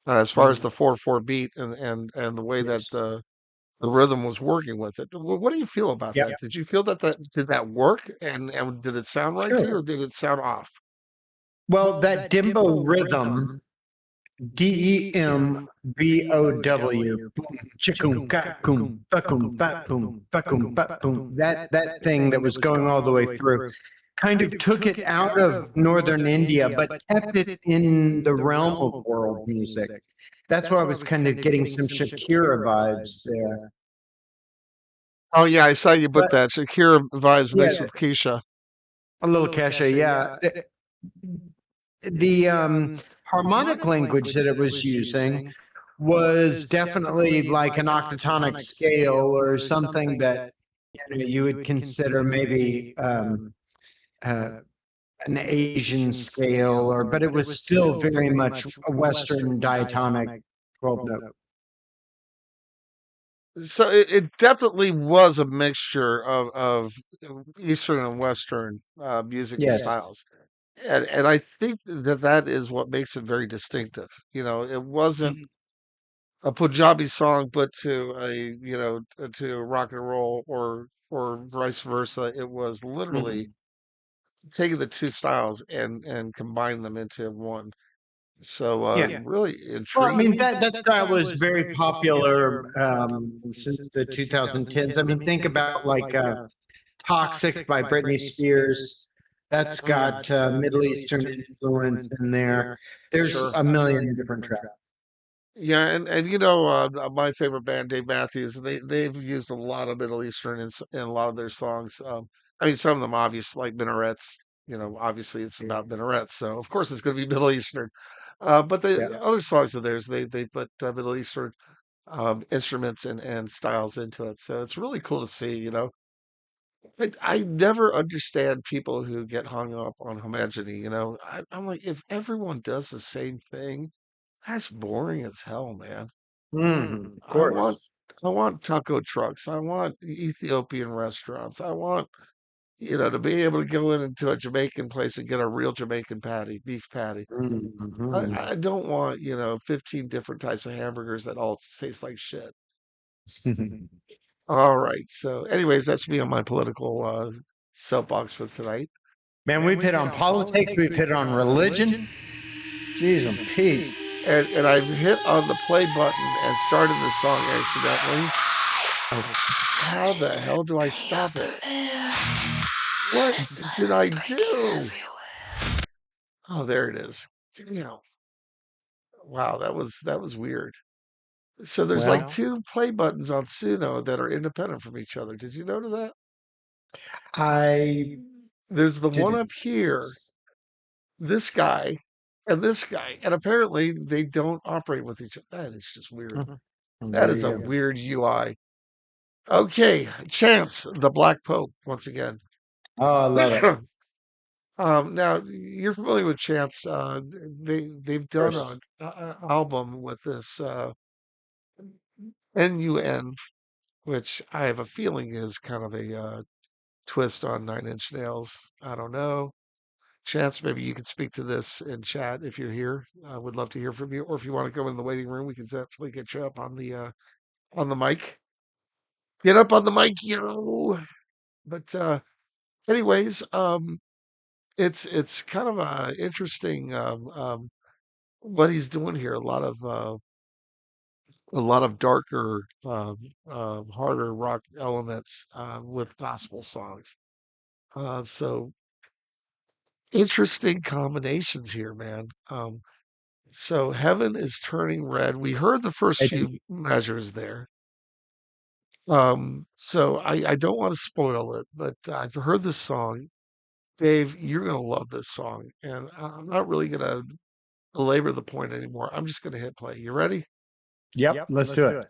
as far as Mhm. the 4/4 beat and the way that Yes. the rhythm was working with it. What do you feel about Yep. that? Did you feel that did that work, and did it sound right to you, or Sure. did it sound off? Well, that dimbo rhythm, DEMBOW, boom, chickum, gakum, bakum, bapum, bakum, bapum. That thing that was going all the way through kind of took it out of northern India, but kept it in the realm of world music. That's why I was kind of getting some Shakira vibes there. Oh yeah, I saw you put But that Shakira vibes mixed yeah, with Keisha. a little Kesha, yeah. The harmonic language that it was using was definitely like an octatonic scale or something that you would consider maybe uh, an Asian scale, or but it was still very much a Western diatonic 12 note. So it definitely was a mixture of Eastern and Western musical Yes. styles, and I think that is what makes it very distinctive. It wasn't Mhm. a Punjabi song, but to rock and roll or vice versa. It was literally Mhm. taking the two styles and combining them into one. So Yeah. really Well, I mean intriguing. that style was very popular since the 2010s. I mean, think about like "Toxic" by Britney Spears. That's got Middle Eastern influence in there. There's Sure. a million different tracks. Yeah, and my favorite band, Dave Matthews, they've used a lot of Middle Eastern in a lot of their songs. I mean, some of them obvious, like minarets. Obviously it's about minarets, so of course it's going to be Middle Eastern. But the Yeah. other songs of theirs, they put Middle Eastern instruments and styles into it. So it's really cool to see. I never understand people who get hung up on homogeneity. I'm like, if everyone does the same thing, that's boring as hell, man. Of I course. want I want taco trucks. I want Ethiopian restaurants. I want, to be able to go into a Jamaican place and get a real Jamaican patty, beef patty. I, Mhm. I don't want, 15 different types of hamburgers that all taste like shit. All right. So, anyways, that's me on my political soapbox for tonight. Man, we've hit on politics, we've hit on religion. Jeez, and Pete. And I've hit on the play button and started the song accidentally. Oh, how the hell do I stop it? What did I do? Oh, there it is. Damn. Wow, that was weird. So there's like Well, two play buttons on Suno that are independent from each other. Did you notice that? I There's the one didn't. up here, this guy, and this guy, and apparently they don't operate with each other. That is just weird. Mhm. Well, That there is you a go. weird UI. Okay, Chance, the Black Pope, once again. Oh, I love it. Now you're familiar with Chance. They've Of done course. a album with this NUN. which I have a feeling is kind of a twist on Nine Inch Nails. I don't know. Chance, maybe you could speak to this in chat if you're here. I would love to hear from you. Or if you want to go in the waiting room, we can definitely get you up on the mic. Get up on the mic, yo. But anyways, it's kind of interesting what he's doing here. A lot of darker, harder rock elements with gospel songs. So interesting combinations here, man. So heaven is turning red. We heard the first I few measures there. So I don't want to spoil it, but I've heard this song. Dave, you're gonna love this song, and I'm not really gonna belabor the point anymore. I'm just gonna hit play. You ready? Yep, let's do it.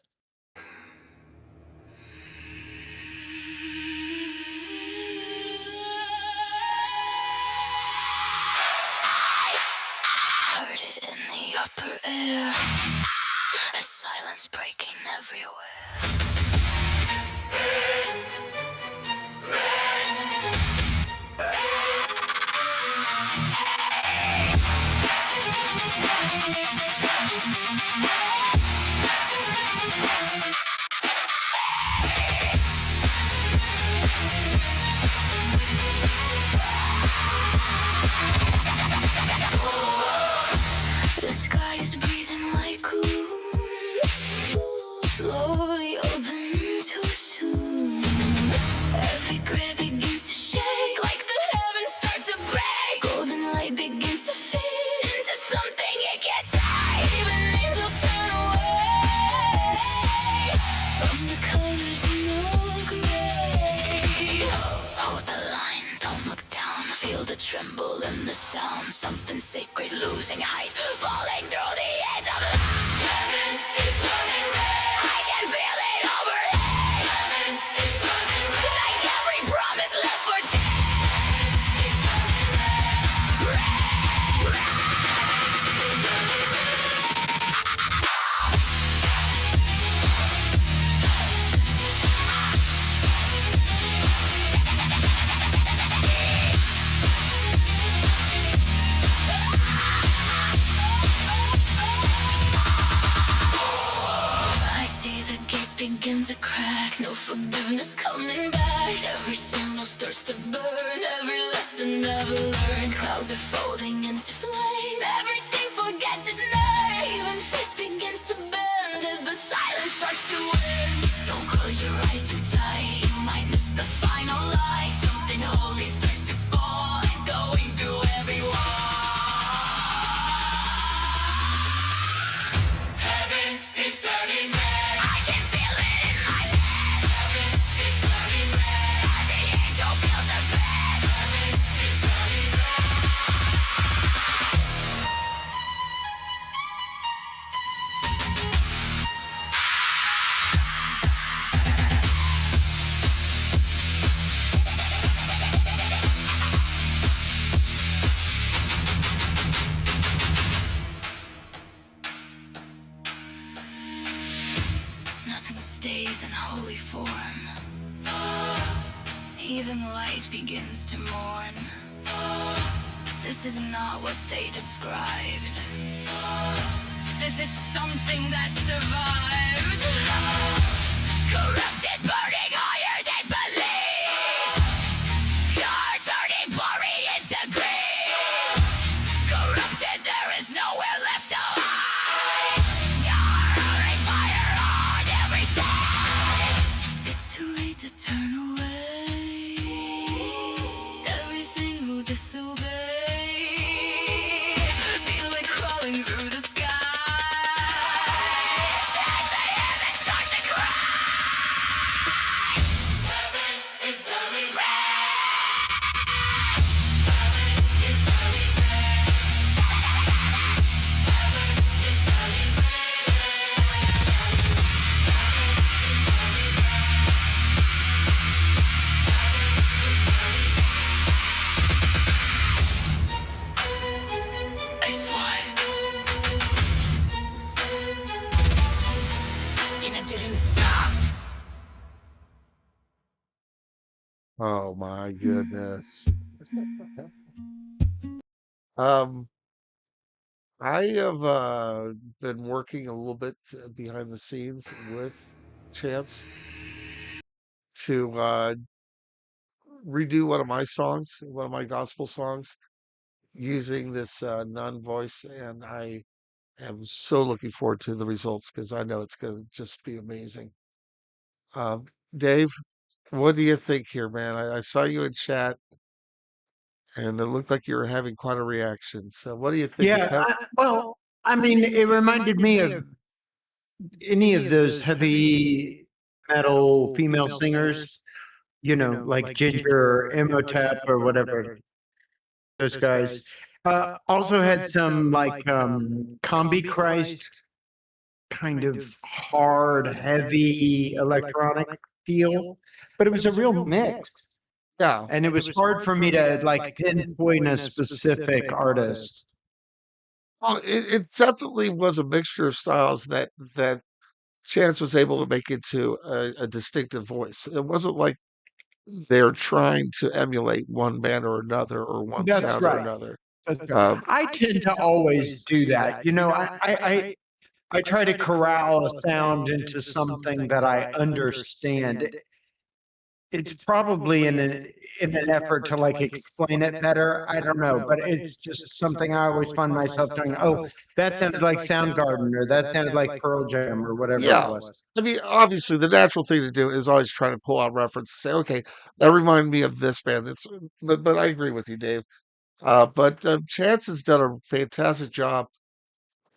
Heard it in the upper air, a silence breaking everywhere. The sky is breathing like glue, slowly open too soon. Every grave begins to shake, like the heavens start to break. Golden light begins to fade into something it can't say. Even angels turn away from the colors in the gray. Hold the line, don't look down. Feel the tremble in the sound. Something sacred losing height, falling through the edge of light. Heaven is turning red. I can feel it overhead. Heaven is turning red. Like every promise left for dead. It's turning red. Red, red. It's turning red. I see the gates begin to crack, no forgiveness coming back. Every symbol starts to burn, every lesson never learned. Clouds are folding into flame, everything forgets its name. Even faith begins to bend as the silence starts to end. Don't close your eyes too tight, you might miss the final light. Something holy starts to fall, going through every wall. Heaven is turning red. I can feel it in my head. Heaven is turning red. Every angel feels the pain. Heaven is turning red. Nothing stays in holy form. Even light begins to mourn. This is not what they described. This is something that survived. Corrupted, burning higher than belief. Car turning glory into greed. Corrupted, there is nowhere left to hide. Roaring fire on every side. It's too late to turn away. Everything will disobey. Feel it crawling through the sky. As the heavens start to cry. Heaven is turning red. Heaven is turning red. Heaven is turning Ice wise. And it didn't stop. Oh my goodness. Um, I have been working a little bit behind the scenes with Chance to redo one of my songs, one of my gospel songs, using this nun voice, and I am so looking forward to the results because I know it's going to just be amazing. Um, Dave, what do you think here, man? I saw you in chat, and it looked like you were having quite a reaction. So, what do you think is Yeah, happening? well, I mean, it reminded me of any of those heavy metal female singers, like Ginger or Imhotep or whatever, those guys. Also had some like Combi Christ kind of hard, heavy electronic feel, but it was a real mix. Yeah. And it was hard for me to like pinpoint a specific artist. Oh, it definitely was a mixture of styles that Chance was able to make into a distinctive voice. It wasn't like they're trying to emulate one band or another or one That's sound or right. another. That's right. Um, I tend to always do that. I try to corral a sound into something that I understand. It's probably in an effort to like explain it better. I don't know, but it's just something I always find myself doing. Oh, that sounded like Soundgarden, or that sounded like Pearl Jam, or whatever it yeah. was. I mean, obviously, the natural thing to do is always try to pull out reference, say, okay, that reminded me of this band. But I agree with you, Dave. But Chance has done a fantastic job.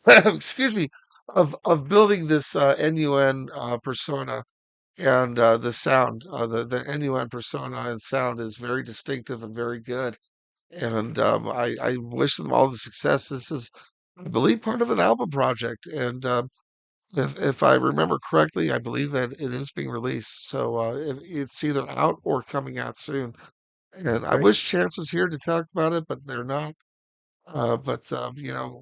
Excuse me, of building this NUN persona and the sound. The NUN persona and sound is very distinctive and very good. And I wish them all the success. This is, I believe, part of an album project. And if I remember correctly, I believe that it is being released. So it's either out or coming out soon. And I Great. wish Chance was here to talk about it, but they're not. But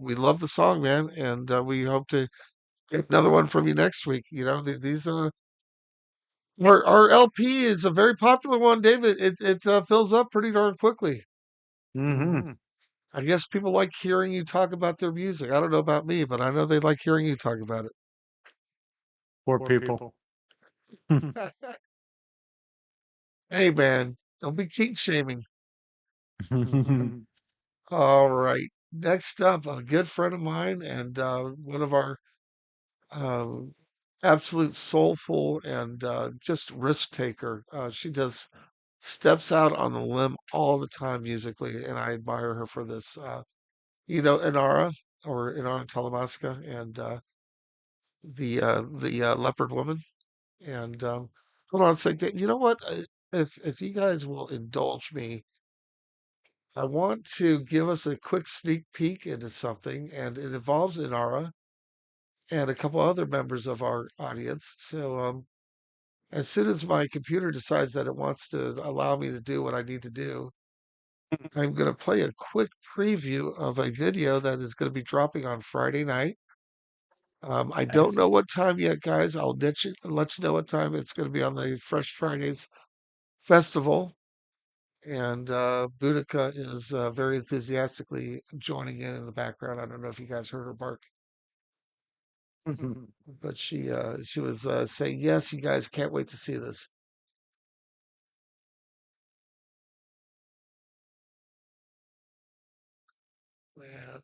we love the song, man, and we hope to get another one from you next week. These our LP is a very popular one, David. It fills up pretty darn quickly. Mm-hmm. I guess people like hearing you talk about their music. I don't know about me, but I know they like hearing you talk about Poor people. it. Hey, man, don't be kink shaming. All right. Next up, a good friend of mine and one of our um, absolute soulful and just risk taker. She does steps out on the limb all the time musically, and I admire her for this. Inara or Inara Talamasca and the leopard woman. And hold on a second. You know what? If you guys will indulge me, I want to give us a quick sneak peek into something, and it involves Inara and a couple other members of our audience. So as soon as my computer decides that it wants to allow me to do what I need to do, I'm going to play a quick preview of a video that is going to be dropping on Friday night. I don't know what time yet, guys. I'll let you know what time it's going to be on the Fresh Fridays festival. And Boudica is very enthusiastically joining in the background. I don't know if you guys heard her bark, but she was saying, "Yes, you guys can't wait to see this." Man,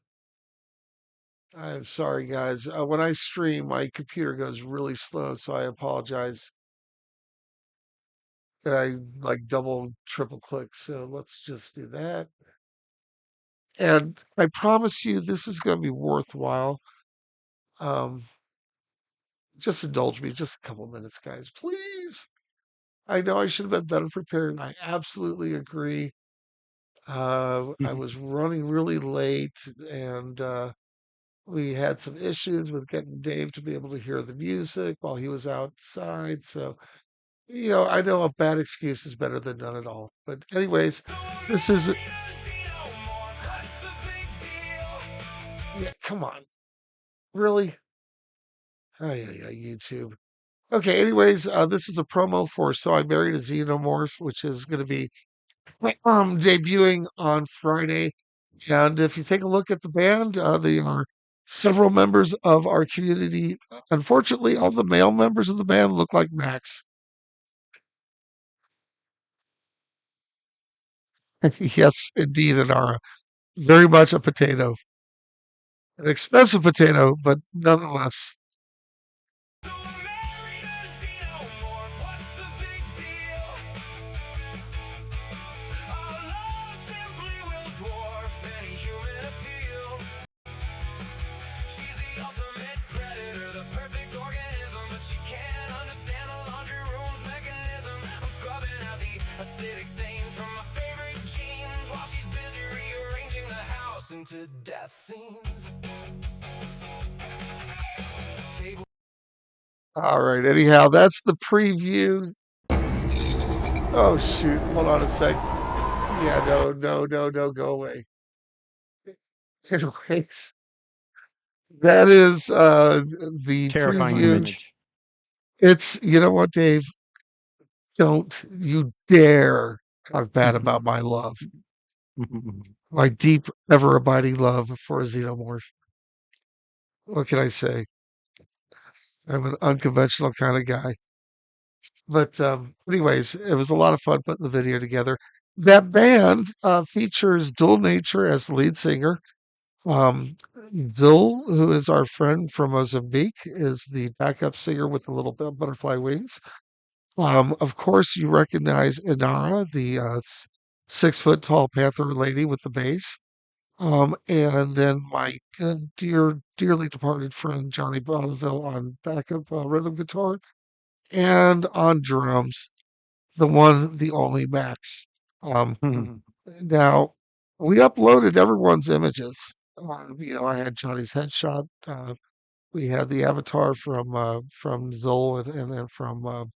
I'm sorry, guys. When I stream, my computer goes really slow, so I apologize that I like double, triple click. So let's just do that. And I promise you, this is going to be worthwhile. Um, just indulge me just a couple minutes, guys, please. I know I should have been better prepared. And I absolutely agree. I was running really late, and we had some issues with getting Dave to be able to hear the music while he was outside. So, I know a bad excuse is better than none at all. But, anyways, this is, yeah, come on. Really? Oh, yeah, YouTube. Okay, anyways, this is a promo for So I Married a Xenomorph, which is going to be debuting on Friday. And if you take a look at the band, they are several members of our community. Unfortunately, all the male members of the band look like Max. Yes, indeed, Anara. Very much a potato. An expensive potato, but nonetheless. Into death scenes. All right. Anyhow, that's the preview. Oh, shoot. Hold on a sec. Yeah, no, go away. Anyways, that is the Terrifying preview. image. It's, you know what, Dave? Don't you dare talk bad about my love, my deep, ever abiding love for a xenomorph. What can I say? I'm an unconventional kind of guy. But anyways, it was a lot of fun putting the video together. That band features Dual Nature as the lead singer. Um, Dul, who is our friend from Mozambique, is the backup singer with the little butterfly wings. Of course, you recognize Inara, the 6 foot tall panther lady with the bass. And then my dearly departed friend Johnny Bonneville on backup rhythm guitar and on drums, the one, the only Max. Um, Now, we uploaded everyone's images. I had Johnny's headshot. We had the avatar from Zol and then from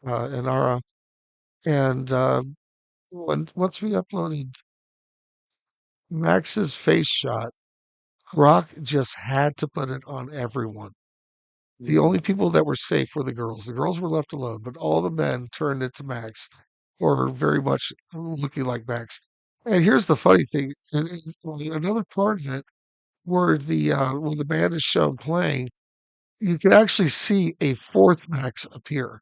Inara. And once we uploaded Max's face shot, Rock just had to put it on everyone. The only people that were safe were the girls. The girls were left alone, but all the men turned into Max, or very much looking like Max. And here's the funny thing: another part of it, where the band is shown playing, you can actually see a fourth Max appear,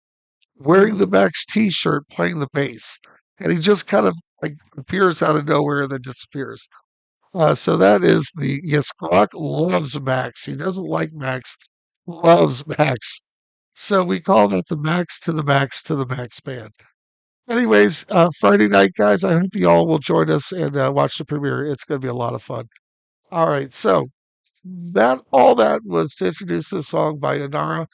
wearing the Max T-shirt, playing the bass, and he just kind of like appears out of nowhere and then disappears. So that is the yes, Grok loves Max. He doesn't like Max, loves Max. So we call that the Max to the Max to the Max band. Anyways, Friday night, guys, I hope you all will join us and watch the premiere. It's going to be a lot of fun. All right, so all that was to introduce this song by Inara.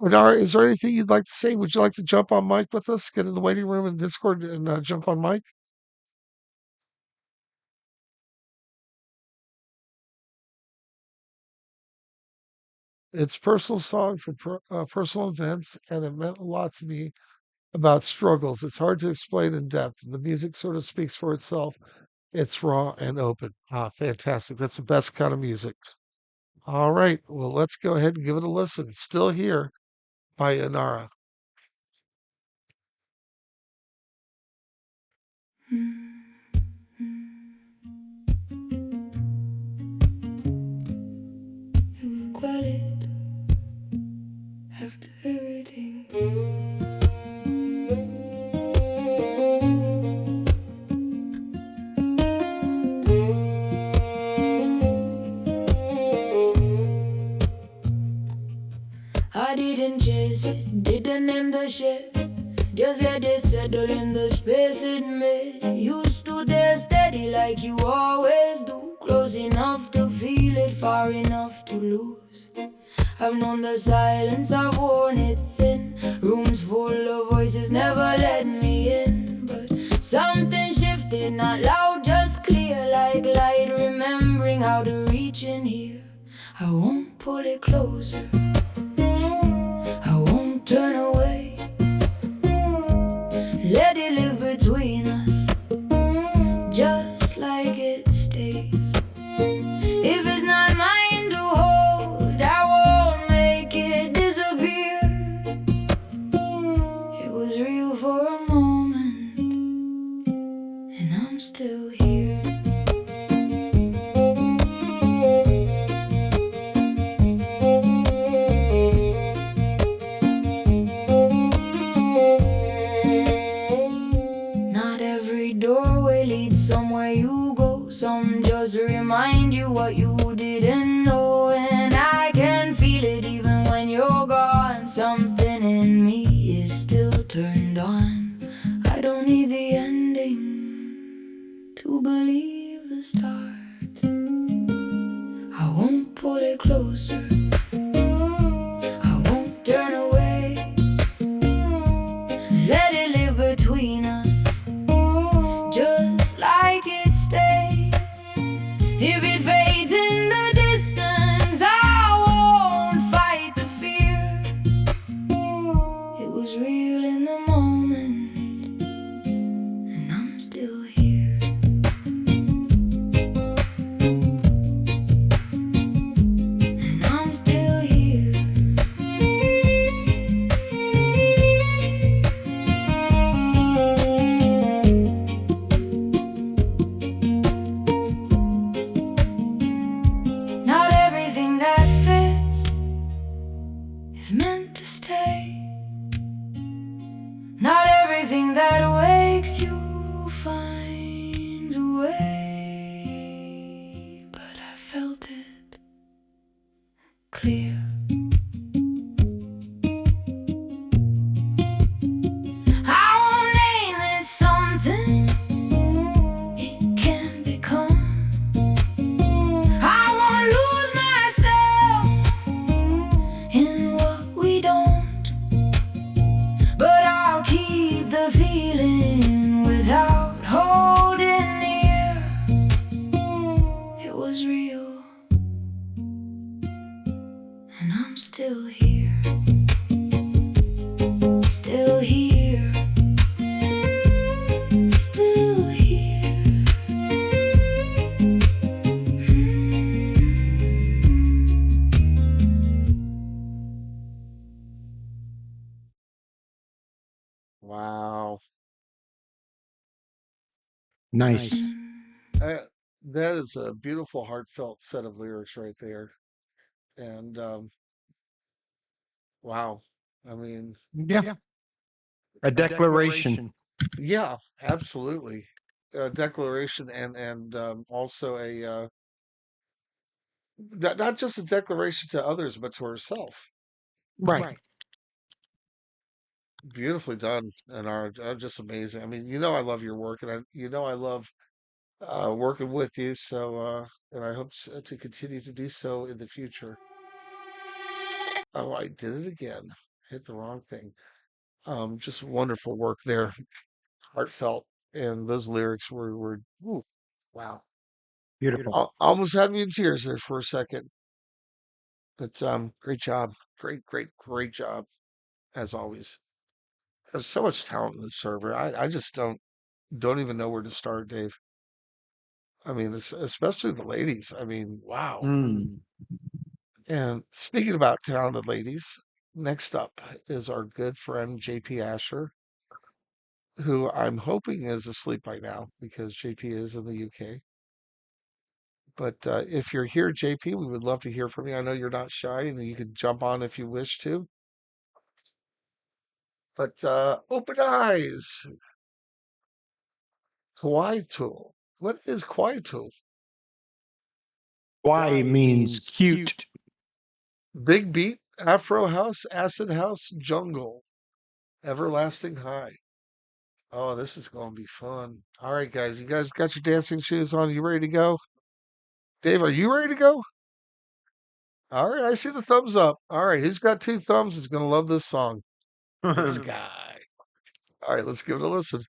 Inara, is there anything you'd like to say? Would you like to jump on mic with us? Get in the waiting room in Discord and jump on mic? It's a personal song for personal events, and it meant a lot to me about struggles. It's hard to explain in depth. The music sort of speaks for itself. It's raw and open. Ah, fantastic. That's the best kind of music. All right. Well, let's go ahead and give it a listen. Still Here by Inara. You regret it after everything. I didn't chase it, didn't end the ship. Just let it settle in the space it made. You stood there steady like you always do. Close enough to feel it, far enough to lose. I've known the silence, I've worn it thin. Rooms full of voices never let me in. But something shifted, not loud, just clear like light. Remembering how to reach in here. I won't pull it closer, I won't turn away. Let it live between us, just like it stays. If it's not mine to hold, I won't make it disappear. is meant to stay. Not everything that wakes you finds a way, but I felt it clear. I won't name it something it can become. I won't lose myself in what we don't, but I'll keep the feeling without holding near. It was real, and I'm still here. Still here. Still here. Wow. Nice. Uh, that is a beautiful, heartfelt set of lyrics right there. And wow. I mean, Yeah. A declaration. yeah, absolutely. A declaration and also a not just a declaration to others, but to herself. Right. Beautifully done, and are just amazing. I mean, you know, I love your work, and I love working with you. So, and I hope to continue to do so in the future. Oh, I did it again. Hit the wrong thing. Just wonderful work there, heartfelt, and those lyrics were ooh, wow. Beautiful. Almost had me in tears there for a second. But great job, great job as always. There's so much talent in the server. I just don't even know where to start, Dave. I mean, especially the ladies. I mean, wow. Mm. And speaking about talented ladies, next up is our good friend JP Asher, who I'm hoping is asleep by now because JP is in the UK. But if you're here, JP, we would love to hear from you. I know you're not shy and you can jump on if you wish to. But open eyes, Quietul. What is Quietul? Why means cute. Big beat, Afro house, acid house, jungle, everlasting high. Oh, this is going to be fun. All right, guys. You guys got your dancing shoes on? You ready to go? Dave, are you ready to go? All right. I see the thumbs up. All right. Who's got two thumbs is going to love this song? This guy. All right. Let's give it a listen.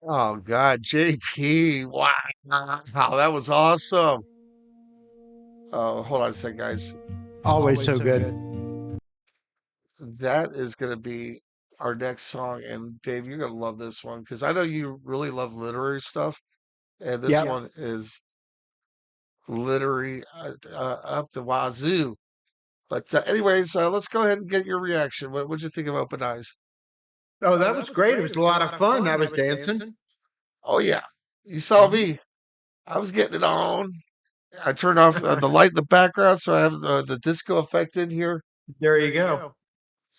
Oh God, JP. Wow. That was awesome. Oh, hold on a second, guys. Always so good. That is going to be our next song. And Dave, you're going to love this one because I know you really love literary stuff. And this Yep. one is literary up the wazoo. But anyways, let's go ahead and get your reaction. What'd you think of Open Eyes? Oh, that was great. It was a lot of fun. I was dancing. Oh yeah, you saw me. I was getting it on. I turned off the light in the background, so I have the disco effect in here. There you go.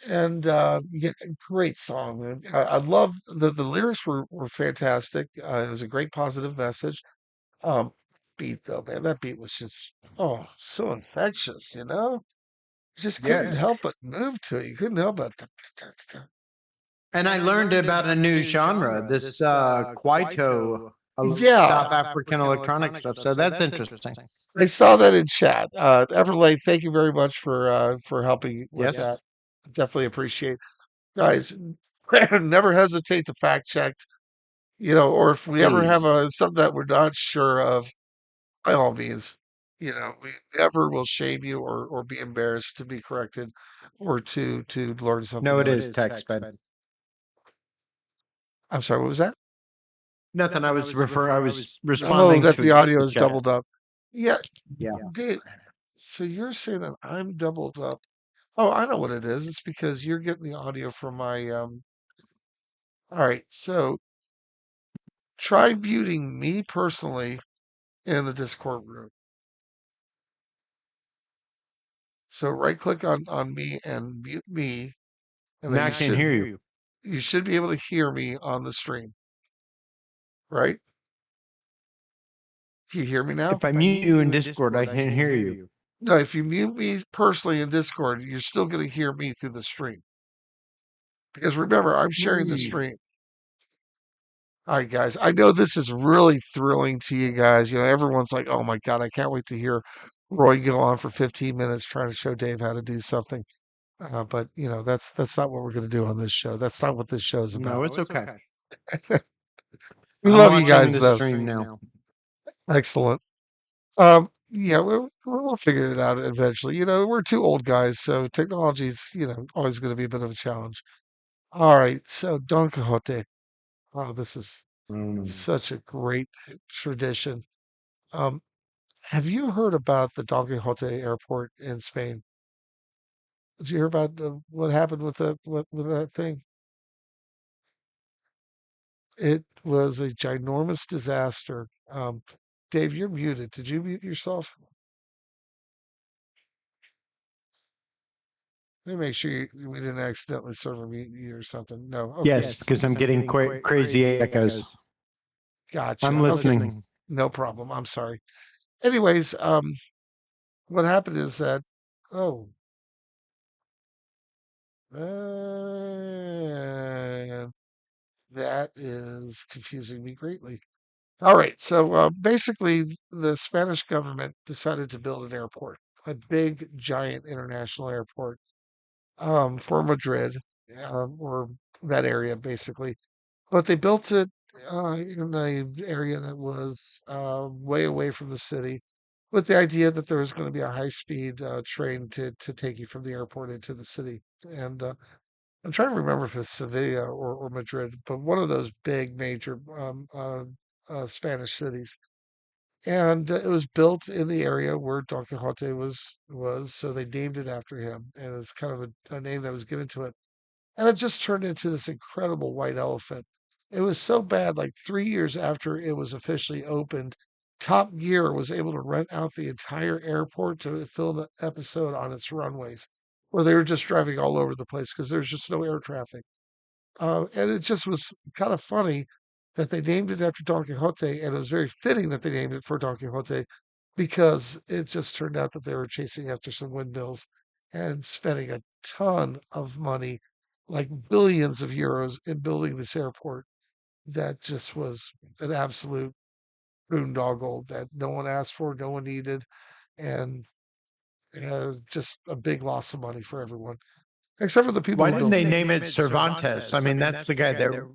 And you get a great song, man. I love the lyrics were fantastic. It was a great positive message. Um, beat though, man, that beat was just so infectious, you know. You just couldn't Yes. help but move to it. You couldn't help but. And I learned about a new genre, this Kwaito, Yeah, South African electronic stuff. So that's interesting. I saw that in chat. Everlay, thank you very much for helping with Yes. that. Definitely appreciate, guys. Never hesitate to fact check. You know, or if we ever have Please. something that we're not sure of, by all means, you know, we never will shame you or be embarrassed to be corrected or to learn something No, it new. is text bed. I'm sorry, what was that? Nothing. I was Oh, responding that the to audio the is chat. doubled up. Yeah, Yeah. Dave. So you're saying that I'm doubled up? Oh, I know what it is. It's because you're getting the audio from my All right, so try muting me personally in the Discord room. So right click on me and mute me, and then Now I can't hear you. you should be able to hear me on the stream, right? Can you hear me now? If I mute you in Discord, I can't hear you. No, if you mute me personally in Discord, you're still going to hear me through the stream. Because remember, I'm sharing the stream. All right, guys. I know this is really thrilling to you guys. You know, everyone's like, "Oh my God, I can't wait to hear Roy go on for 15 minutes trying to show Dave how to do something." But you know, that's not what we're going to do on this show. That's not what this show is No, about. it's okay. We I'm love you watching guys, the though. stream now. Excellent. Yeah, we'll figure it out eventually. You know, we're two old guys, so technology's, you know, always going to be a bit of a challenge. All right, so Don Quixote. Oh, this is such a great tradition. Um, have you heard about the Don Quixote airport in Spain? Did you hear about what happened with with that thing? It was a ginormous disaster. Dave, you're muted. Did you mute yourself? Let me make sure we didn't accidentally server mute you or something. No. Okay. Yes, because I'm getting crazy echoes. Gotcha. I'm Okay. listening. No problem. I'm sorry. Anyways, what happened is that, oh, man, that is confusing me greatly. All right. So basically, the Spanish government decided to build an airport, a big, giant international airport for Madrid or that area, basically. But they built it in an area that was way away from the city, with the idea that there was going to be a high-speed train to take you from the airport into the city. And I'm trying to remember if it's Sevilla or Madrid, but one of those big major Spanish cities. And it was built in the area where Don Quixote was, so they named it after him, and it's kind of a name that was given to it. And it just turned into this incredible white elephant. It was so bad, like 3 years after it was officially opened, Top Gear was able to rent out the entire airport to film an episode on its runways, where they were just driving all over the place because there's just no air traffic. And it just was kind of funny that they named it after Don Quixote, and it was very fitting that they named it for Don Quixote because it just turned out that they were chasing after some windmills and spending a ton of money, like billions of euros, in building this airport that just was an absolute boondoggle that no one asked for, no one needed, and just a big loss of money for everyone, except for the people Why who didn't built they it. name it Cervantes? I mean, that's the guy that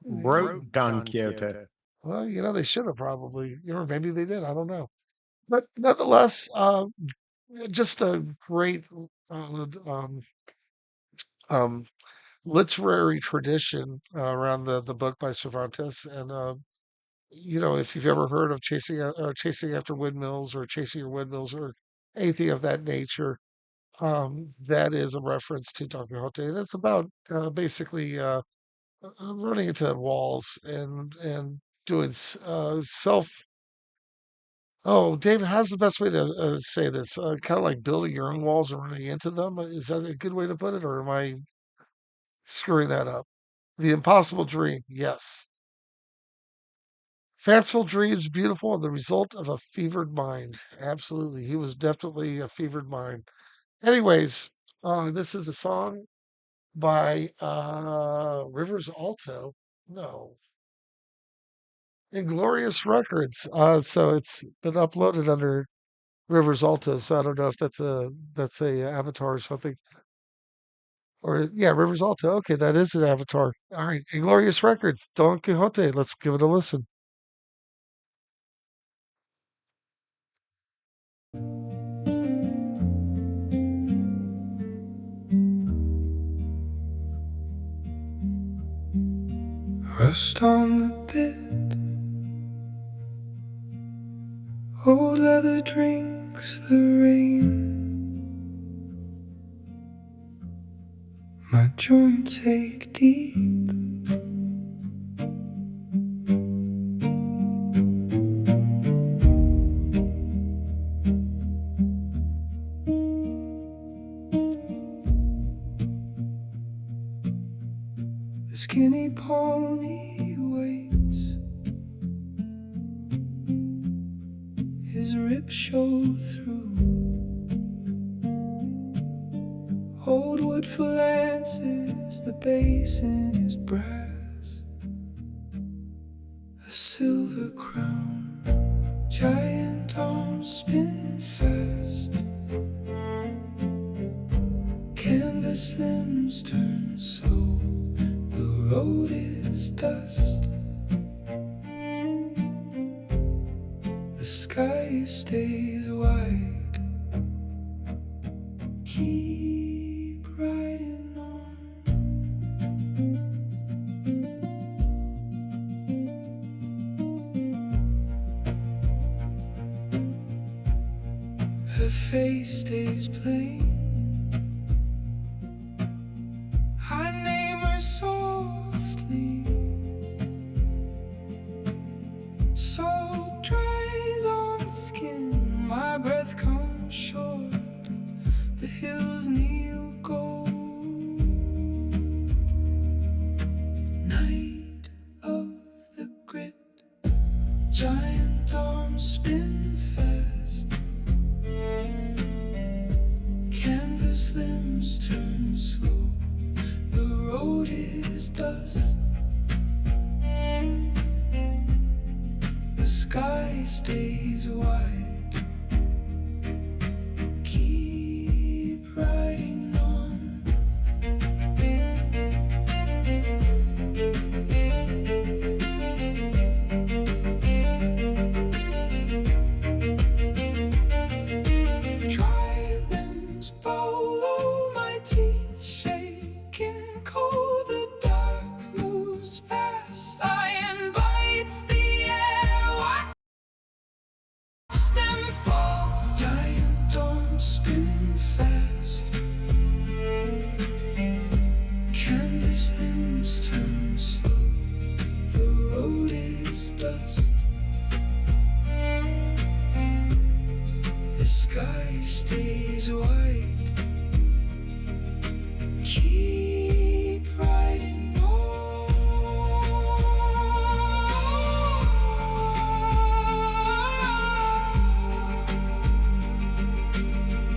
wrote Don Quixote. Well, they should have probably, or maybe they did. I don't know. But nonetheless, just a great um, um, literary tradition around the book by Cervantes. And if you've ever heard of chasing after windmills or chasing your windmills or anything of that nature, that is a reference to Don Quixote. And it's about basically running into walls and doing self. Oh, David, how's the best way to say this? Kind of like building your own walls and running into them. Is that a good way to put it, or am I screwing that up? The impossible dream, yes. Fanciful dreams, beautiful, and the result of a fevered mind. Absolutely, he was definitely a fevered mind. Anyways, this is a song by Rivers Alto. No, Inglorious Records. So it's been uploaded under Rivers Alto. So I don't know if that's a avatar or something. Or yeah, Rivers Alto. Okay, that is an avatar. All right, Inglorious Records, Don Quixote. Let's give it a listen. Rust on the bit, old leather drinks the rain. My joints ache deep. The skinny pony waits, his ribs show through. Old wood phalanxes, the basin is brass, a silver crown, giant arms spin fast. Canvas limbs turn slow, the road is dust. The sky stays wide. Keep riding on. Her face stays plain. I name her softly. Salt dries on skin, my breath comes short. The hills kneel gold. Night of the grit, giant arms spin fast. Canvas limbs turn slow, the road is dust. The sky stays wide. Keep riding on. Dry limbs below, my teeth shaking cold. The dark moves fast, iron bites the air. Watch them fall. Giant arms spin fast. Canvas limbs turn slow, the road is dust. The sky stays wide. Keep riding on.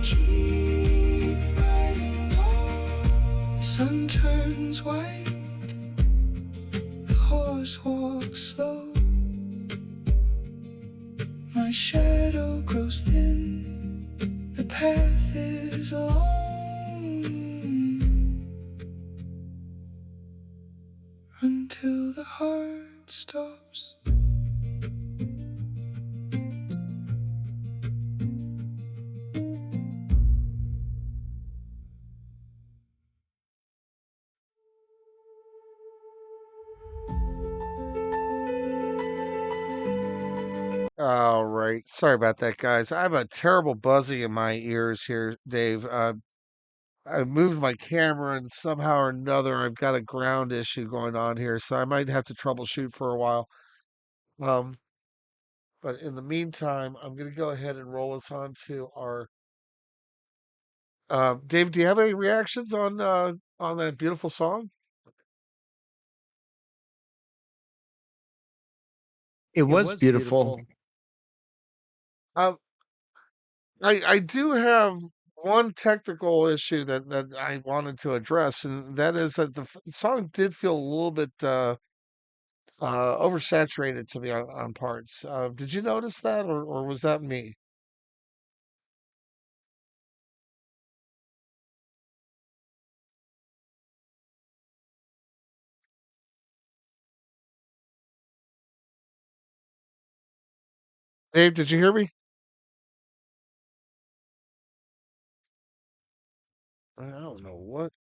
Keep riding on. The sun turns white. The horse walks slow. My shadow grows thin, the path is long, until the heart stops. All right. Sorry about that, guys. I have a terrible buzzing in my ears here, Dave. I moved my camera and somehow or another I've got a ground issue going on here, so I might have to troubleshoot for a while. Um, but in the meantime, I'm going to go ahead and roll us on to our Dave, do you have any reactions on that beautiful song? It was beautiful. Uh, I do have one technical issue that I wanted to address, and that is that the song did feel a little bit oversaturated to me on parts. Did you notice that, or was that me? Dave, did you hear me? I don't know what.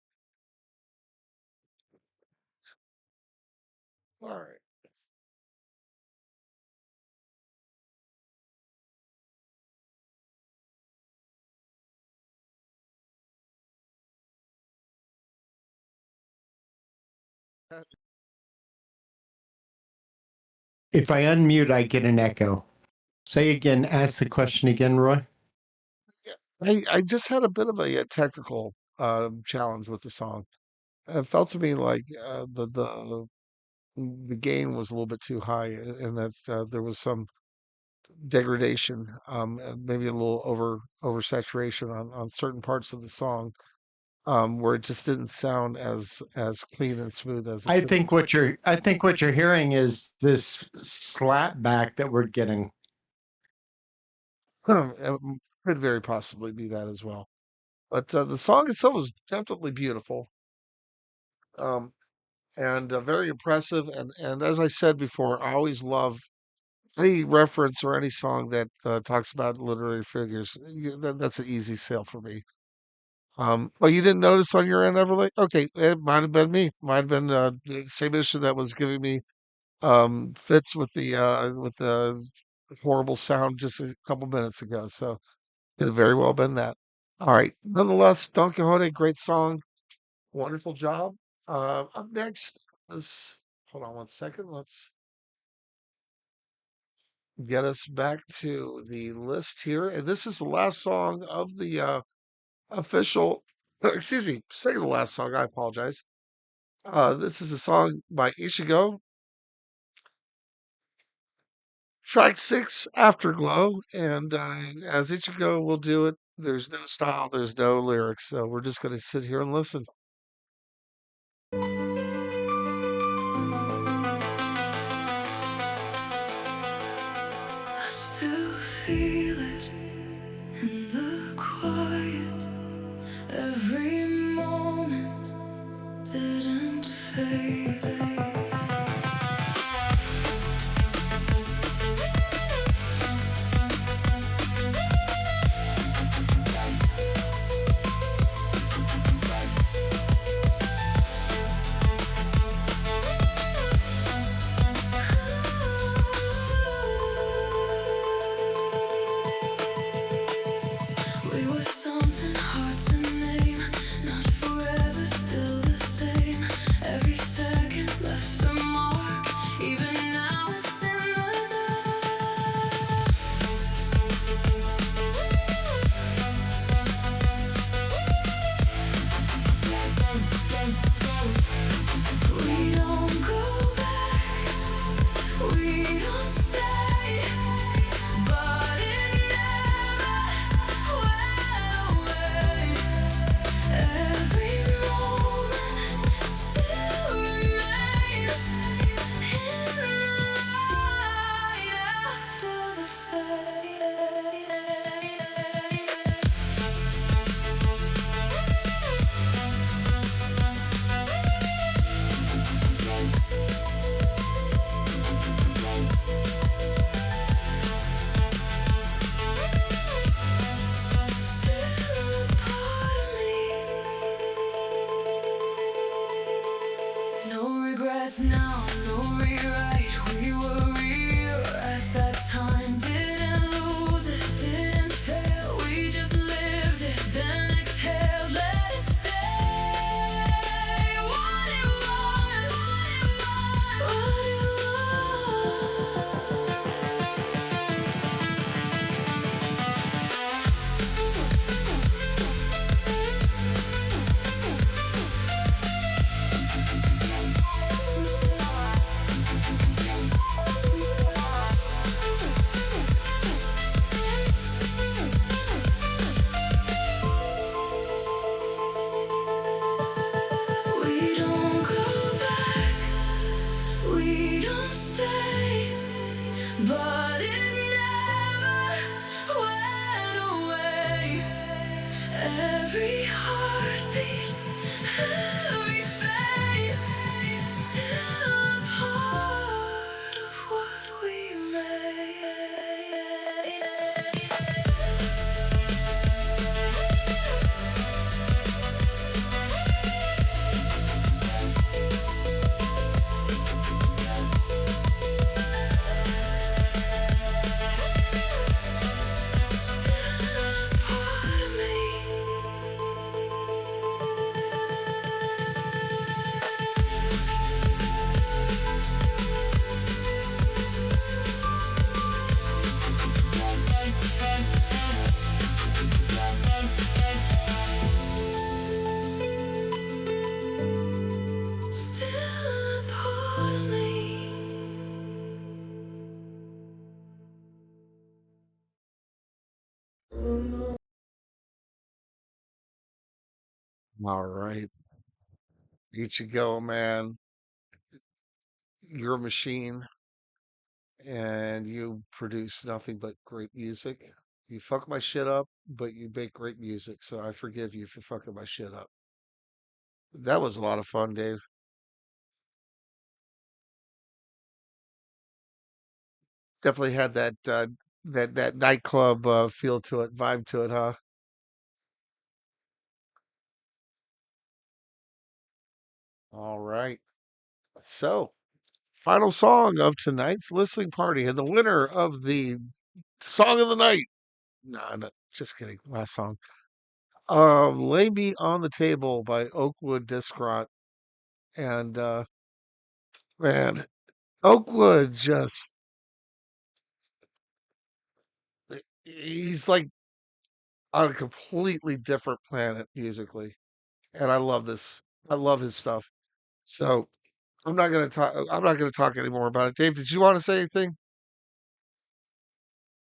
All right. If I unmute, I get an echo. Say again, ask the question again, Roy. Yeah. I just had a bit of a technical challenge with the song. It felt to me like the gain was a little bit too high, and that there was some degradation, and maybe a little oversaturation on certain parts of the song, where it just didn't sound as clean and smooth as it I could have. think what you're hearing is this slap back that we're getting. It could very possibly be that as well. But the song itself was definitely beautiful, um, and very impressive. And as I said before, I always love any reference or any song that talks about literary figures. That's an easy sale for me. Oh, you didn't notice on your end, Everly? Okay, it might have been me. Might have been the same issue that was giving me fits with the horrible sound just a couple minutes ago. So it could have very well been that. All right. Nonetheless, Don Quixote, great song, wonderful job. Up next is hold on one second. Let's get us back to the list here, and this is the last song of the official. Excuse me, second to last song. I apologize. This is a song by Ichigo, track 6, Afterglow. And as Ichigo will do it, there's no style, there's no lyrics. So we're just going to sit here and listen. I still feel it in the quiet. Every moment didn't fade. right, we were real at that time. Didn't lose it, didn't fail, we just lived it, then exhaled, let it stay. What it was, what it We don't go back, we don't stay, but it never went away. Every heartbeat, every face, still a part of what we made. Part of me. Still a part of me. All right. Each you go, man. You're a machine and you produce nothing but great music. You fuck my shit up, but you make great music. So I forgive you for fucking my shit up. That was a lot of fun, Dave. Definitely had that nightclub feel to it, vibe to it, huh? All right. So, final song of tonight's listening party, and the winner of the song of the night. No, no, just kidding. Last song. Lay Me on the Table by Oakwood Discrot. And man, Oakwood just he's like on a completely different planet musically. And I love this. I love his stuff. So I'm not gonna talk anymore about it. Dave, did you want to say anything?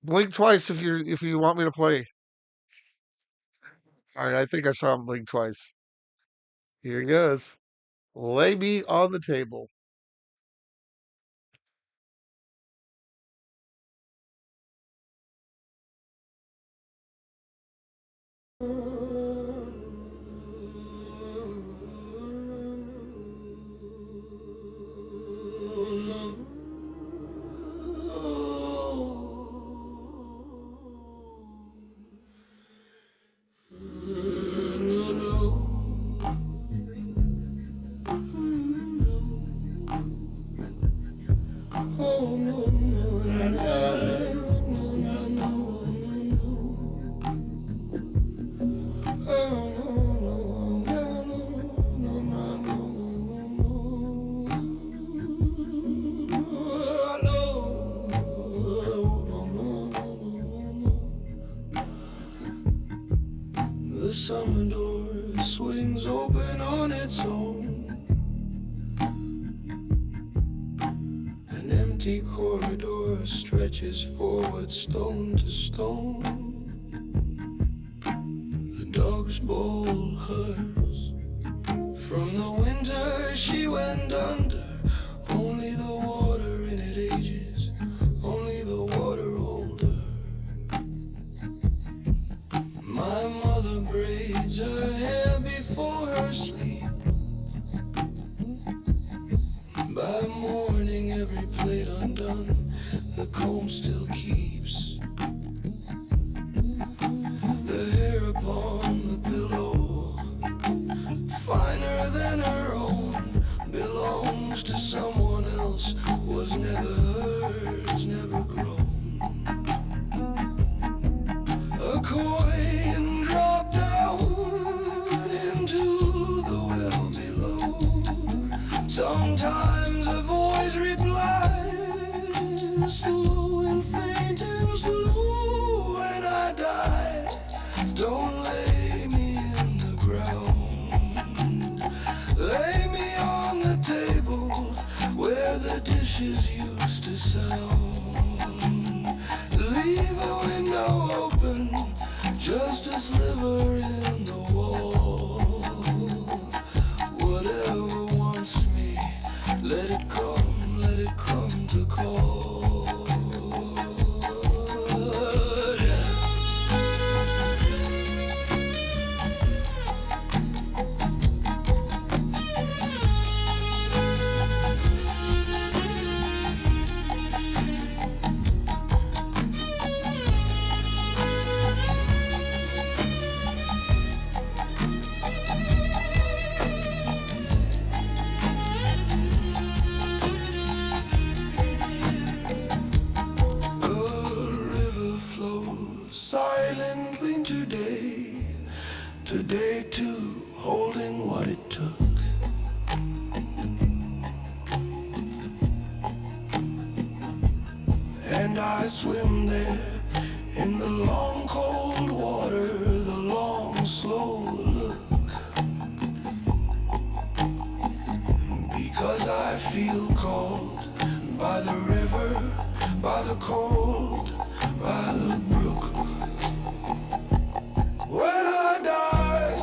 Blink twice if you want me to play. All right, I think I saw him blink twice. Here he goes. Lay me on the table. The summer door swings open on its own. An empty corridor stretches forward stone to stone. The dog's bowl hurts from the winter she went under. Only the water in it ages, only the water older. My mother braids her hair before her sleep. By morning every plait undone, the comb still keeps. The hair upon the pillow, finer than her own, belongs to someone else who the slow and faint and slow. When I die, don't lay me in the ground. Lay me on the table where the dishes used to sound. Leave a window open, just a sliver in the wall. Whatever wants me, let it come to call. Silently today too, holding what it took. And I swim there in the long cold water, the long slow look. Because I feel called by the river, by the cold, by the brook. When I die,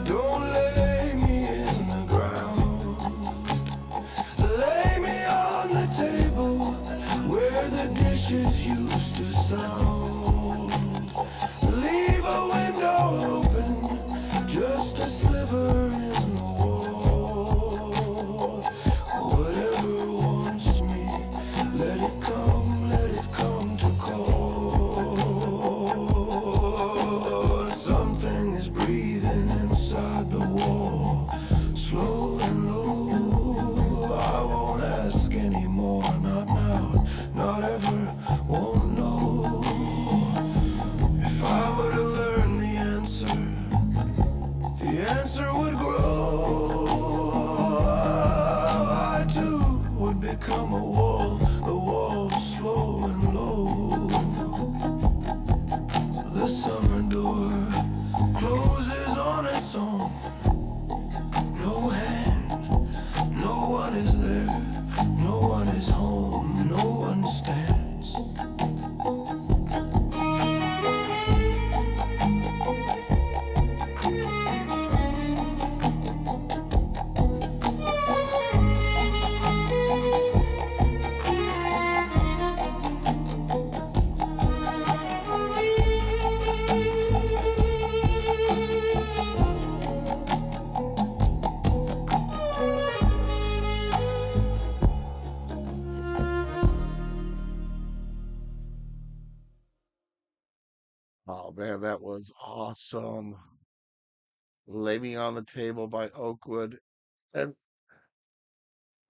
don't lay me in the ground. Lay me on the table where the dishes used to sound. Leave a window open, just a sliver in the wall. Whatever wants me, let it come to call. Something is breathing inside the wall, slow and low. I won't ask anymore, not now, not ever, won't know. If I were to learn the answer would grow. I too would become a wall slow and low. The summer door closes on its own. No hand, no one is there, no one is home, no one stands. Oh man, that was awesome. Lay Me on the Table by Oakwood. And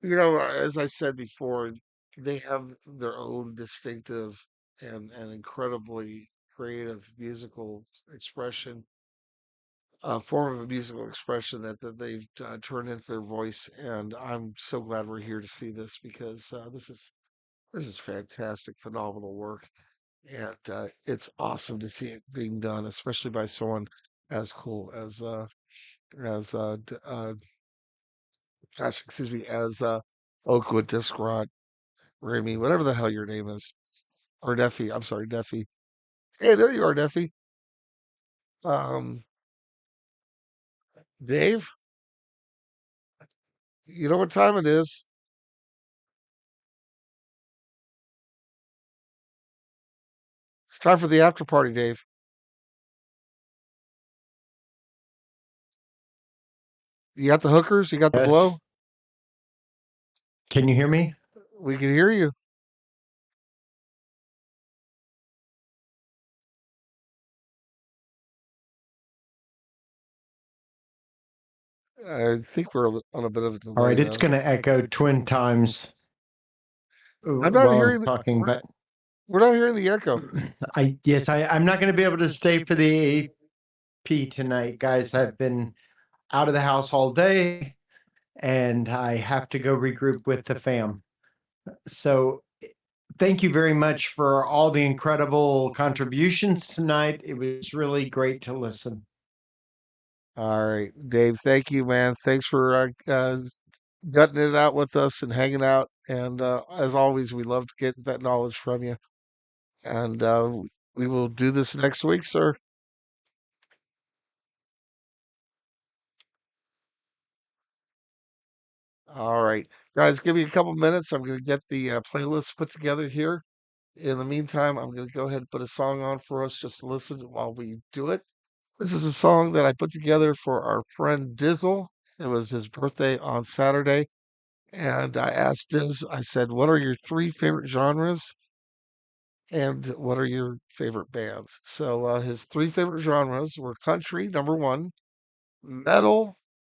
as I said before, they have their own distinctive and incredibly creative musical expression, form of musical expression that they've turned into their voice. And I'm so glad we're here to see this because this is fantastic, phenomenal work. And it's awesome to see it being done, especially by someone as cool as gosh, excuse me, as Oakwood Discrot, Remy, whatever the hell your name is, or Neffy. I'm sorry, Neffy. Hey, there you are, Neffy. Um, Dave, you know what time it is? It's time for the after party, Dave. You got the hookers? You got the Yes. blow? Can you hear me? We can hear you. I think we're on a bit of a All delay, right, it's though. going to echo twin times I'm not while I'm hearing talking, but we're not hearing the echo. I'm not going to be able to stay for the AP tonight, guys. I've been out of the house all day and I have to go regroup with the fam. So thank you very much for all the incredible contributions tonight. It was really great to listen. All right, Dave, thank you, man. Thanks for gutting it out with us and hanging out. And as always, we love to get that knowledge from you. And we will do this next week, sir. All right, guys, give me a couple minutes. I'm going to get the playlist put together here. In the meantime, I'm going to go ahead and put a song on for us just to listen while we do it. This is a song that I put together for our friend Dizzle. It was his birthday on Saturday. And I asked Diz, I said, what are your three favorite genres? And what are your favorite bands? So his three favorite genres were country, number one, metal,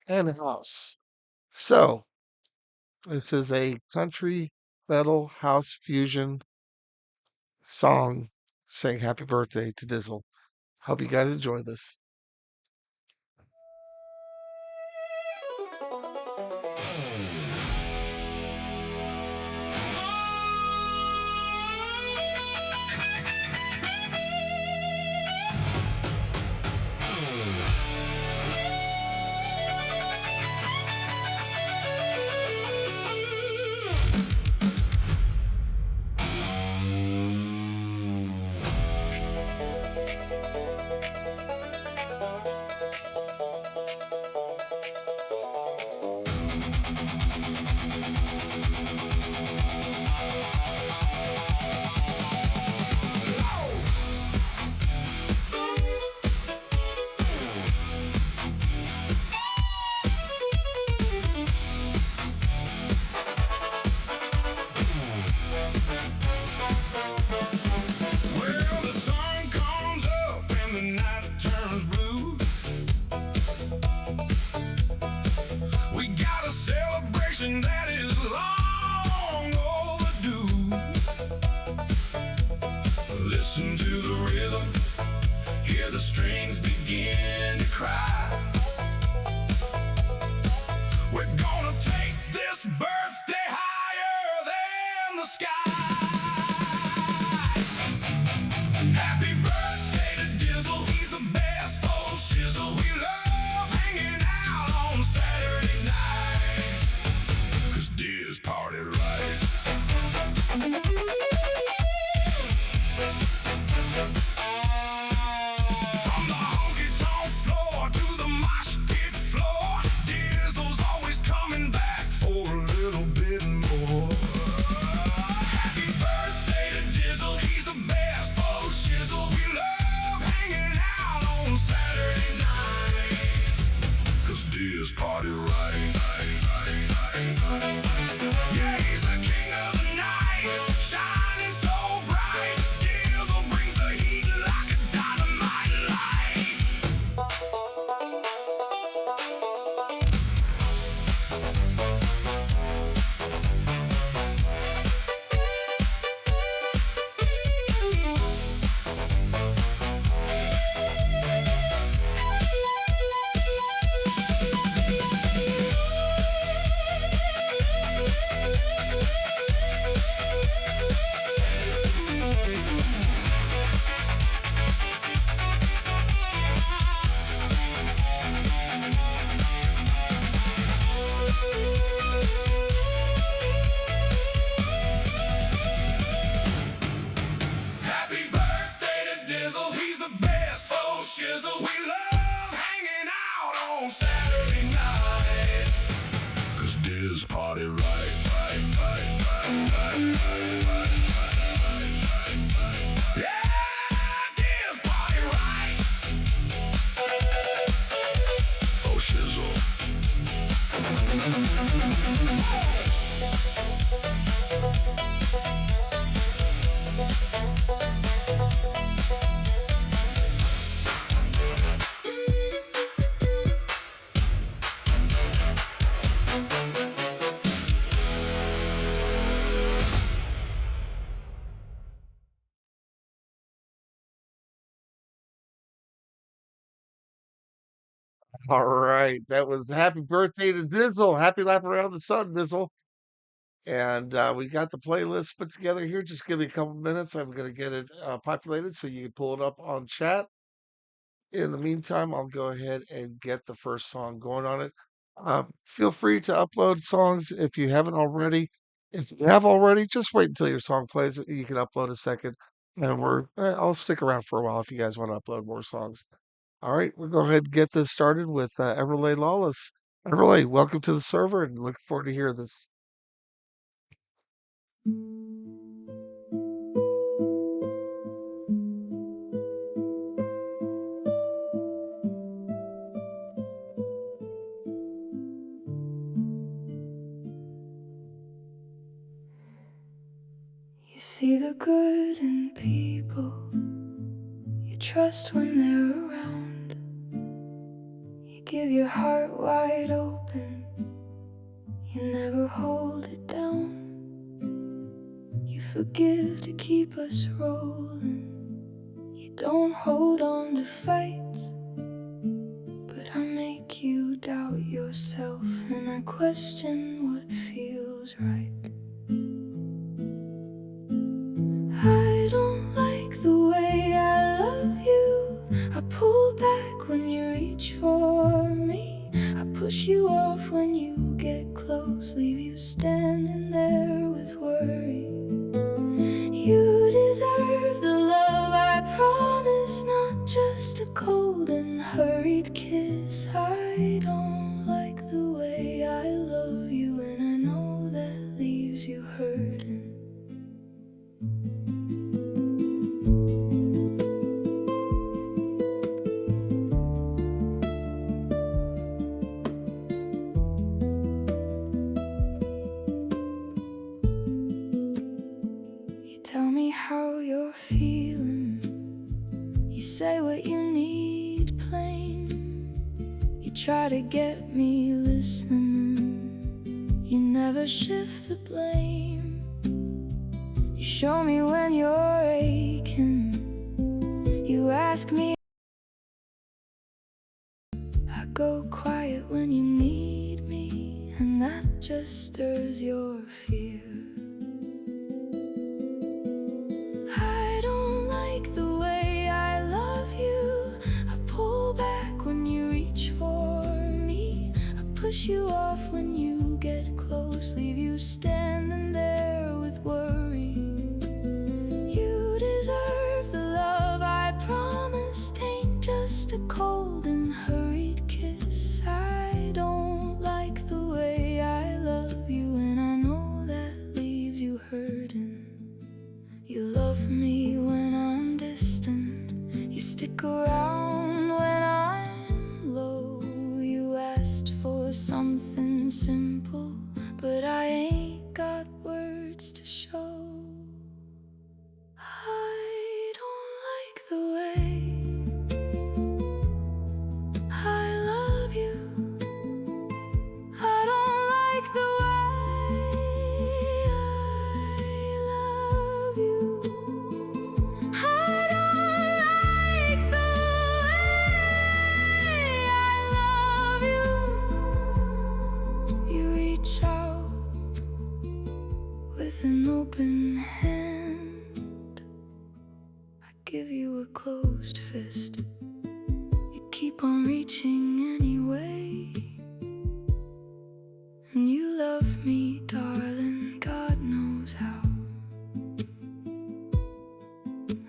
and house. So this is a country, metal, house fusion song saying happy birthday to Dizzle. Hope you guys enjoy this. Well, the sun comes up and the night turns blue. We got a celebration that is long overdue. Listen to the rhythm, hear the strings begin to cry. We're gonna take this birthday higher than the sky. Happy birthday to Dizzle, he's the best full shizzle. We love hanging out on Saturday night, 'cause Diz party right. From the honky-tonk floor to the mosh pit floor, Dizzle's always coming back for a little bit more. Happy birthday to Dizzle, he's the best full shizzle. We love hanging out on Saturday night, 'cause Diz party right. Yeah, he's the king of the night, shining so bright. Dizzle brings the heat like a dynamite light. Happy birthday to Dizzle, he's the best full shizzle. We love hanging out on Saturday night, 'cause Diz party right. Yeah, Diz party right. Oh shizzle. All right, that was happy birthday to Dizzle. Happy lap around the sun, Dizzle. And we got the playlist put together here. Just give me a couple minutes. I'm going to get it populated so you can pull it up on chat. In the meantime, I'll go ahead and get the first song going on it. Feel free to upload songs if you haven't already. If you have already, just wait until your song plays. You can upload a second, and I'll stick around for a while if you guys want to upload more songs. All right, we'll go ahead and get this started with Everlay Lawless. Everlay, welcome to the server, and looking forward to hear this. You see the good in people, you trust when they're around. You give your heart wide open, you never hold it down. You forgive to keep us rolling, you don't hold on to fights. But I make you doubt yourself, and I question what feels right. I don't like the way I love you. I pull back when you reach for me. I push you off when you get close, leave you standing there with worry. You deserve the love I promise, not just a cold and hurried kiss. I don't like the way I love you, and I know that leaves you hurting. You tell me how you're feeling, you say what you need plain. You try to get me listening, you never shift the blame. You show me when you're aching, you ask me. I go quiet when you need me, and that just stirs your fear. I don't like the way I love you. I pull back when you reach for me. I push you off when you get close, leave you standing there with worry. You deserve the love I promised, ain't just a cold and hurried kiss. I don't like the way I love you, and I know that leaves you hurting. You love me when I'm distant, you stick around when I'm low. You asked for something simple, but I ain't got words to show. I don't like the way I love you. I don't like the way I love you. I don't like the way I love you. You reach out with an open hand, I give you a closed fist. You keep on reaching anyway. And you love me, darling, God knows how.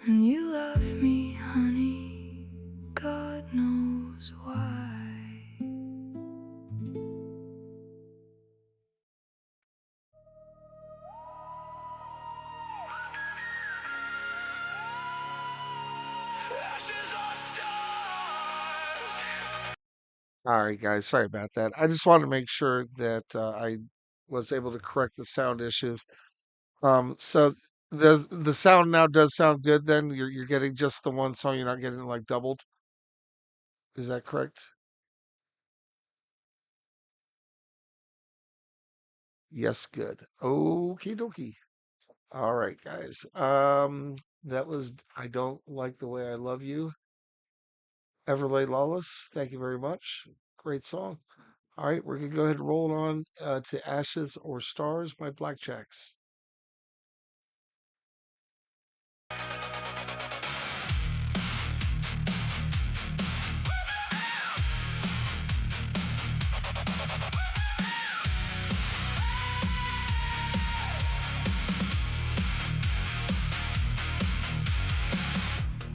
And you love me, honey, God knows why. All right, guys, sorry about that. I just wanted to make sure that I was able to correct the sound issues. So the sound now does sound good. Then you're getting just the one song. You're not getting like doubled. Is that correct? Yes, good. Okie dokie. All right, guys. That was I Don't Like the Way I Love You. Everlay Lawless. Thank you very much. Great song. All right, we're gonna go ahead and roll on to Ashes or Stars by Blackjacks.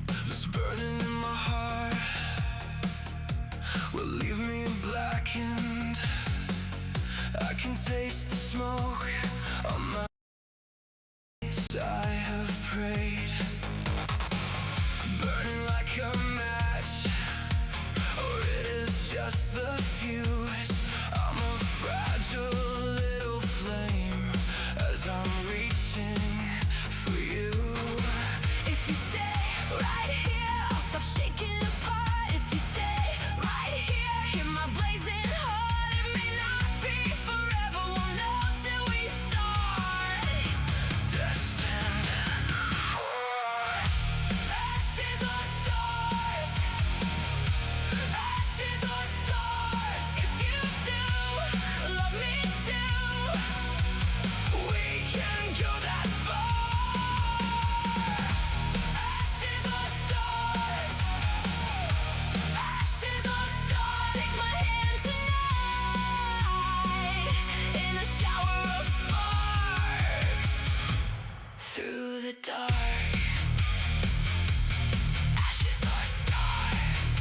This burning in my heart will leave me blackened. I can taste the smoke on my face. I have prayed, burning like a match, or it is just the fuse. I'm a fragile little flame as I'm reaching for you. If you stay right here, I'll stop shaking apart. If you stay right here, hear my blazing heart. It may not be forever, we'll know till we start. Destined for ashes or stars. Ashes or stars. If you do love me too, we can go that far. Ashes or stars. Ashes or stars. Take my hand tonight in a shower of sparks through the dark. Ashes or stars.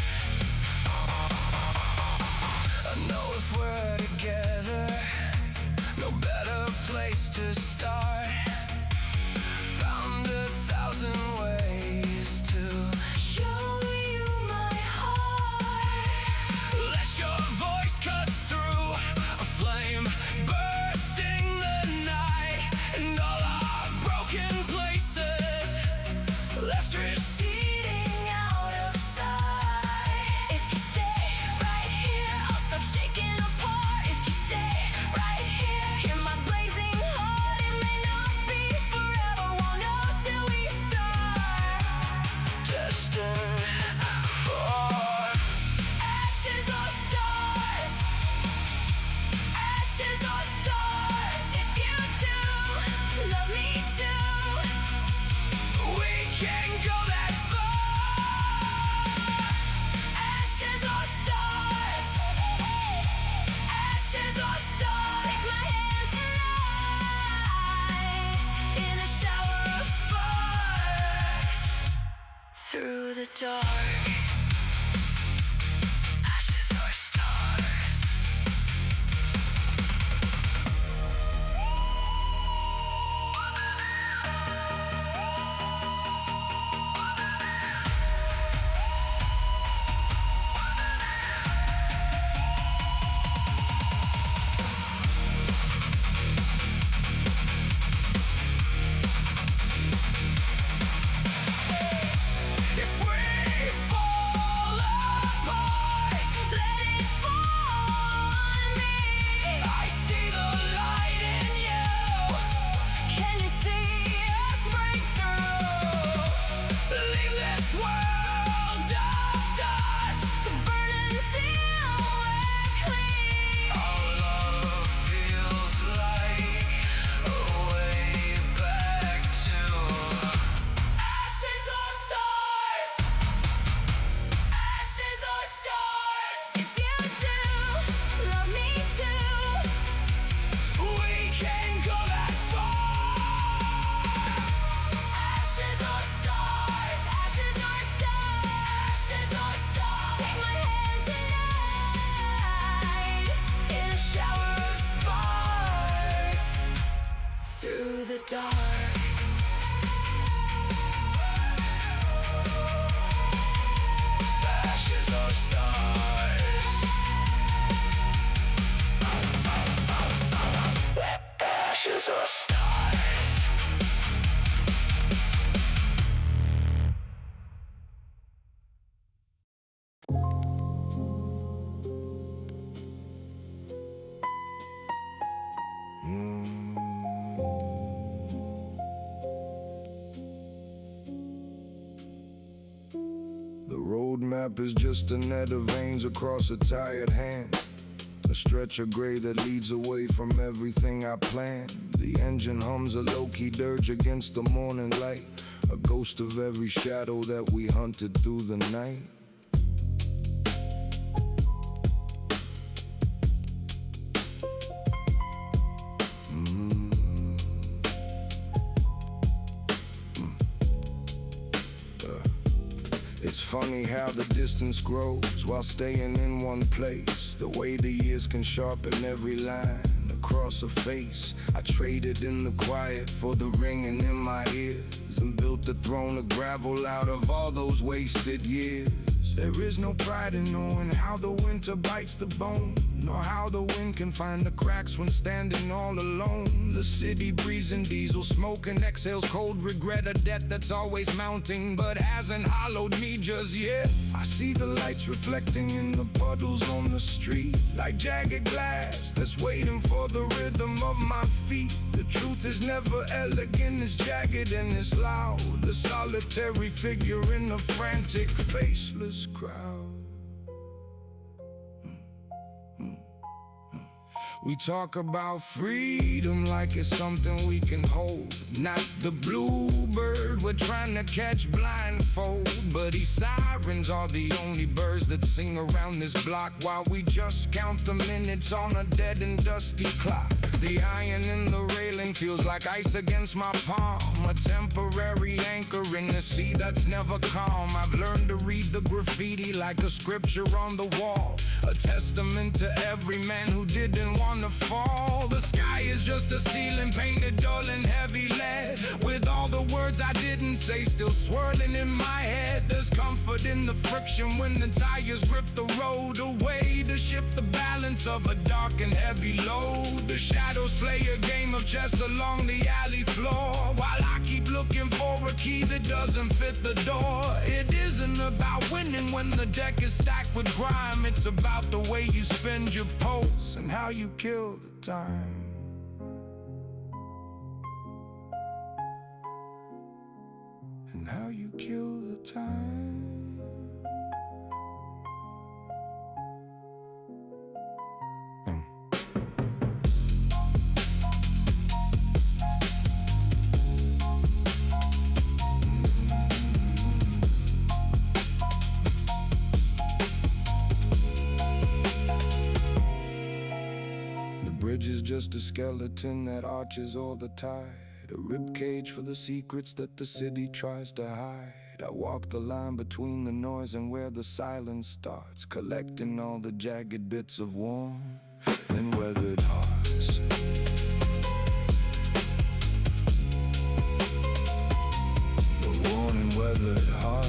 I know if we're together, no better place to start. Found 1,000 ways to show you my heart. Let your voice cut through a flame, bursting the night, and all our broken places left receding out of sight. If you stay right here, I'll stop shaking apart. If you stay right here, hear my blazing heart. It may not be forever, won't know till we start. Destined for ashes or stars. Ashes or stars. If you do love me too, we can go that far. Ashes or stars. Ashes or stars. Take my hand tonight in a shower of sparks through the dark. Ashes or stars. If we fall apart, let it fall on me. I see the light in you. Can you see us break through? Leave this world of dust to burn until we're clean. Our love feels like a way back to ashes or stars. Ashes or stars. If you do love me too, we can go that far. Ashes or stars. Ashes or stars. Ashes or stars. Take my hand tonight in a shower of sparks through the dark. Ashes or stars. Ashes or stars. The road map is just a net of veins across a tired hand. A stretch of gray that leads away from everything I planned. The engine hums a low-key dirge against the morning light, a ghost of every shadow that we hunted through the night. It's funny how the distance grows while staying in one place. The way the years can sharpen every line across a face. I traded in the quiet for the ringing in my ears, and built a throne of gravel out of all those wasted years. There is no pride in knowing how the winter bites the bone, nor how the wind can find the cracks when standing all alone. The city breathes in diesel smoke and exhales cold regret, a debt that's always mounting but hasn't hollowed me just yet. I see the lights reflecting in the puddles on the street, like jagged glass that's waiting for the rhythm of my feet. The truth is never elegant, it's jagged and it's loud, the solitary figure in a frantic, faceless crowd. We talk about freedom like it's something we can hold, not the bluebird we're trying to catch blindfold. But these sirens are the only birds that sing around this block, while we just count the minutes on a dead and dusty clock. The iron in the railing feels like ice against my palm, a temporary anchor in the sea that's never calm. I've learned to read the graffiti like a scripture on the wall, a testament to every man who didn't want to fall. The sky is just a ceiling painted dull and heavy lead, with all the words I didn't say still swirling in my head. There's comfort in the friction when the tires grip the road away, to shift the balance of a dark and heavy load. The shadows play a game of chess along the alley floor, while I keep looking for a key that doesn't fit the door. It isn't about winning when the deck is stacked with grime, it's about the way you spend your pulse and how you kill the time. And how you kill the time. Bridge is just a skeleton that arches all the tide, a ribcage for the secrets that the city tries to hide. I walk the line between the noise and where the silence starts, collecting all the jagged bits of warm and weathered hearts. The worn and weathered hearts.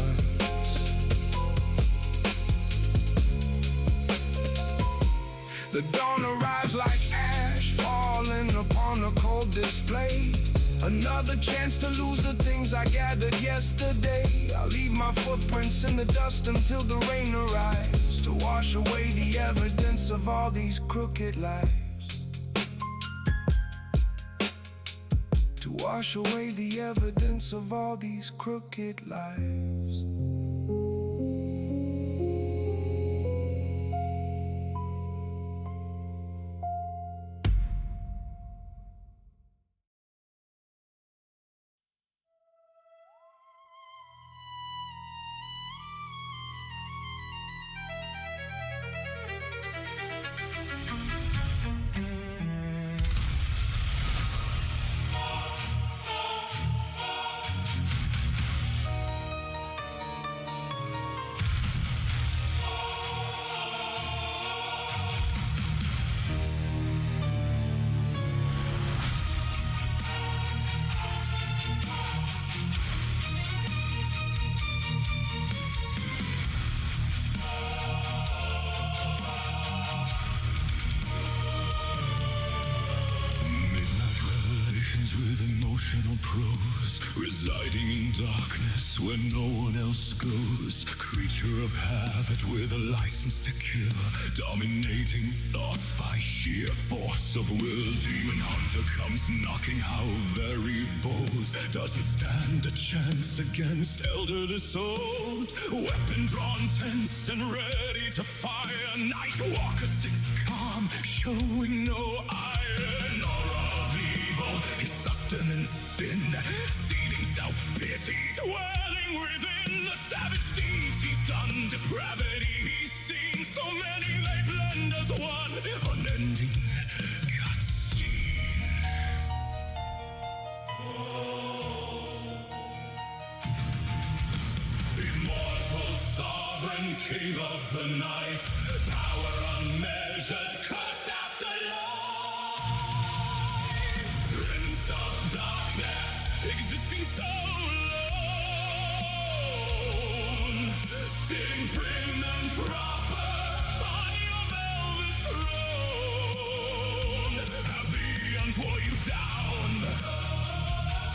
The dawn arrives like ash falling upon a cold display. Another chance to lose the things I gathered yesterday. I'll leave my footprints in the dust until the rain arrives, to wash away the evidence of all these crooked lives. To wash away the evidence of all these crooked lives. Emotional prose, residing in darkness where no one else goes. Creature of habit with a license to kill, dominating thoughts by sheer force of will. Demon hunter comes knocking, how very bold. Doesn't stand a chance against elder this old. Weapon drawn, tensed and ready to fire. Night walker sits calm calm, showing no iron or of evil. His sustenance sin, seething self-pity, dwelling within the savage deeds he's done. Depravity he's seen, so many they blend as one. Unending cutscene. Immortal sovereign king of the night, power unmeasured, cursed after life. Prince of darkness, existing so alone, sitting prim and proper on your velvet throne. Have the eons wore you down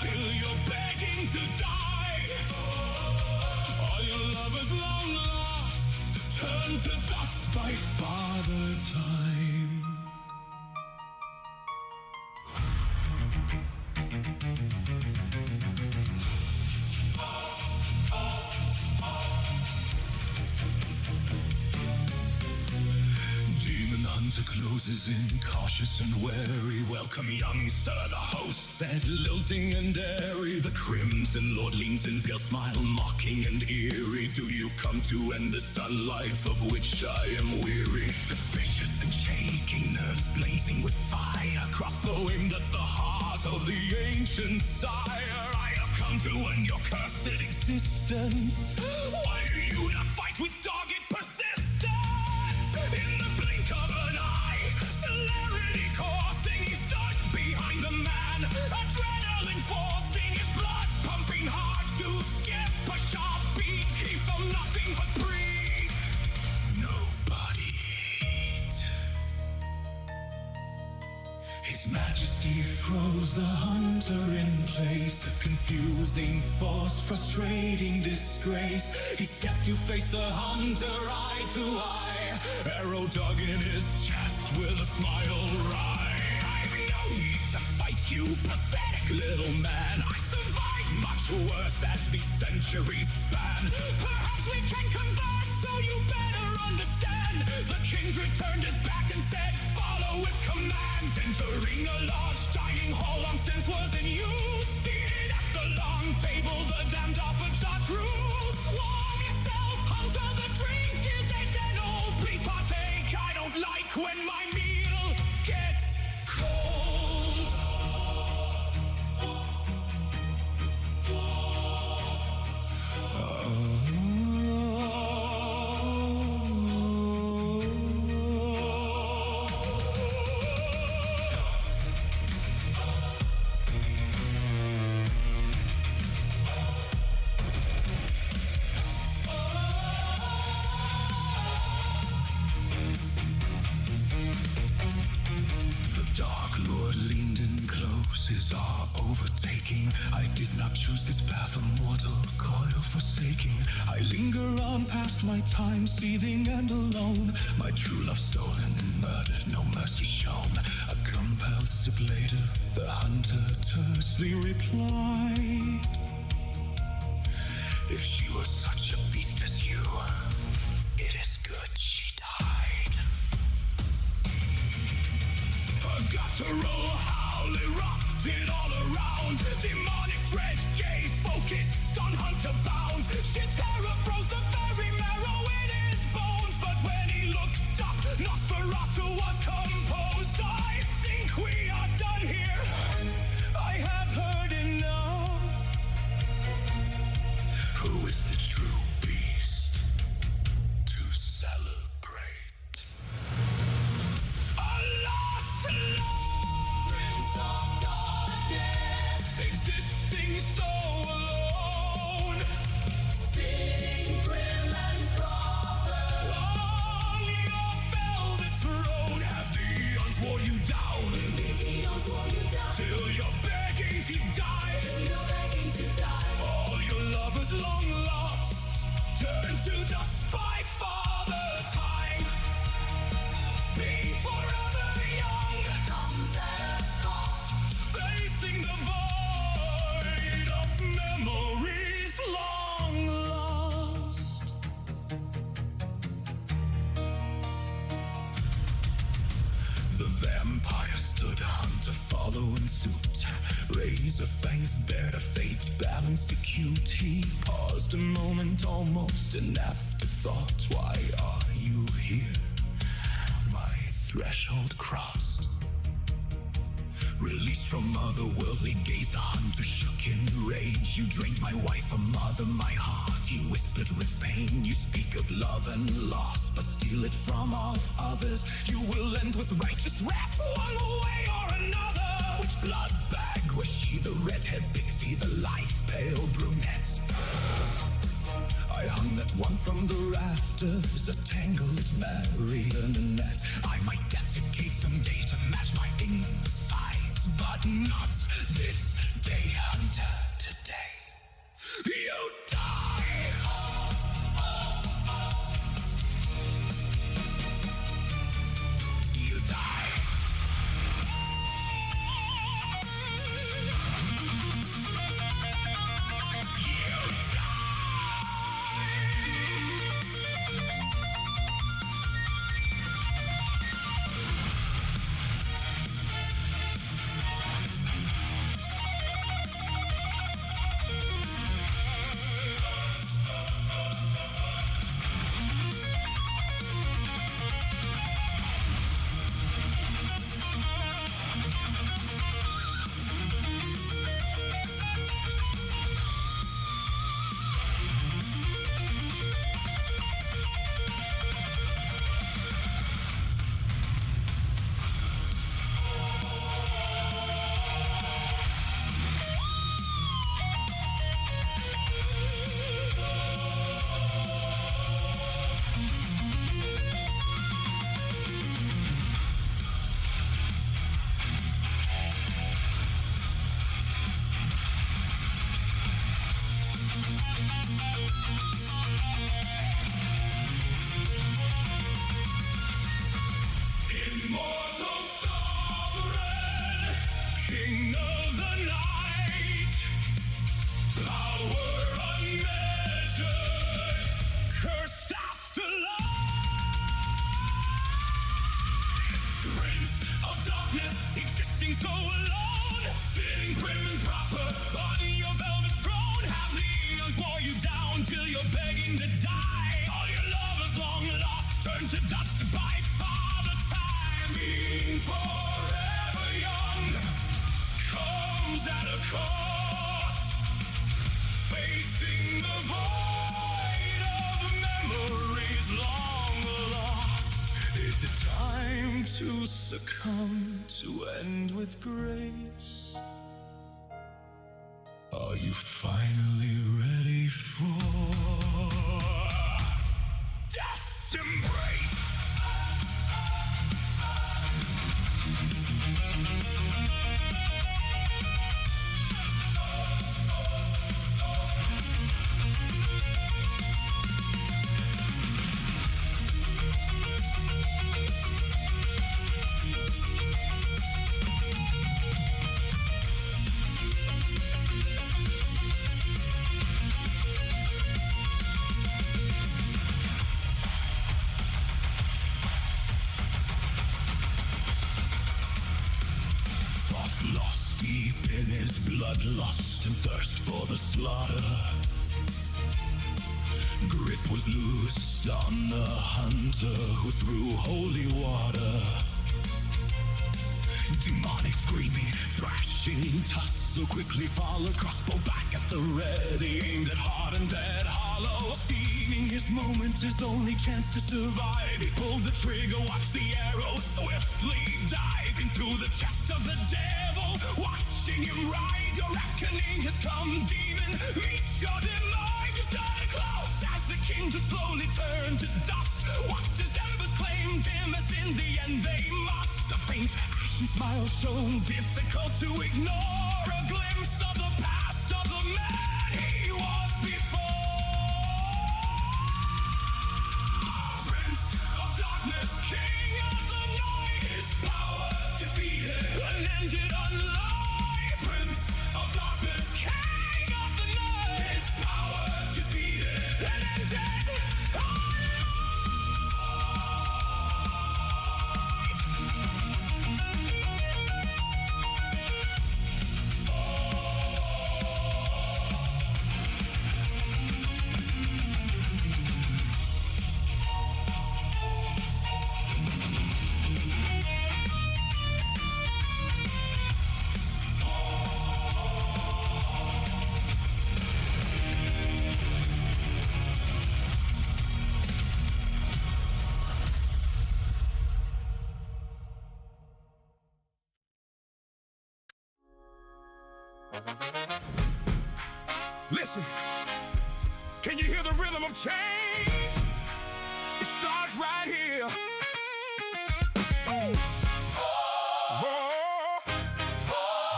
till you're begging to die? All your lovers long lost, turned to dust by Father Time. Demon hunter closes in, cautious and wary. Welcome, young sir, the host said, lilting and airy. The crimson lord leans in, pale smile, mocking and eerie. Do you come to end this life of which I am weary? Suspicious and shaking, nerves blazing with fire, crossbow aimed at the heart of the ancient sire. I have come to end your cursed existence. Why do you not fight with dogged persistence? In the blink of an eye, celerity coursing, he stood behind the man, adrenaline forcing, his blood pumping hard to skip a sharp beat. He felt nothing but breeze, nobody heat. His majesty froze the hunter in place, a confusing force, frustrating disgrace. He stepped to face the hunter eye to eye, arrow dug in his chest with a smile wry. I've no need to fight you, pathetic little man. I survived much worse as the centuries span. Perhaps we can converse, so you better understand. The kindred turned his back and said, follow with command. Entering a large dining hall long since was in use. Seated at the long table, the damned offered charge rules. Warm yourself, hunter, the drink is aged and old. Please partake, I don't like when my meal gets cold. The Dark Lord leaned in close, his awe overtaking. I did not choose this path, a mortal coil forsaking. I linger on past my time, seething and alone. My true love stolen and murdered, no mercy shown. A compelled sip later, the hunter tersely replied, if she was such a beast as you, it is good she died. A guttural howl erupted all around. Demonic dread gaze focused on hunter bound. Sheer terror froze the very marrow in his bones. But when he looked up, Nosferatu was composed. I think we are done here. I have heard enough. razor fangs bared a fate balanced acute. He paused a moment, almost an afterthought. Why are you here? My threshold crossed. Released from otherworldly gaze, the hunter shook in rage. You drained my wife, a mother, my heart. You whispered with pain. You speak of love and loss, but steal it from all others. You will end with righteous wrath, one way or another. Which blood bag was she? The redhead pixie, the life pale brunette? I hung that one from the rafters, a tangle, it's marionette. I might desiccate someday to match my insides, but not this day, hunter, today. You die! You die! Immortal sovereign, king of the night, power unmeasured, cursed afterlife, prince of darkness, existing so alone, sitting prim and proper on your velvet throne. Have the eons wore you down till you're begging to die. All your lovers long lost turn to dust by Father Time. Being forever young comes at a cost. Facing the void of memories long lost. Is it time to succumb, to end with grace? Are you finally ready for death's embrace? Lost deep in his bloodlust and thirst for the slaughter. Grip was loosed on the hunter who threw holy water. Demonic screaming, thrashing tusks so quickly followed. Crossbow back at the ready, aimed at heart and dead hollow. Seeing his moment, his only chance to survive, he pulled the trigger, watched the arrow swiftly dive into the chest of the devil. Watching him ride, your reckoning has come, demon. Meet your demise, you started close as the king took slowly turn to dust. Watched his embers claim dim as in the end they must. A faint ashen smile shone, difficult to ignore. A glimpse of the past of the man he was before. Prince of darkness, king of the night, his power defeated and ended on life. Prince of darkness, king of the night, his power defeated and ended on life. Listen, can you hear the rhythm of change? It starts right here. Oh,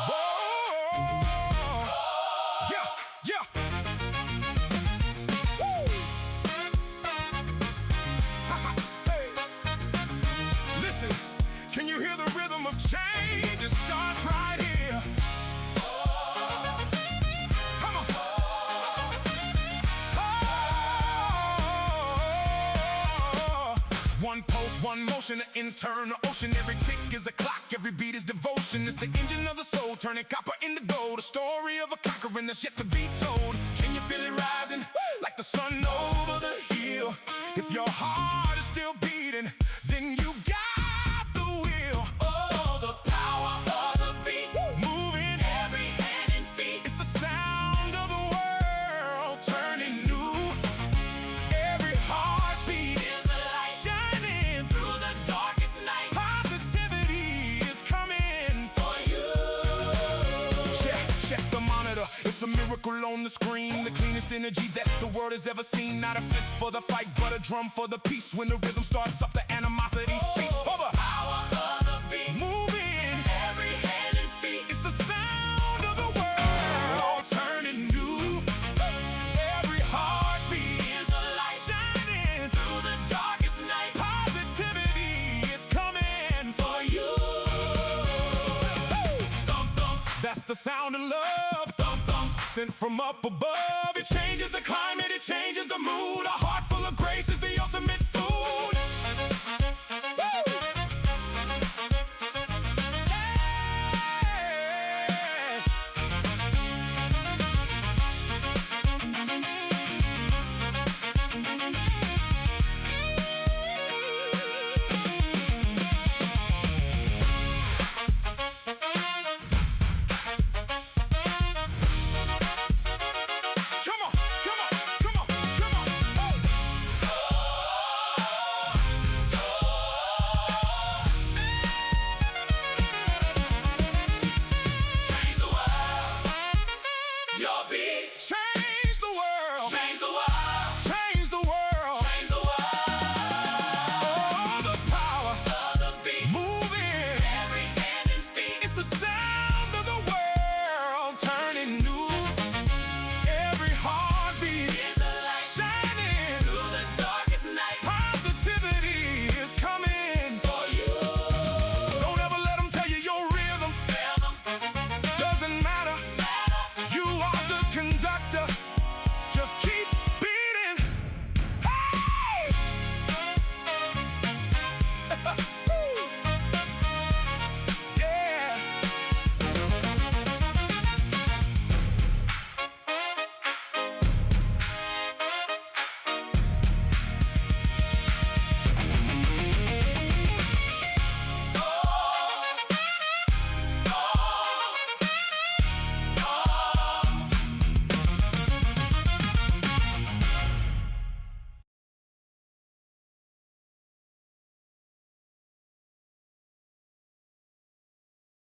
oh, yeah, yeah. Woo. Hey. Listen, can you hear the rhythm of change? It starts right here. Come on. One pulse, one motion, an internal ocean. Every tick is a clock, every beat is devotion. It's the engine of the soul, turning copper into gold. A story of a conquering that's yet to be told. Can you feel it rising? Like the sun over the hill. If your heart is still beating, then you got the will. Oh, the power of the beat, moving every hand and feet. It's the sound of the world turning new. Every heartbeat is a light shining through the darkest night. Positivity is coming for you. Check the monitor. It's a miracle on the screen. The cleanest energy that the world has ever seen. Not a fist for the fight, but a drum for the peace. When the rhythm starts up, the animosity cease. Oh, the power of the beat, moving every hand and feet. It's the sound of the world turning new. Every heartbeat is a light shining through the darkest night. Positivity is coming for you. Thump, thump. That's the sound of love. Thump, thump. Sent from up above. It changes the climate, it changes the mood. A heart full of grace is the ultimate food. Come on, come on, come on, come on. Change the world. Your beat. Change the world. Change the world. Change the world. Change the world. Oh, the power of the beat, moving every hand and feet. It's the sound of the world turning new. Every heartbeat is a light shining through the darkest night. Positivity is coming for you. Don't ever let them tell you your rhythm doesn't matter. You are the conductor. Just keep beating. Hey! Yeah.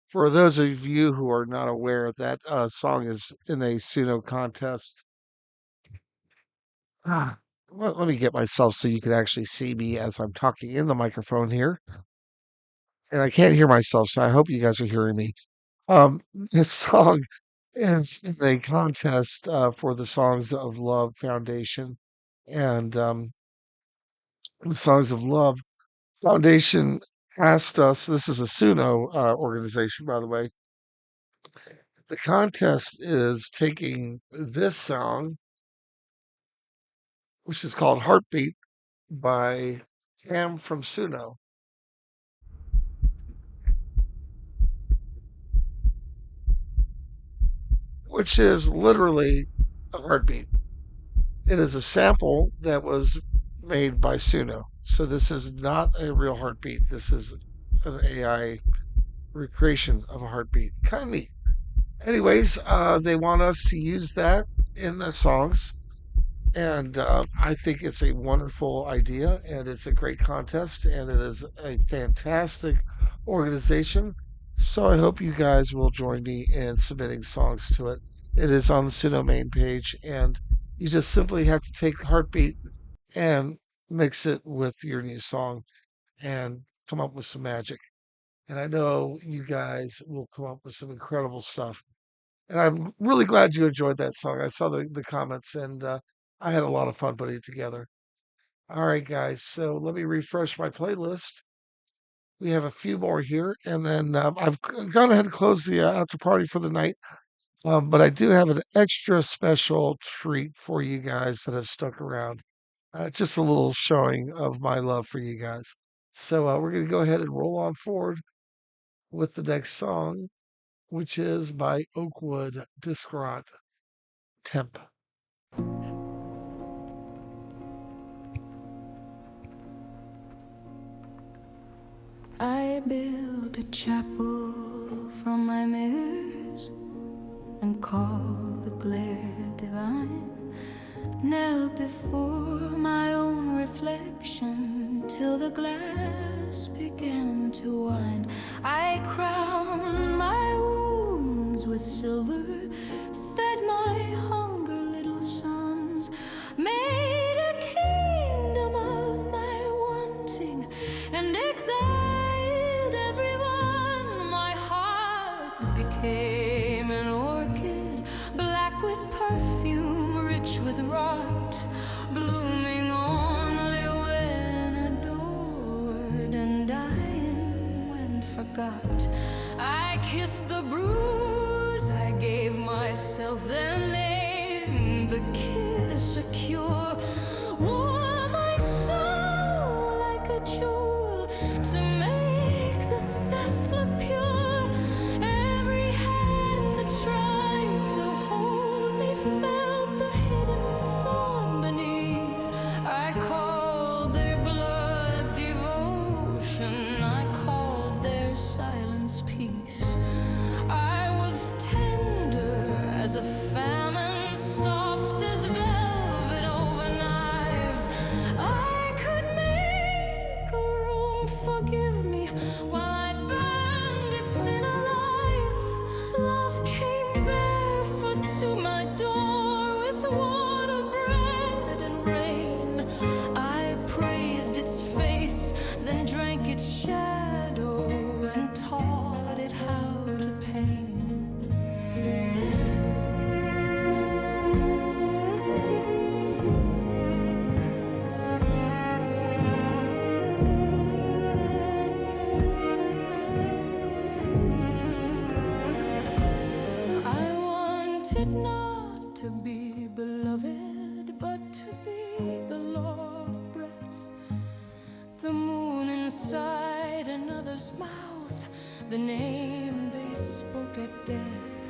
For those of you who are not aware, that song is in a Suno contest. Ah, let me get myself so you can actually see me as I'm talking in the microphone here. And I can't hear myself, so I hope you guys are hearing me. This song is in a contest for the Songs of Love Foundation. And the Songs of Love Foundation asked us, this is a Suno organization, by the way. The contest is taking this song, which is called Heartbeat by Cam from Suno, which is literally a heartbeat. It is a sample that was made by Suno. So this is not a real heartbeat. This is an AI recreation of a heartbeat. Kind of neat. Anyways, they want us to use that in the songs. And I think it's a wonderful idea and it's a great contest and it is a fantastic organization. So I hope you guys will join me in submitting songs to it. It is on the Suno main page, and you just simply have to take Heartbeat and mix it with your new song and come up with some magic. And I know you guys will come up with some incredible stuff. And I'm really glad you enjoyed that song. I saw the comments, and I had a lot of fun putting it together. All right, guys. So let me refresh my playlist. We have a few more here, and then I've gone ahead and closed the after party for the night. But I do have an extra special treat for you guys that have stuck around. Just a little showing of my love for you guys. So we're going to go ahead and roll on forward with the next song, which is by Oakwood Discrot Temp. I built a chapel from my mirrors and called the glare divine. Knelt before my own reflection till the glass began to wind. I crowned my wounds with silver, fed my hunger little sons, made a kingdom of my wanting, and exiled everyone. My heart became an orchid, black with perfume, rich with rot, blooming only when adored, and dying when forgot. I kissed the bruise I gave myself, then named the kiss a cure. Wore my soul like a jewel to make the theft look pure. Every hand that tried to hold me felt the hidden thorn beneath. I called their blood devotion, I called their silence peace. I was tender as a famine, soft as velvet over knives. I could make a room forgive me while I burned its sin alive. Love came barefoot to my door with water, bread, and rain. I praised its face, then drank its shadow and taught it how to paint. I wanted not to be beloved, but to be the law of breath, the moon inside another's mouth, the name they spoke at death.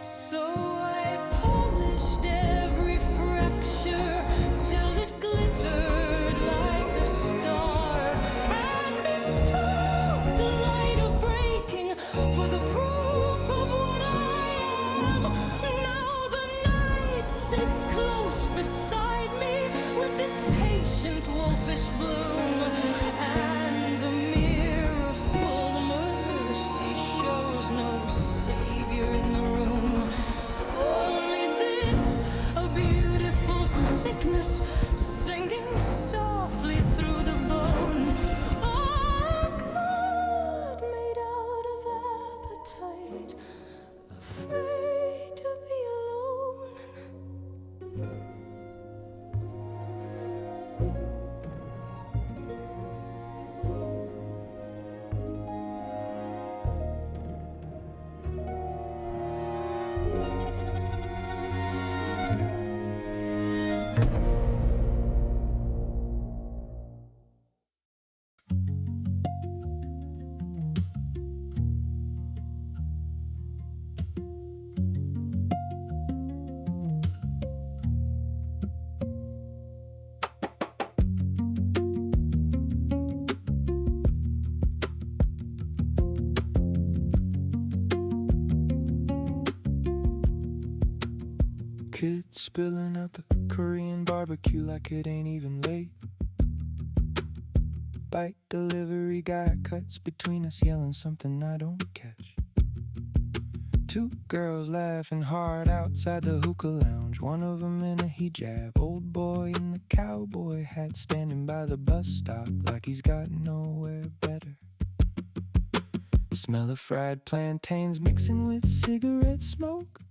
So I polished every fracture till it glittered like a star, and mistook the light of breaking for the proof of what I am. Now the night sits close beside me with its patient wolfish bloom, and the mirror full of mercy shows no savior in the room. Only this, a beautiful sickness singing softly through the bone. A god made out of appetite, afraid to be alone. Kids spilling out the Korean barbecue like it ain't even late. Bike delivery guy cuts between us, yelling something I don't catch. Two girls laughing hard outside the hookah lounge. One of them in a hijab. Old boy in the cowboy hat standing by the bus stop like he's got nowhere better. Smell of fried plantains mixing with cigarette smoke.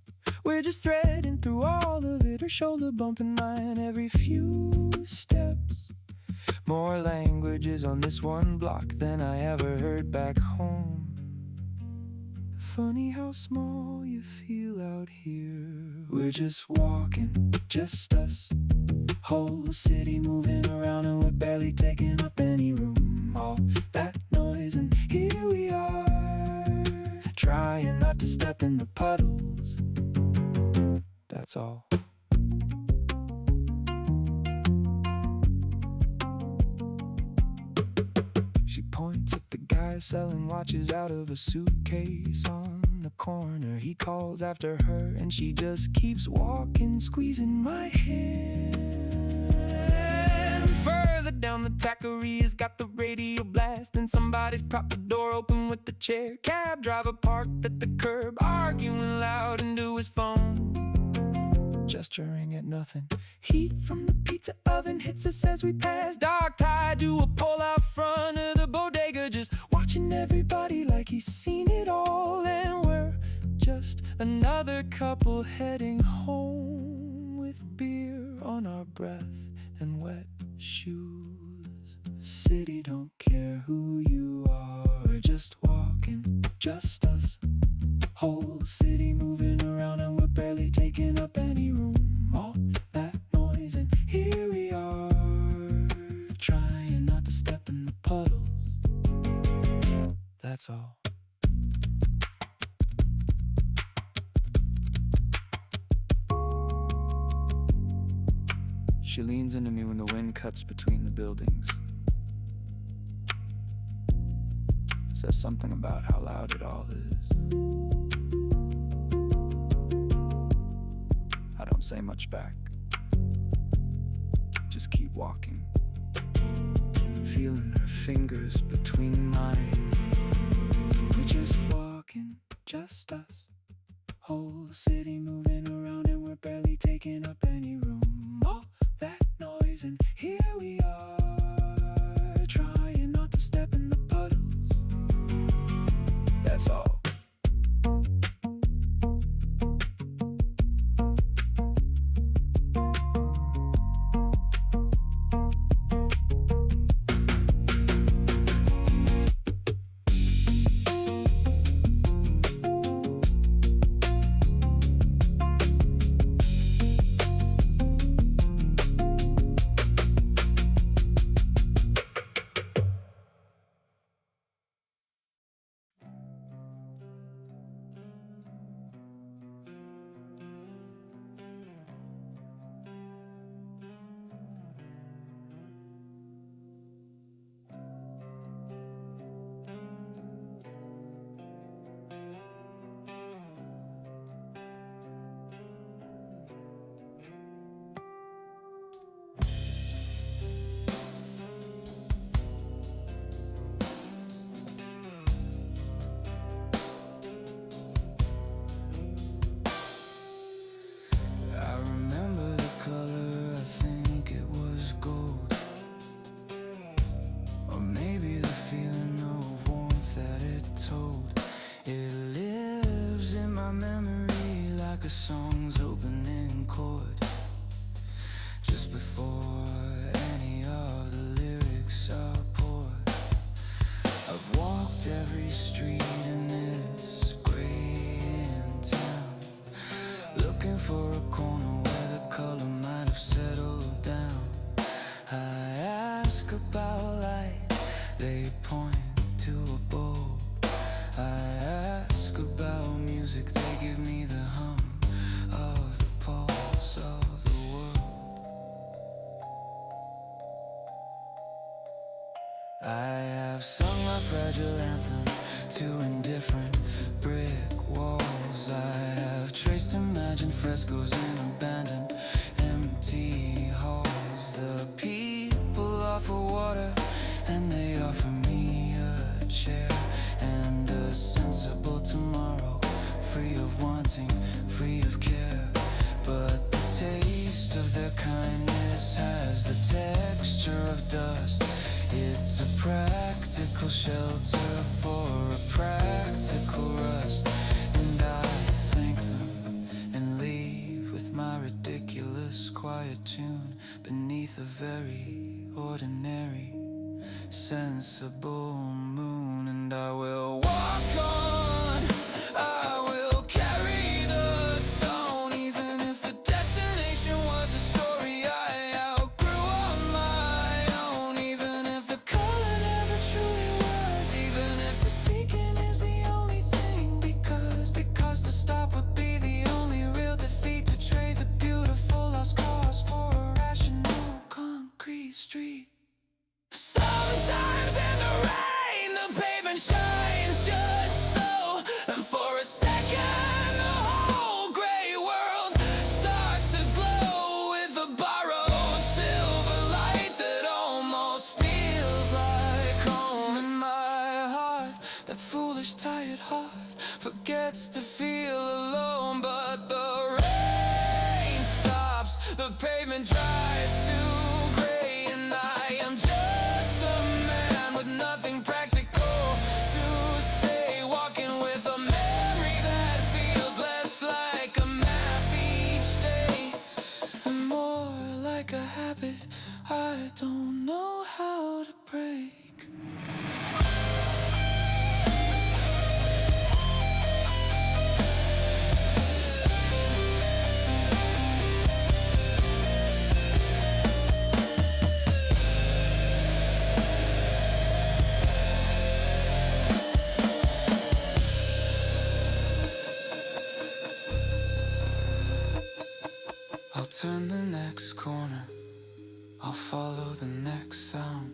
We're just threading through all of it, her shoulder bumping mine every few steps. More languages on this one block than I ever heard back home. Funny how small you feel out here. We're just walking, just us. Whole city moving around and we're barely taking up any room. All that noise and here we are, trying not to step in the puddles. That's all. She points at the guy selling watches out of a suitcase on the corner. He calls after her and she just keeps walking, squeezing my hand. Further down the taqueria's got the radio blast and somebody's propped the door open with the chair. Cab driver parked at the curb, arguing loud into his phone, gesturing at nothing. Heat from the pizza oven hits us as we pass. Dog tied to a pole out front of the bodega, just watching everybody like he's seen it all. And we're just another couple heading home with beer on our breath and wet shoes. City don't care who you are. We're just walking, just us. Whole city moving around and we're barely taking up any room. All that noise and here we are, trying not to step in the puddles. That's all. She leans into me when the wind cuts between the buildings. Says something about how loud it all is. I don't say much back. Just keep walking. Feeling her fingers between mine. We're just walking, just us. Whole city moving around and we're barely taking up any room. All that noise and here we are, trying not to step in the puddles. That's all. A song's opening chord just before any of the lyrics are poured. I've walked every street in this gray town, looking for a corner where the color might have settled down. I ask about light, they point to a bulb. I ask about music, they give me the hum of the pulse of the world. I have sung my fragile anthem to indifferent brick walls. I have traced imagined frescoes in abandoned empty halls. The people offer water and they offer me a chair and a sensible tomorrow free of ridiculous quiet tune beneath a very ordinary sensible moon. And I will walk on, I will carry the tone, even if the destination was a story I outgrew on my own, even if the color never truly was, even if the seeking is the only thing, because to stop would be the only real defeat, to trade the beautiful lost cause for a rational concrete street. Sometimes in the rain, the pavement shines just so, and for a second the whole gray world starts to glow with a borrowed silver light that almost feels like home. In my heart, that foolish tired heart forgets to feel alone, but the rain stops, the pavement dries to gray, and I am just a man with nothing practical to say, walking with a memory that feels less like a map each day and more like a habit I don't know how to break. I'll turn the next corner, I'll follow the next sound.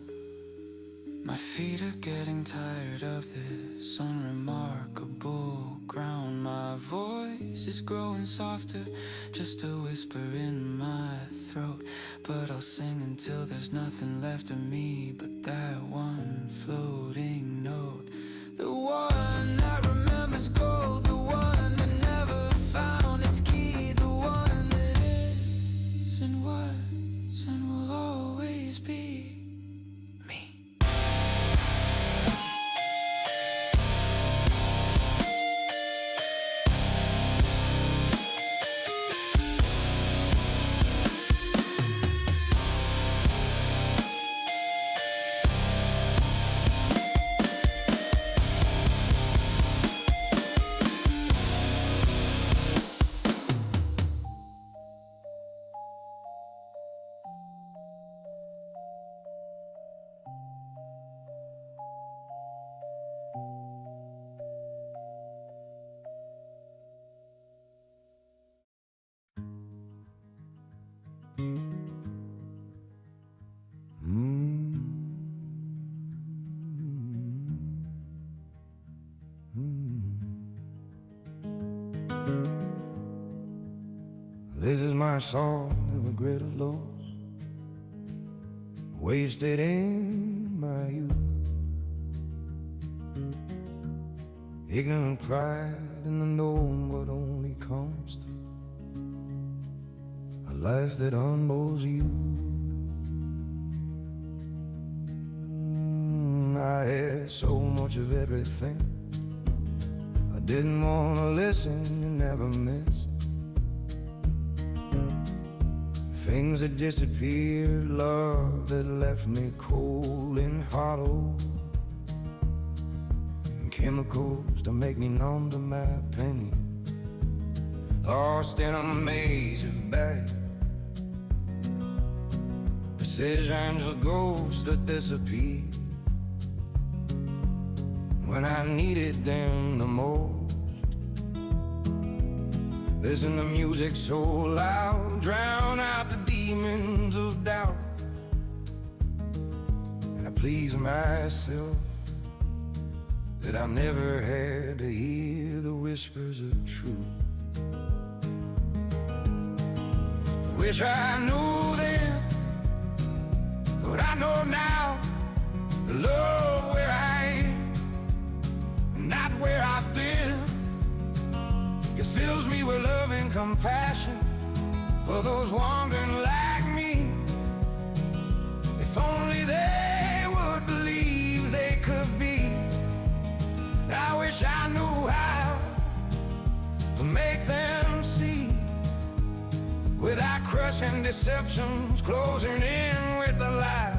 My feet are getting tired of this unremarkable ground. My voice is growing softer, just a whisper in my throat, but I'll sing until there's nothing left of me but that one floating note. The one that remembers gold, the one that never found its key, the one that is and was and will always be me. This is my song of regret or loss, wasted in my youth. Ignorant pride in the knowing what only comes through a life that humbles you. I had so much of everything. I didn't want to listen and never missed things that disappeared, love that left me cold and hollow, and chemicals to make me numb to my pain. Lost in a maze of bad decisions, a ghost that disappeared when I needed them the most. Listen to music so loud, drown out the demons of doubt, and I please myself that I never had to hear the whispers of truth. Wish I knew then what I know now, the love where I am, not where I've been. It fills me with love and compassion for those wandering like me. If only they would believe they could be. I wish I knew how to make them see crushing deceptions closing in with the lie.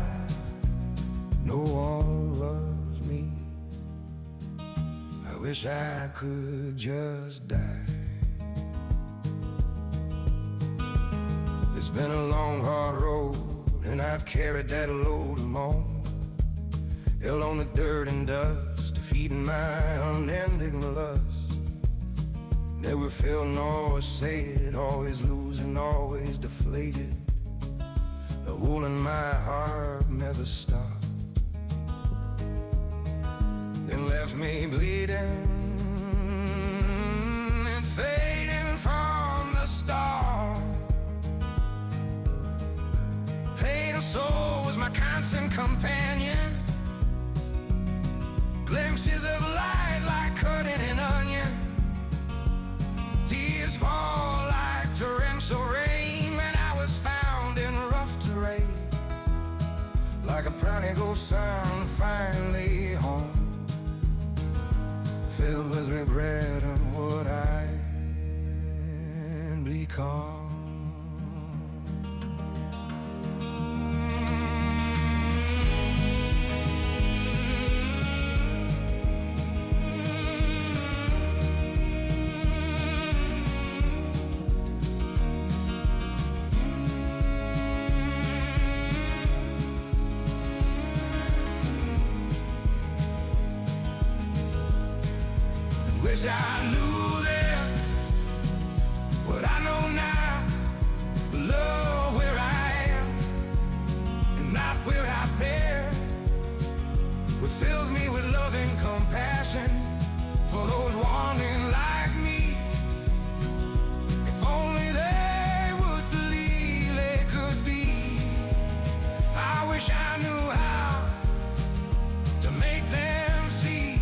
No one loves me. I wish I could just die. It's been a long, hard road, and I've carried that load alone. Hell on the dirt and dust, feeding my unending lust. Never felt nor said, always losing, always deflated. The hole in my heart never stopped. Then left me bleeding and fading from the start. Pain of soul was my constant companion. Glimpses of light like cutting an onion. Tears fall like torrential rain when I was found in rough terrain. Like a prodigal son finally home, filled with regret of what I'd become. Wish I knew then what I know now. Love where I am and not where I've been. What fills me with love and compassion for those wanting like me. If only they would believe they could be. I wish I knew how to make them see.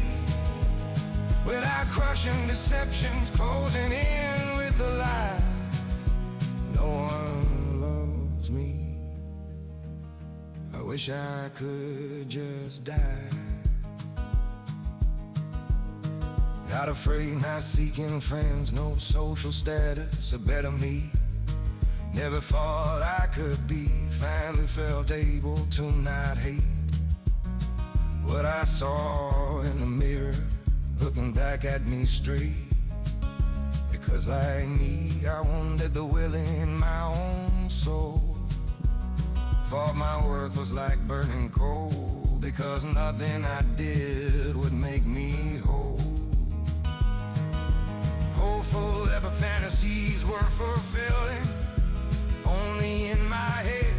Without crushing deceptions closing in with the lie. No one loves me. I wish I could just die. Not afraid, not seeking friends, no social status, a better me. Never thought I could be, finally felt able to not hate what I saw in the mirror, looking back at me straight. Because like me, I wanted the will in my own soul. Thought my worth was like burning coal, because nothing I did would make me whole. Hopeful that my fantasies were fulfilling only in my head.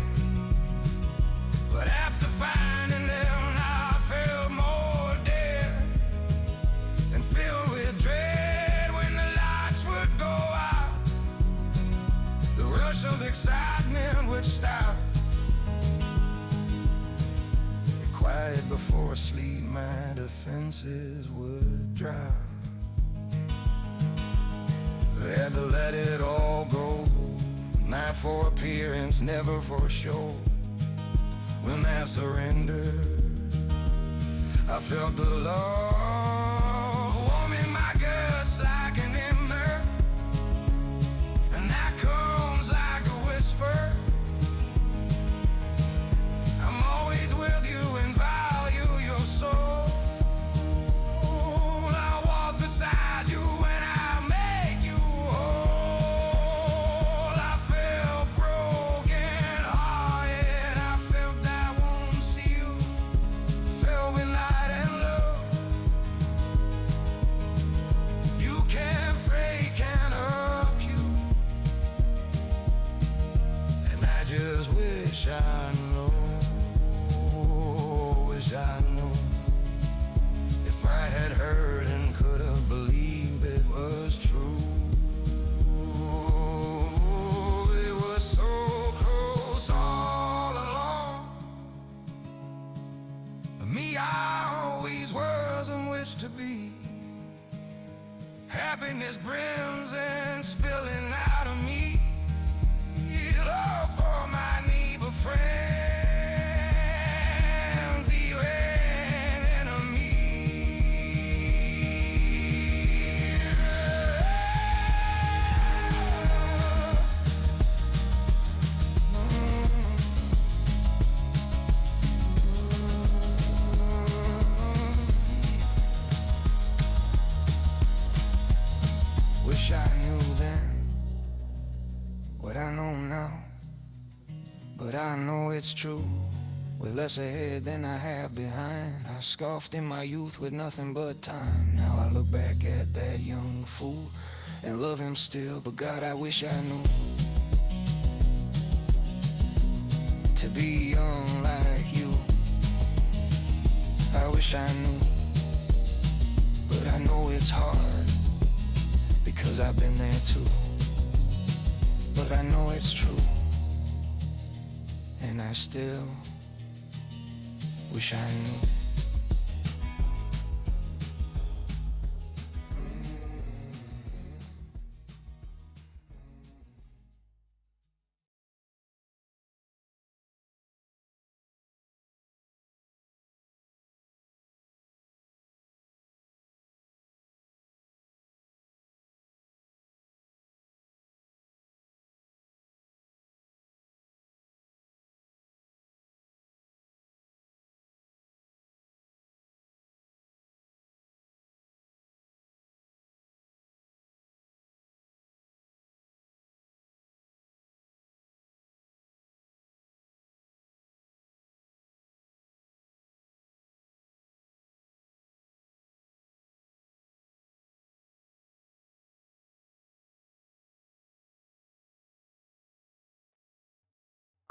But after finding them, I felt more dead and filled with dread when the lights would go out. The rush of excitement would stop. And quiet before sleep, my defenses would drop. I had to let it all go, not for appearance, never for show. When I surrendered, I felt the love warming my guts like an ember, and that comes like a whisper. I'm always with you and value your soul. I walk beside you when I make you whole. I felt broken hearted, I felt that wound sealed, filled with light and love. You can't fake and up you, and I just wish I know, wish I knew. If I had heard and could have believed it was true. It was so close all along. Me, I always was and wished to be. Happiness brims and spilling out of me. Love for my neighbor friend. but I know it's true. With less ahead than I have behind, I scoffed in my youth with nothing but time. Now I look back at that young fool and love him still, but God, I wish I knew to be young like you. I wish I knew, but I know it's hard because I've been there too. But I know it's true, and I still wish I knew.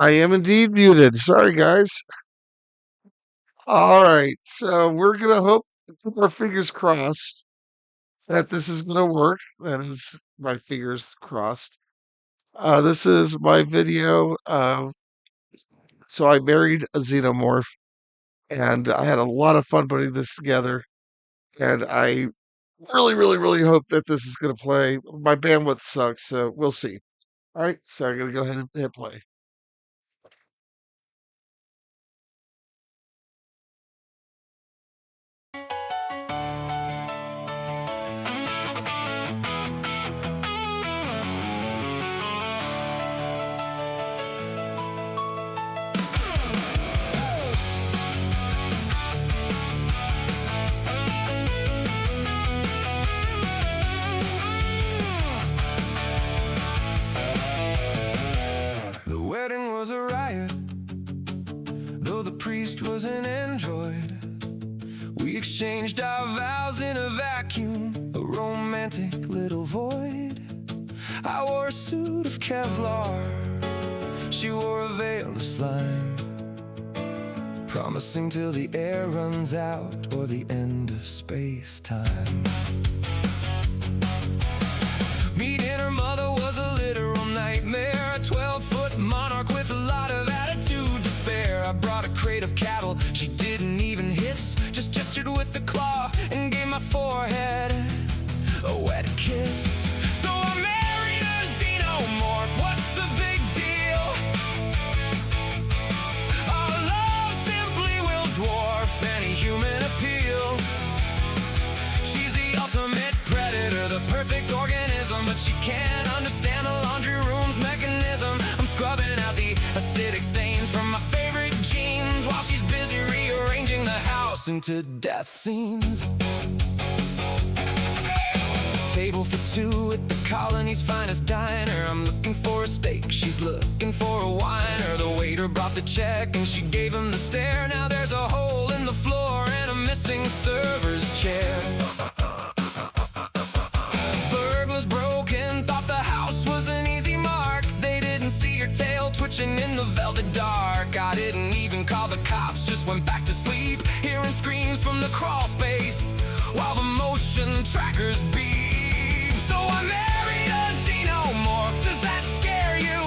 I am indeed muted. Sorry, guys. All right. So we're going to hope, keep our fingers crossed that this is going to work. That is my fingers crossed. This is my video. So I married a xenomorph and I had a lot of fun putting this together. And I really, really, really hope that this is going to play. My bandwidth sucks, so we'll see. All right. So I'm going to go ahead and hit play. The wedding was a riot, though the priest was an android. We exchanged our vows in a vacuum, a romantic little void. I wore a suit of Kevlar, she wore a veil of slime, promising till the air runs out or the end of space-time. Meeting her mother was a literal nightmare, a 12-foot monarch with a lot of attitude to spare. I brought a crate of cattle, she didn't even hiss, just gestured with the claw and gave my forehead a wet kiss. So I married a xenomorph, what's the big deal? Our love simply will dwarf any human appeal. She's the ultimate predator, the perfect organism, but she can't understand the laundry room's mechanism. I'm scrubbing out the acidic stains from my favorite jeans while she's busy rearranging the house into death scenes. Table for two at the colony's finest diner. I'm looking for a steak, she's looking for a whiner. The waiter brought the check and she gave him the stare. Now there's a hole in the floor and a missing server's chair. Burglars broke in, thought the house was an easy mark. They didn't see her tail twitching in the velvet dark. I didn't even call the cops, just went back to sleep, hearing screams from the crawl space while the motion trackers beep. So I married a xenomorph, does that scare you?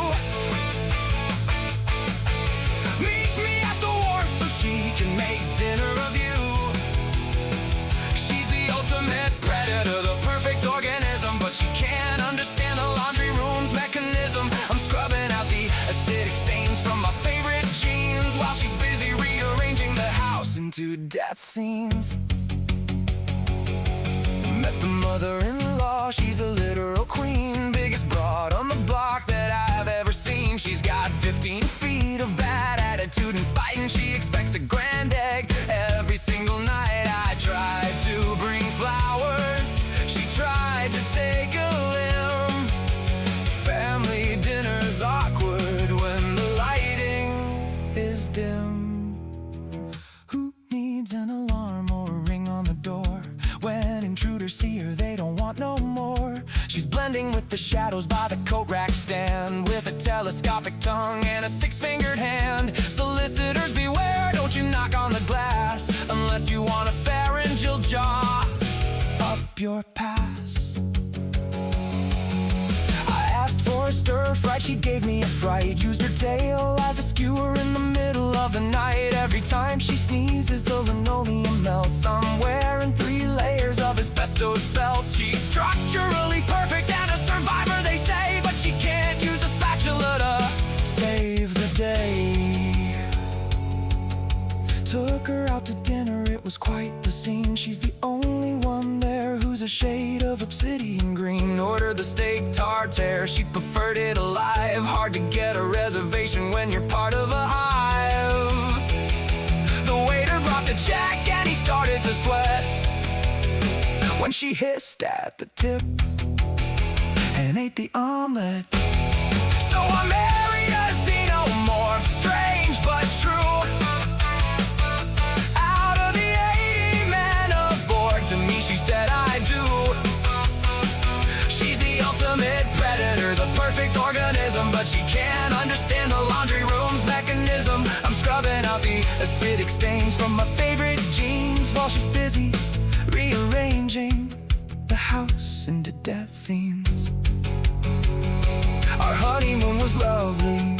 Meet me at the wharf so she can make dinner of you. She's the ultimate predator, the perfect organism, but she can't understand the laundry room's mechanism. I'm scrubbing out the acidic stains from my favorite jeans while she's busy rearranging the house into death scenes. Met the mother-in-law, she's a literal queen, biggest broad on the block that I've ever seen. She's got 15 feet of bad attitude and spite, and she expects a grand egg every single night. I tried to bring flowers, she tried to take a limb. Family dinner's awkward when the lighting dim. Who needs an alarm or a ring on the door? When intruders see her, they don't want no more. She's blending with the shadows by the coat rack stand, with a telescopic tongue and a six-fingered hand. Solicitors beware, don't you knock on the glass, unless you want a pharyngeal jaw up your pass. I asked for a stir fry, she gave me a fright. Used her tail as a skewer in the middle of the night. Every time she sneezes, the linoleum melts. I'm wearing 3 layers of asbestos belts. She's structurally perfect and a survivor, they say, but she can't use a spatula to save the day. Took her out to dinner, it was quite the scene. She's the only one there who's a shade of obsidian green. Ordered the steak tartare, she preferred it alive. Hard to get a reservation when you're part of a hive. The waiter brought the check and he started to sweat when she hissed at the tip and ate the omelet. So I married a xenomorph, strange but true. Out of the 80 men aboard, to me she said I do. She's the ultimate predator, the perfect organism, but she can't understand the laundry room's mechanism. I'm scrubbing out the acidic stains from my favorite jeans while she's busy rearranging the house into death scenes. Our honeymoon was lovely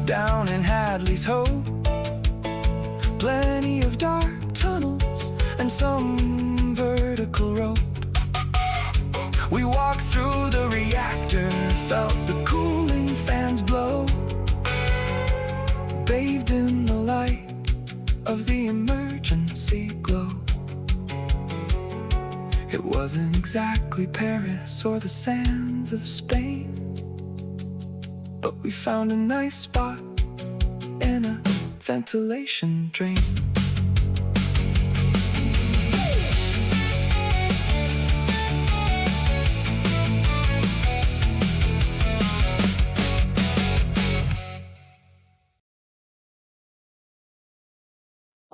down in Hadley's Hope. Plenty of dark tunnels and some vertical rope. We walked through the reactor, felt the cooling fans blow, bathed in the light of the emergency glow. It wasn't exactly Paris or the sands of Spain, but we found a nice spot in a ventilation drain.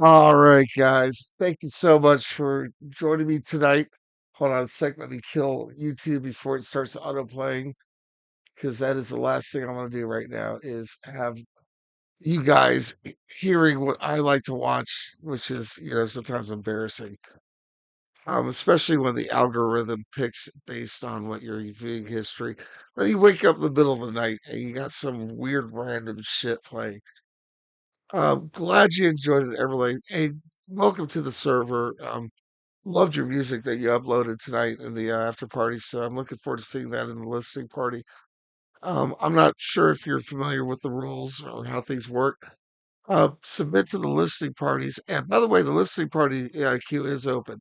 All right, guys. Thank you so much for joining me tonight. Hold on a sec. Let me kill YouTube before it starts autoplaying, because that is the last thing I want to do right now is have you guys hearing what I like to watch, which is, sometimes embarrassing. Especially when the algorithm picks based on what your viewing history. Then you wake up in the middle of the night and you got some weird random shit playing. Glad you enjoyed it, Everlane. Hey, welcome to the server. Loved your music that you uploaded tonight in the after party, so I'm looking forward to seeing that in the listening party. I'm not sure if you're familiar with the rules or how things work. Submit to the listening parties. And by the way, the listening party queue is open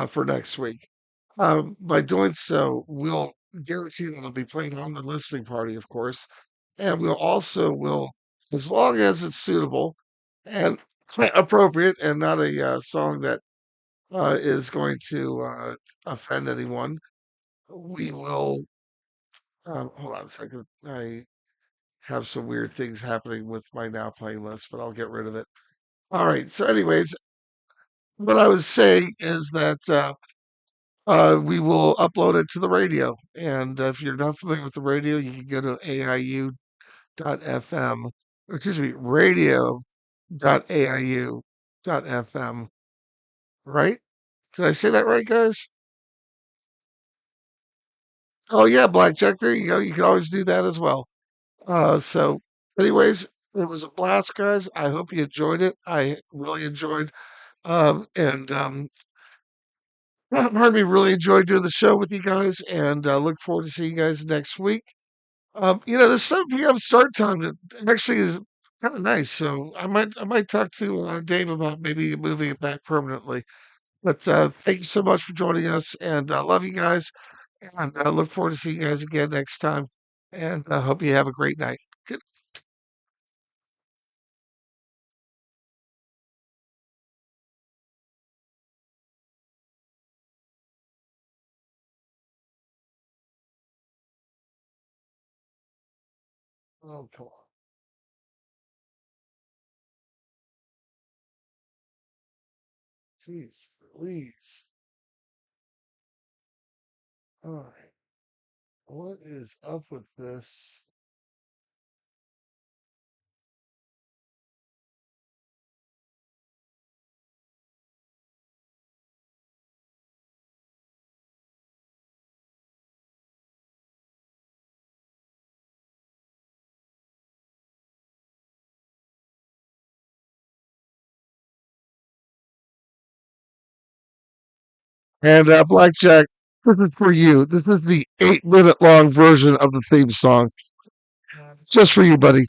for next week. By doing so, we'll guarantee that I'll be playing on the listening party, of course, and we'll also will, as long as it's suitable and appropriate, and not a song that is going to offend anyone. We will. Hold on a second. I have some weird things happening with my now playing list, but I'll get rid of it. All right. So, anyways, what I was saying is that we will upload it to the radio. And if you're not familiar with the radio, you can go to AIU.FM, excuse me, radio.aiu.fm, right? Did I say that right, guys? Oh, yeah, Blackjack. There you go. You can always do that as well. So, anyways, it was a blast, guys. I hope you enjoyed it. I really enjoyed, and pardon me, really enjoyed doing the show with you guys, and look forward to seeing you guys next week. The 7 p.m. start time actually is kind of nice. So I might talk to Dave about maybe moving it back permanently. But thank you so much for joining us, and I love you guys, and I look forward to seeing you guys again next time. And I hope you have a great night. Good. Oh, come on. Jeez Louise. All right. What is up with this? And Blackjack, this is for you. This is the 8-minute long version of the theme song. Just for you, buddy.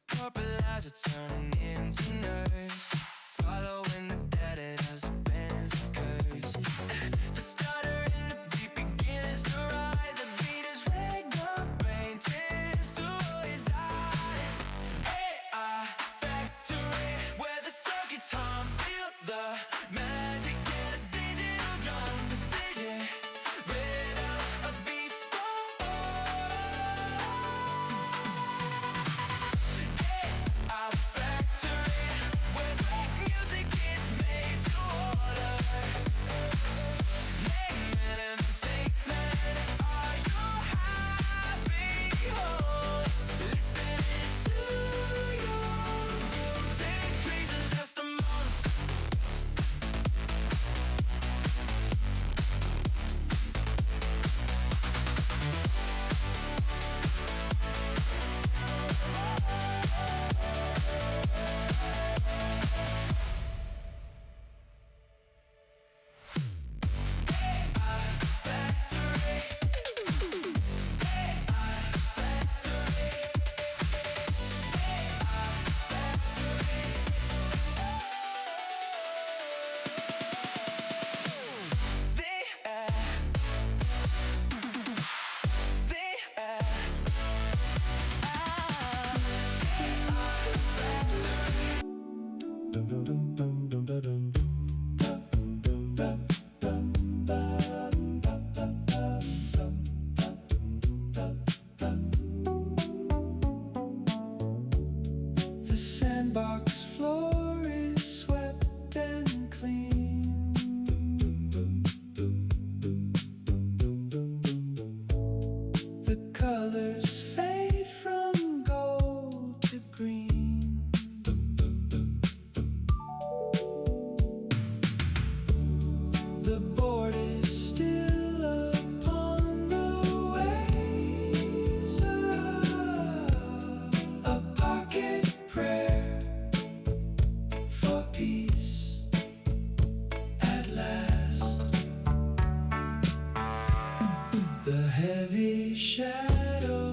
Purple eyes are turning into nerves. Following the dead, it has been a curse. The stutter in the beat begins to rise. The beat is red, the brain tends to his eyes. AI factory, where the circuits hum, feel the magic, get a digital drum precision. Rhythm, a beast born. Our factory, where music sandbox floor is swept and clean. The colors fade from gold to green. The board is still upon the waves. A pocket prayer for peace at last. The heavy shadow